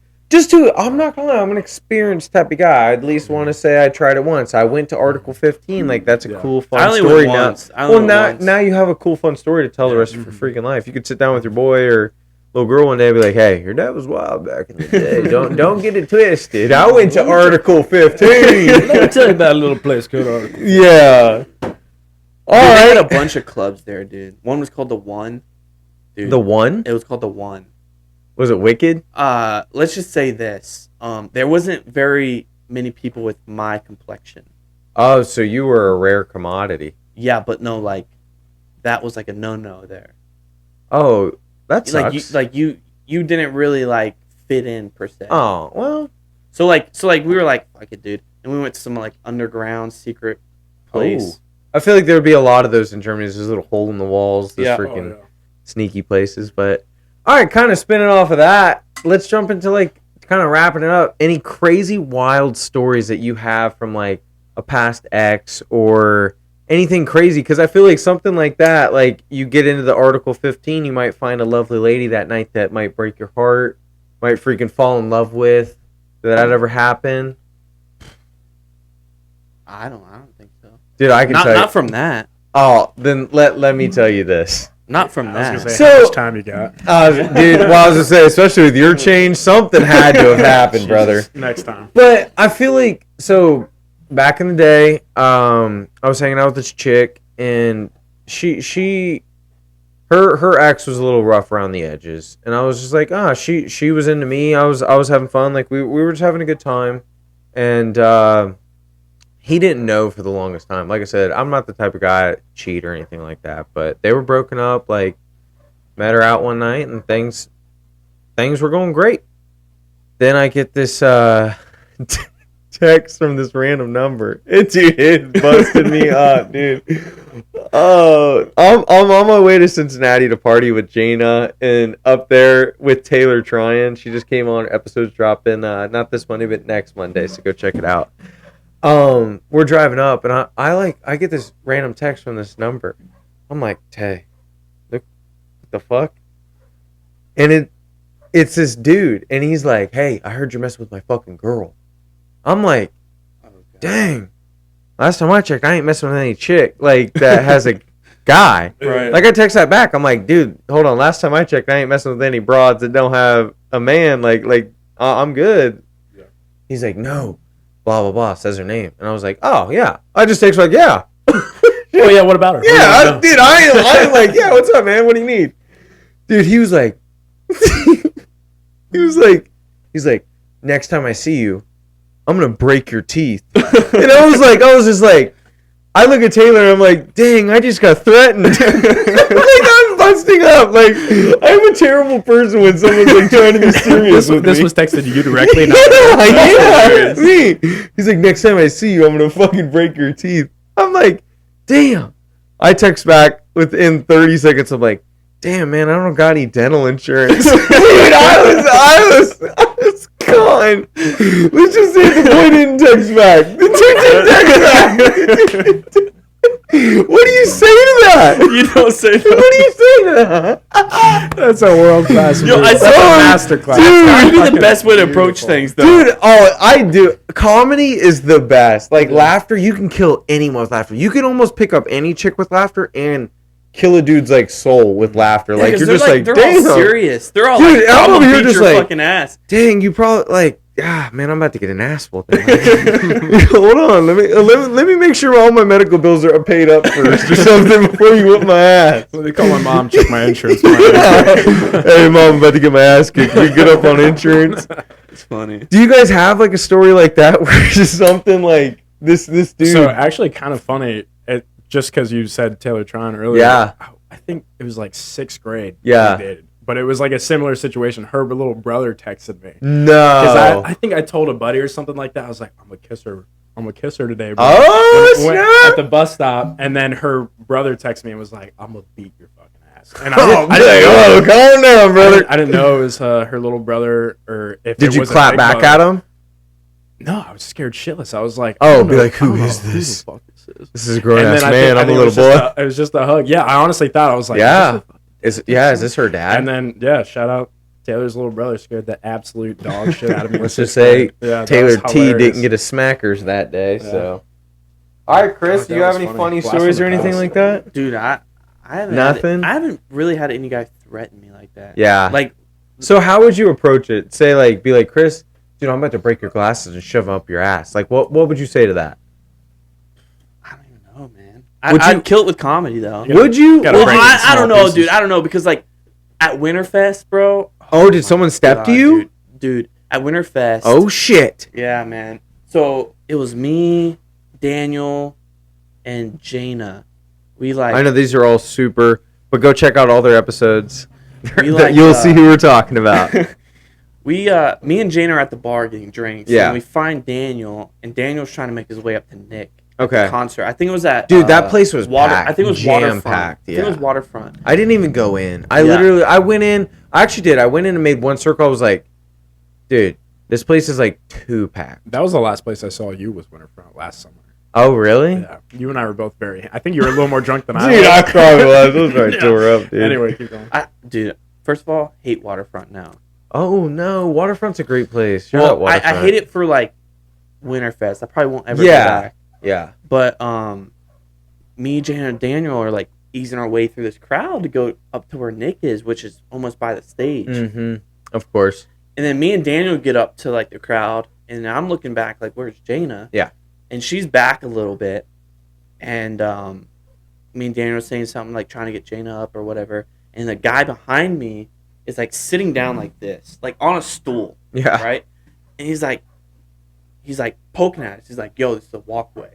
I'm not going to lie, I'm an experienced type of guy. I at least want to say I tried it once. I went to Article 15. Like, that's a cool, fun I only story. went Now, once. I only went once. now you have a cool, fun story to tell the rest of your freaking life. You could sit down with your boy or little girl one day and be like, hey, your dad was wild back in the day. Don't get it twisted. I went to Article 15. Let me tell you about a little place called Article. Yeah. All Dude, they had right. a bunch of clubs there, dude. One was called the One. Dude, The One? It was called the One. Was it Wicked? Let's just say this. There wasn't very many people with my complexion. Oh, so you were a rare commodity. Yeah, but no, like that was like a no-no there. Oh, that sucks. You didn't really like fit in per se. Oh, well. So we were like, fuck it, dude, and we went to some like underground secret place. I feel like there would be a lot of those in Germany. There's this little hole in the walls, this Yeah. freaking sneaky places. But all right, kind of spinning off of that, let's jump into like kind of wrapping it up. Any crazy wild stories that you have from like a past ex or anything crazy? Because I feel like something like that, like you get into the Article 15, you might find a lovely lady that night that might break your heart, might freaking fall in love with. Did that ever happen? I don't think so. Dude, I can tell you. Not from that. Oh, then let me tell you this. Not from I that. was gonna say, So- how much time you got? Dude, well, I was gonna say, especially with your change, something had to have happened, brother. Next time. But I feel like, so back in the day, I was hanging out with this chick, and her ex was a little rough around the edges, and I was just like, she was into me. I was having fun, like we were just having a good time, and he didn't know for the longest time. Like I said, I'm not the type of guy to cheat or anything like that, but they were broken up. Like, met her out one night, and things were going great. Then I get this text from this random number. It busted me up, dude. Oh, I'm on my way to Cincinnati to party with Jaina, and up there with Taylor Tryon. She just came on. Episodes dropping not this Monday, but next Monday. So go check it out. We're driving up, and I get this random text from this number. I'm like, Tay, look, what the fuck? And it's this dude, and he's like, hey, I heard you're messing with my fucking girl. I'm like, dang. Last time I checked, I ain't messing with any chick like that has a guy. Right. Like I text that back. I'm like, dude, hold on. Last time I checked, I ain't messing with any broads that don't have a man. I'm good. Yeah. He's like, no, blah blah blah. Says her name, and I was like, oh yeah. I just text like, yeah. Oh yeah, what about her? Yeah, dude, I ain't like, yeah, what's up, man? What do you need? Dude, he was like, he's like, next time I see you, I'm gonna break your teeth. And I was just like, I look at Taylor and I'm like, dang, I just got threatened. Like, I'm busting up. Like, I'm a terrible person when someone's like trying to be serious with me. This was texted to you directly. Not Yeah, me. He's like, next time I see you, I'm gonna fucking break your teeth. I'm like, damn. I text back within 30 seconds. I'm like, damn, man, I don't got any dental insurance. Dude, I was gone. Let's just say the boy didn't text back. The chick didn't text back. What do you say to that? You don't say that. What do you say to that? That's a world class. Yo, I That's saw a it. master class. Dude, That would be the Fucking best way to approach beautiful. things, though. Dude, oh, I do. Comedy is the best. Like, laughter, you can kill anyone with laughter. You can almost pick up any chick with laughter and kill a dude's, like, soul with laughter. Like, you're just like, they're damn. all serious. They're all Dude, like, I'm I'm over gonna here beat just your like- fucking ass. Dang, you probably, like, man, I'm about to get an ass whooping. Hold on, let me make sure all my medical bills are paid up first or something before you whip my ass. They call my mom, check my insurance. Hey, mom, I'm about to get my ass kicked. Can you get up on insurance? It's funny. Do you guys have, like, a story like that where it's just something like this dude? So actually, kind of funny. Just because you said Taylor Tryon earlier. Yeah. I think it was like 6th grade. Yeah. We dated. But it was like a similar situation. Her little brother texted me. No. Because I think I told a buddy or something like that. I was like, I'm gonna kiss her today, bro. Oh, When- snap. at the bus stop, and then her brother texted me and was like, I'm gonna beat your fucking ass. And Oh, I didn't know. calm down, brother. I didn't know it was her little brother, or if Did it you was a clap big back brother. at him? No, I was scared shitless. I was like, Oh, I don't be know- like, who I don't know is this? Who the fuck this is? This is a grown And ass then man. I'm a it little was boy. just it was just a hug. Yeah, I honestly thought, I was like, Yeah. Is this her dad? And then shout out Taylor's little brother, scared the absolute dog shit out of me. Let's just say that Taylor was T hilarious. didn't get a smackers that day. Yeah. So, all right, Chris, Oh, do you that have was any funny. funny Blast stories from or the anything past. like that? Dude, I haven't Nothing? I haven't really had any guy threaten me like that. Yeah. Like, So how would you approach it? Say like, be like, Chris, dude, I'm about to break your glasses and shove them up your ass. Like, what would you say to that? I don't even know, man. Would you- I'd kill it with comedy, though. You gotta- Would you? gotta Well, break it in I small don't know, pieces. dude. I don't know, because, like, at Winterfest, bro. Oh, did someone step to God, you? Dude, at Winterfest. Oh shit! Yeah, man. So, it was me, Daniel, and Jaina. We, like... I know these are all super But go check out all their episodes. Like, You'll see who we're talking about. Me and Jane are at the bar getting drinks. Yeah. And we find Daniel, and Daniel's trying to make his way up to Nick. Okay. Concert. I think it was at Dude, that place was packed. I think it was jam-packed, Waterfront. I think it was Waterfront. I didn't even go in. I went in. I actually did. I went in and made one circle. I was like, dude, this place is like too packed. That was the last place I saw you was Winterfront last summer. Oh, really? Yeah. You and I were both I think you were a little more drunk than I Dude, was. I probably was. Those were tore up, dude. Anyway, keep going. Dude, first of all, hate Waterfront now. Oh, no. Waterfront's a great place. I hate it for, like, Winterfest. I probably won't ever go back. Yeah. But me, Jane, and Daniel are, like, easing our way through this crowd to go up to where Nick is, which is almost by the stage. Mm-hmm. Of course. And then me and Daniel get up to, like, the crowd, and I'm looking back, like, where's Jana? Yeah. And she's back a little bit. And me and Daniel are saying something, like, trying to get Jana up or whatever. And the guy behind me is, like, sitting down like this, like, on a stool. Yeah. Right? And he's like poking at us. He's like, yo, this is a walkway.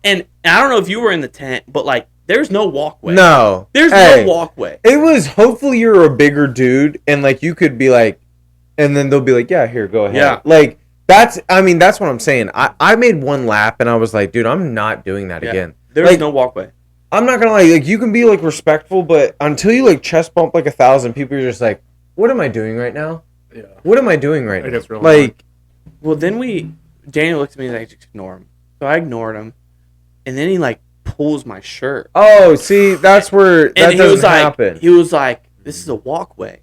And I don't know if you were in the tent, but, like, there's no walkway. No. There's no walkway. It was, hopefully you're a bigger dude, and, like, you could be like, and then they'll be like, yeah, here, go ahead. Yeah. Like, that's what I'm saying. I made one lap, and I was like, dude, I'm not doing that again. There's like, no walkway. I'm not gonna lie, like, you can be, like, respectful, but until you, like, chest bump, like, 1,000 people, you're just like, what am I doing right now? Yeah. What am I doing right now? It's real like, well, then Daniel looks at me and I just ignore him. So I ignored him. And then he, like, pulls my shirt. oh, see, that's where that doesn't happen. He was like, this is a walkway.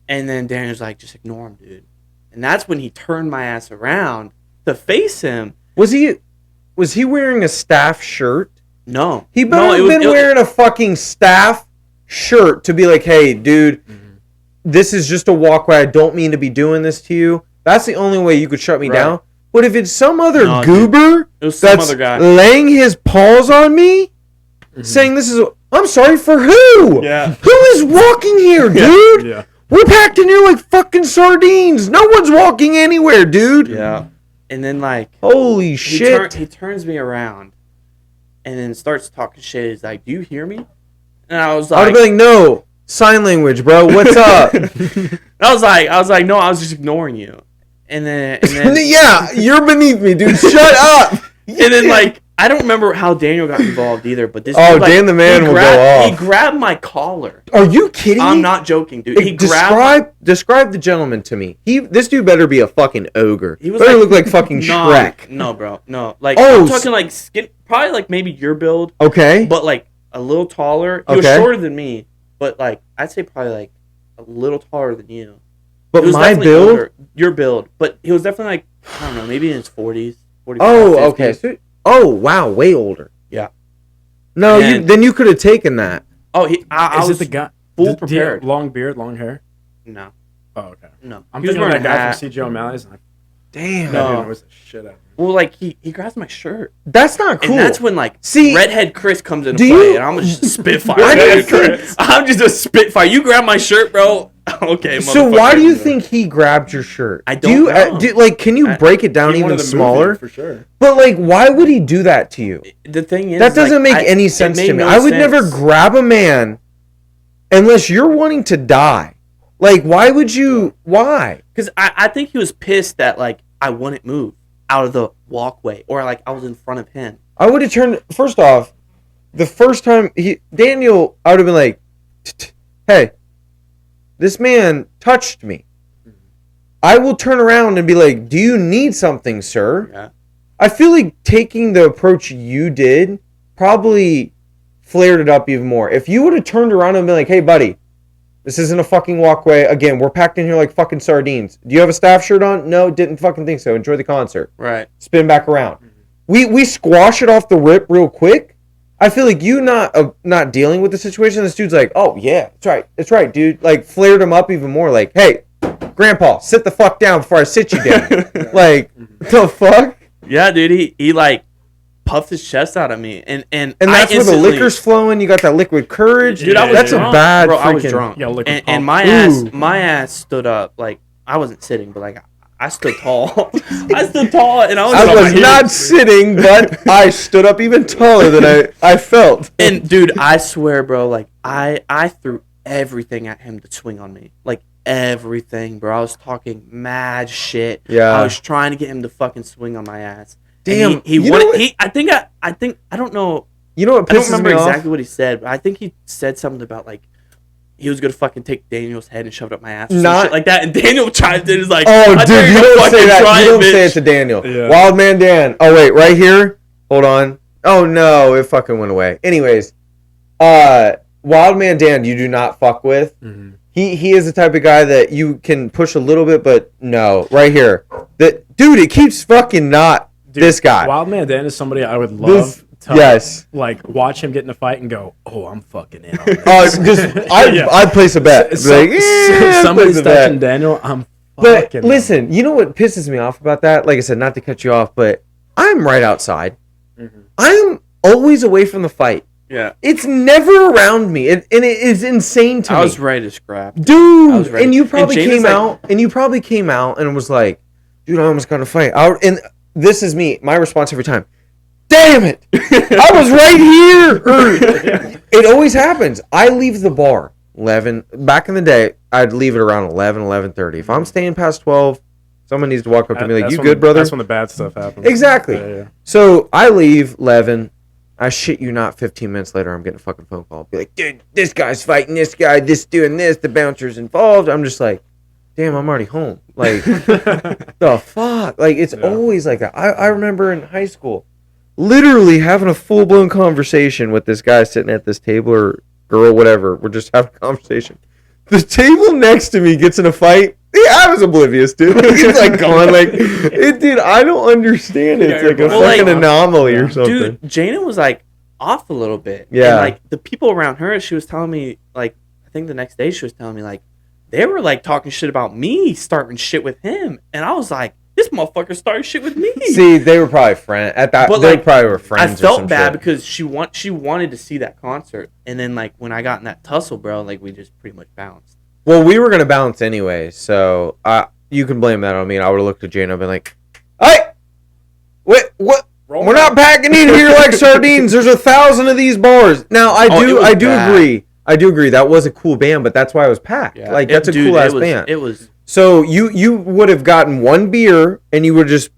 And then Daniel's like, just ignore him, dude. And that's when he turned my ass around to face him. Was he wearing a staff shirt? No. He better have been wearing a fucking staff shirt to be like, hey, dude, this is just a walkway. I don't mean to be doing this to you. That's the only way you could shut me down. But if it's some other goober other guy laying his paws on me, saying this is, I'm sorry, for who? Yeah. Who is walking here, dude? Yeah. We're packed in here like fucking sardines. No one's walking anywhere, dude. Yeah. And then, like, holy shit. He turns me around and then starts talking shit. He's like, do you hear me? And I was like, I would be like, no, sign language, bro. What's up? I was like, no, I was just ignoring you. And then yeah, you're beneath me, dude. Shut up. And then, like, I don't remember how Daniel got involved either, but this dude, Dan the man will go off. He grabbed my collar. Are you kidding me? I'm not joking, dude. Describe the gentleman to me. This dude better be a fucking ogre. He was better like, look like fucking Shrek. No, bro. No. Like, I'm talking like skin, probably like maybe your build. Okay. But like a little taller. He was shorter than me, but like I'd say probably like a little taller than you. But my build? Older, your build. But he was definitely like, I don't know, maybe in his 40s. 45, oh, 50s. okay. So, oh, wow. Way older. Yeah. No, then you could have taken that. Oh, I was it the guy? Full prepared. Long beard, long hair? No. Oh, okay. No. I'm thinking of that guy from C.J. O'Malley's. Damn. That dude knows the shit out of me. Well, like, he grabs my shirt. That's not cool. And that's when, like, Redhead Chris comes into play, and I'm just a spitfire. I'm just a spitfire. You grab my shirt, bro. Okay, so why do you think he grabbed your shirt? I don't know. Like, can you break it down even smaller? For sure. But, like, why would he do that to you? The thing is, that doesn't make any sense to me. I would never grab a man unless you're wanting to die. Like, why would you? Why? Because I think he was pissed that, like, I wouldn't move out of the walkway, or like I was in front of him. I would have turned. First off, the first time Daniel, I would have been like, "Hey, this man touched me." I will turn around and be like, "Do you need something, sir?" Yeah. I feel like taking the approach you did probably flared it up even more. If you would have turned around and been like, "Hey, buddy, this isn't a fucking walkway. Again, we're packed in here like fucking sardines. Do you have a staff shirt on?" "No, didn't fucking think so. Enjoy the concert." Right. Spin back around. We squash it off the rip real quick. I feel like you not dealing with the situation. This dude's like, "Oh yeah, that's right, dude." Like, flared him up even more. Like, "Hey, Grandpa, sit the fuck down before I sit you down." Like, the fuck? Yeah, dude. He like puffed his chest out at me, and that's where the liquor's flowing. You got that liquid courage. Dude, I was that's drunk. a bad. Bro, freaking, I was drunk. Yeah, and my ass stood up. Like, I wasn't sitting, but like I stood tall. I stood tall, and I was not sitting, but I stood up even taller than I felt. And dude, I swear, bro, like I threw everything at him to swing on me, like everything, bro. I was talking mad shit. Yeah. I was trying to get him to fucking swing on my ass. Damn, and he wanted. I think I don't know. You know what I don't pisses remember me exactly off? what he said, but I think he said something about like he was gonna fucking take Daniel's head and shove it up my ass, or some Not- shit like that. And Daniel chimed in, is like, Oh, I dude, dare you to don't fucking say that. try You don't say it bitch." to Daniel. Yeah. Wild Man Dan. Oh, wait, right here? Hold on. Oh, no, it fucking went away. Anyways, Wild Man Dan, you do not fuck with. Mm-hmm. He is the type of guy that you can push a little bit, but no. Right here. Dude, it keeps fucking not Dude, this guy. Wild Man Dan is somebody I would love This- to yes. like watch him get in a fight and go, oh, I'm fucking in on this. I'd place a bet. Somebody's place a bet. touching Daniel, I'm But fucking listen, you know what pisses me off about that? Like I said, not to cut you off, but I'm right outside. Mm-hmm. I'm always away from the fight. Yeah, It's never around me, and it is insane to me. I was ready to scrap. Dude, I was ready. and you probably And Jane came is like- out, and was like, dude, I almost got in a fight. And this is me, my response every time. Damn it! I was right here! It always happens. I leave the bar 11. Back in the day, I'd leave it around 11, 11:30. If I'm staying past 12, someone needs to walk up to me like, That's you when good, brother? That's when the bad stuff happens. Exactly. Yeah. So I leave 11. I shit you not, 15 minutes later, I'm getting a fucking phone call. Be like, dude, this guy's fighting this guy, this doing this, the bouncer's involved. I'm just like, damn, I'm already home. Like, the fuck? Like, it's always like that. I remember in high school, literally having a full-blown conversation with this guy sitting at this table, or girl, whatever. We're just having a conversation. The table next to me gets in a fight. Yeah, I was oblivious, dude. It's like going like, dude, I don't understand it. It's like a Well, fucking like- anomaly or something. Dude, Jana was like off a little bit. Yeah. And like the people around her, she was telling me, like, I think the next day she was telling me, like, they were like talking shit about me starting shit with him. And I was like, this motherfucker started shit with me. See, they were probably friends at that. But, They like, probably were friends. I or felt some bad shit. because she wanted to see that concert. And then like when I got in that tussle, bro, like we just pretty much bounced. Well, we were gonna bounce anyway, so you can blame that on me. And I would have looked at Jane and been like, "Hey, what? We're not packing in here like sardines. There's 1,000 of these bars." Now I Oh, it was do bad. agree. I do agree. That was a cool band, but that's why it was packed. Yeah. Like that's a cool ass band. It was So you would have gotten one beer and you would just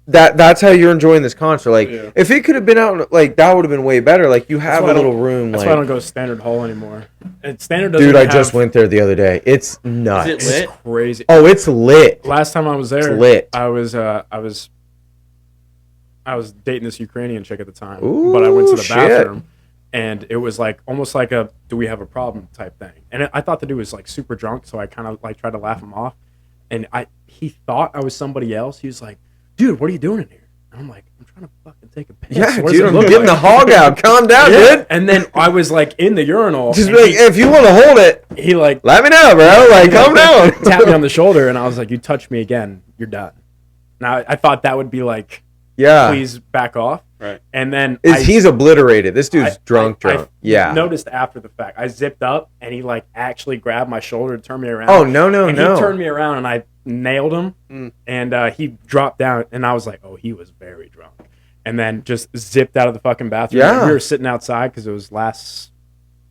that's how you're enjoying this concert. Like if it could have been out like that would have been way better. Like you have a little room. That's like, why I don't go to Standard Hall anymore. And Standard doesn't dude, I have, just went there the other day. It's nuts. Is it lit? It's crazy. Oh, it's lit. Last time I was there, It's lit. I was dating this Ukrainian chick at the time, Ooh, but I went to the shit. bathroom, and it was like almost like a "do we have a problem" type thing. And I thought the dude was like super drunk, so I kind of like tried to laugh him off. And he thought I was somebody else. He was like, "Dude, what are you doing in here?" And I'm like, "I'm trying to fucking take a piss." Yeah, What does dude, it I'm look getting the like?" hog out. Calm down, Yeah. dude. And then I was like in the urinal. Just and be like, if you want to hold it, he like let me know, bro. Like, calm down. tapped me on the shoulder, and I was like, "You touch me again, you're done." Now I thought that would be like, Yeah. please back off. Right. And then He's obliterated. This dude's I drunk. Yeah. noticed after the fact. I zipped up, and he like actually grabbed my shoulder to turn me around. Oh, no. And he turned me around, and I nailed him, and he dropped down, and I was like, "Oh, he was very drunk." And then just zipped out of the fucking bathroom. Yeah. And we were sitting outside because it was last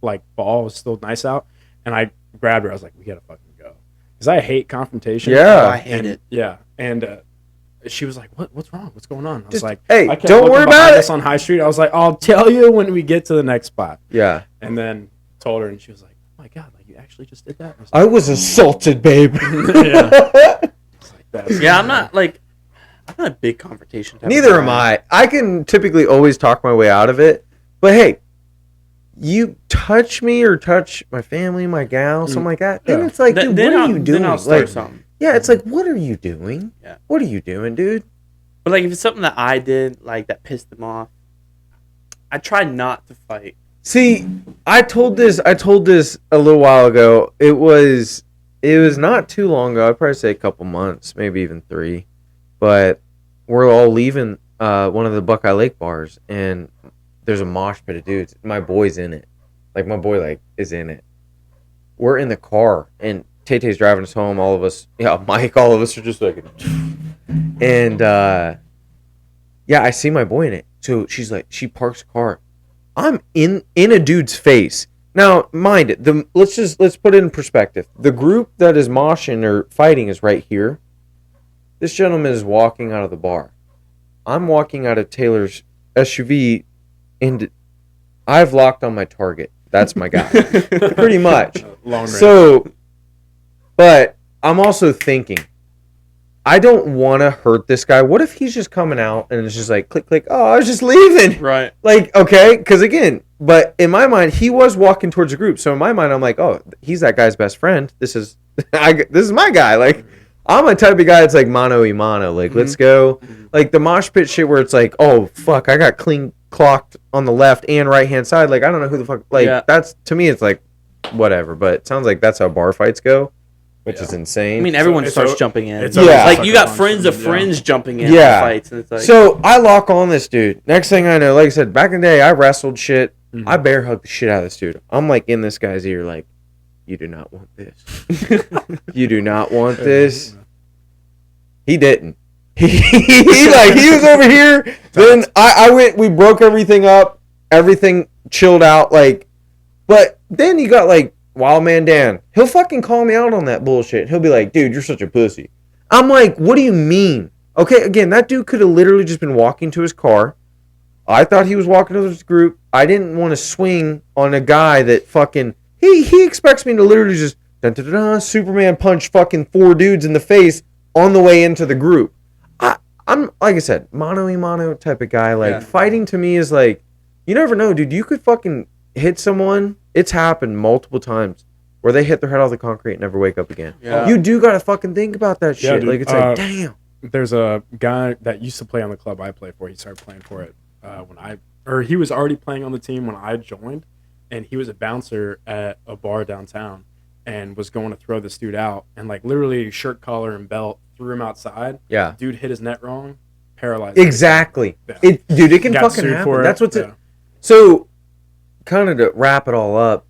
like fall. It was still nice out, and I grabbed her. I was like, "We gotta fucking go," because I hate confrontation. Yeah. Oh, I hate it. Yeah, and she was like, "What's wrong? What's going on?" I was Just, like, hey, I kept don't looking worry behind about it. us on High Street. I was like, "I'll tell you when we get to the next spot." Yeah. And then told her, and she was like, "Oh my god, like you actually just did that?" I was assaulted, babe. Yeah. It's like that. Yeah, I'm not a big confrontation type of Neither guy. am I. I can typically always talk my way out of it. But hey, you touch me or touch my family, my gal, something like that, then Yeah. it's like, dude, what are you doing? Then I'll start Like, something. yeah, it's like, what are you doing? Yeah. What are you doing, dude? But like if it's something that I did, like that pissed him off, I try not to fight. See, I told this a little while ago. It was not too long ago. I'd probably say a couple months, maybe even 3. But we're all leaving one of the Buckeye Lake bars, and there's a mosh pit of dudes. My boy's in it. Like, my boy, like, is in it. We're in the car, and Tay-Tay's driving us home. All of us, Mike, all of us are just like, and I see my boy in it. So she's like, she parks the car. I'm in a dude's face. Now, mind it, let's put it in perspective. The group that is moshing or fighting is right here. This gentleman is walking out of the bar. I'm walking out of Taylor's SUV, and I've locked on my target. That's my guy, pretty much. So, but I'm also thinking, I don't want to hurt this guy. What if he's just coming out and it's just like, click, click, oh, I was just leaving. Right. Like, okay, because again, but in my mind, he was walking towards the group. So in my mind, I'm like, oh, he's that guy's best friend. This is this is my guy. Like, I'm a type of guy that's like mano y mano. Like, let's go. Like the mosh pit shit where it's like, oh, fuck, I got clean clocked on the left and right-hand side. Like, I don't know who the fuck. Like, that's, to me, it's like, whatever. But it sounds like that's how bar fights go. Which is insane. I mean, everyone starts jumping in. Like, you got friends of friends jumping in fights. And it's like, so, I lock on this dude. Next thing I know, like I said, back in the day, I wrestled shit. I bear hugged the shit out of this dude. I'm, like, in this guy's ear, like, you do not want this. You do not want this. He didn't. He was over here. Then I went, we broke everything up. Everything chilled out, like, but then you got, like, Wild Man Dan, he'll fucking call me out on that bullshit. He'll be like, dude, you're such a pussy. I'm like, what do you mean? Okay, again, that dude could have literally just been walking to his car. I thought he was walking to his group. I didn't want to swing on a guy that fucking, he expects me to literally just, Superman punch fucking 4 dudes in the face on the way into the group. I'm, like I said, mano-y-mano type of guy. Like, fighting to me is like, you never know, dude. You could fucking hit someone. It's happened multiple times where they hit their head off the concrete and never wake up again. Yeah. You do gotta fucking think about that shit. Dude, like, it's like, damn. There's a guy that used to play on the club I play for. He started playing for it he was already playing on the team when I joined, and he was a bouncer at a bar downtown and was going to throw this dude out, and like literally shirt collar and belt threw him outside. Yeah. Dude hit his net wrong, paralyzed. Exactly. Yeah. It can fucking happen. That's what's it. So, kind of to wrap it all up,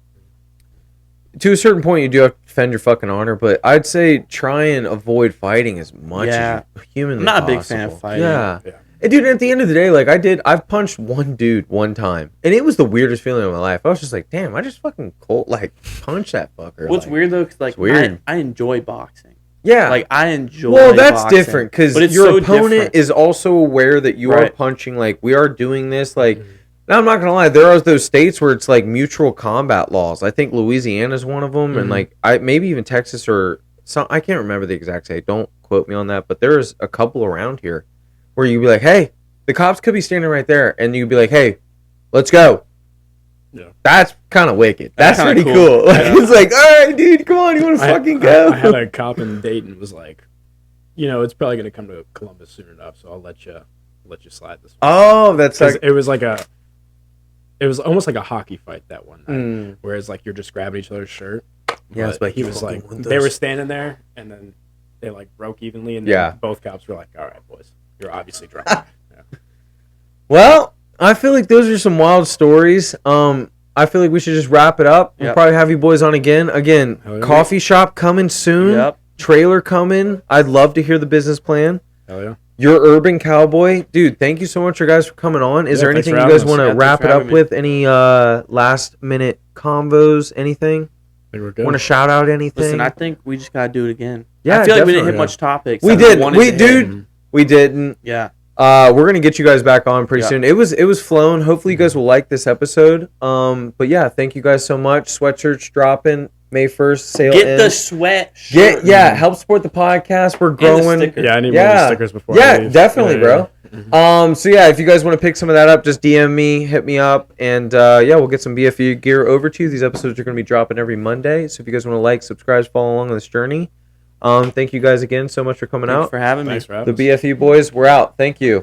to a certain point, you do have to defend your fucking honor, but I'd say try and avoid fighting as much as humanly possible. I'm not a big fan of fighting. Yeah. And dude, at the end of the day, like I've punched one dude one time, and it was the weirdest feeling of my life. I was just like, damn, I just fucking punch that fucker. What's weird though, because like, weird. I enjoy boxing. Yeah. Like, I enjoy Well, that's boxing, different, because your opponent is also aware that you are punching, like, we are doing this, like... Now, I'm not going to lie. There are those states where it's like mutual combat laws. I think Louisiana is one of them. And like maybe even Texas or some, I can't remember the exact state. Don't quote me on that. But there's a couple around here where you'd be like, hey, the cops could be standing right there. And you'd be like, hey, let's go. Yeah. That's kind of wicked. That's pretty cool. Like, it's like, all right, dude, come on. You want to fucking go? I had a cop in Dayton was like, it's probably going to come to Columbus soon enough. So I'll let you slide this one. Oh, that's like... It was almost like a hockey fight that one night, whereas like you're just grabbing each other's shirt. Yes, but he was like, they were standing there, and then they like broke evenly, and then both cops were like, "All right, boys, you're obviously drunk." Well, I feel like those are some wild stories. I feel like we should just wrap it up. We'll probably have you boys on again. Coffee shop coming soon. Yep. Trailer coming. I'd love to hear the business plan. Hell yeah. Your Urban Cowboy. Dude, thank you so much, you guys, for coming on. Is there anything you guys want to wrap it up with? Any last-minute combos? Anything? Want to shout out anything? Listen, I think we just got to do it again. Yeah, I feel like we didn't hit much topics. We didn't. We didn't. Yeah. We're going to get you guys back on pretty soon. It was flowing. Hopefully, you guys will like this episode. But yeah, thank you guys so much. Sweatshirts dropping May 1st, sale Get the sweat. Help support the podcast. We're growing. Yeah, I need more stickers before I leave. Definitely, bro. So yeah, if you guys want to pick some of that up, just DM me, hit me up, and we'll get some BFU gear over to you. These episodes are going to be dropping every Monday, so if you guys want to like, subscribe, follow along on this journey. Thank you guys again so much for coming out. Thanks for having me. Thanks for having us. The BFU boys, we're out. Thank you.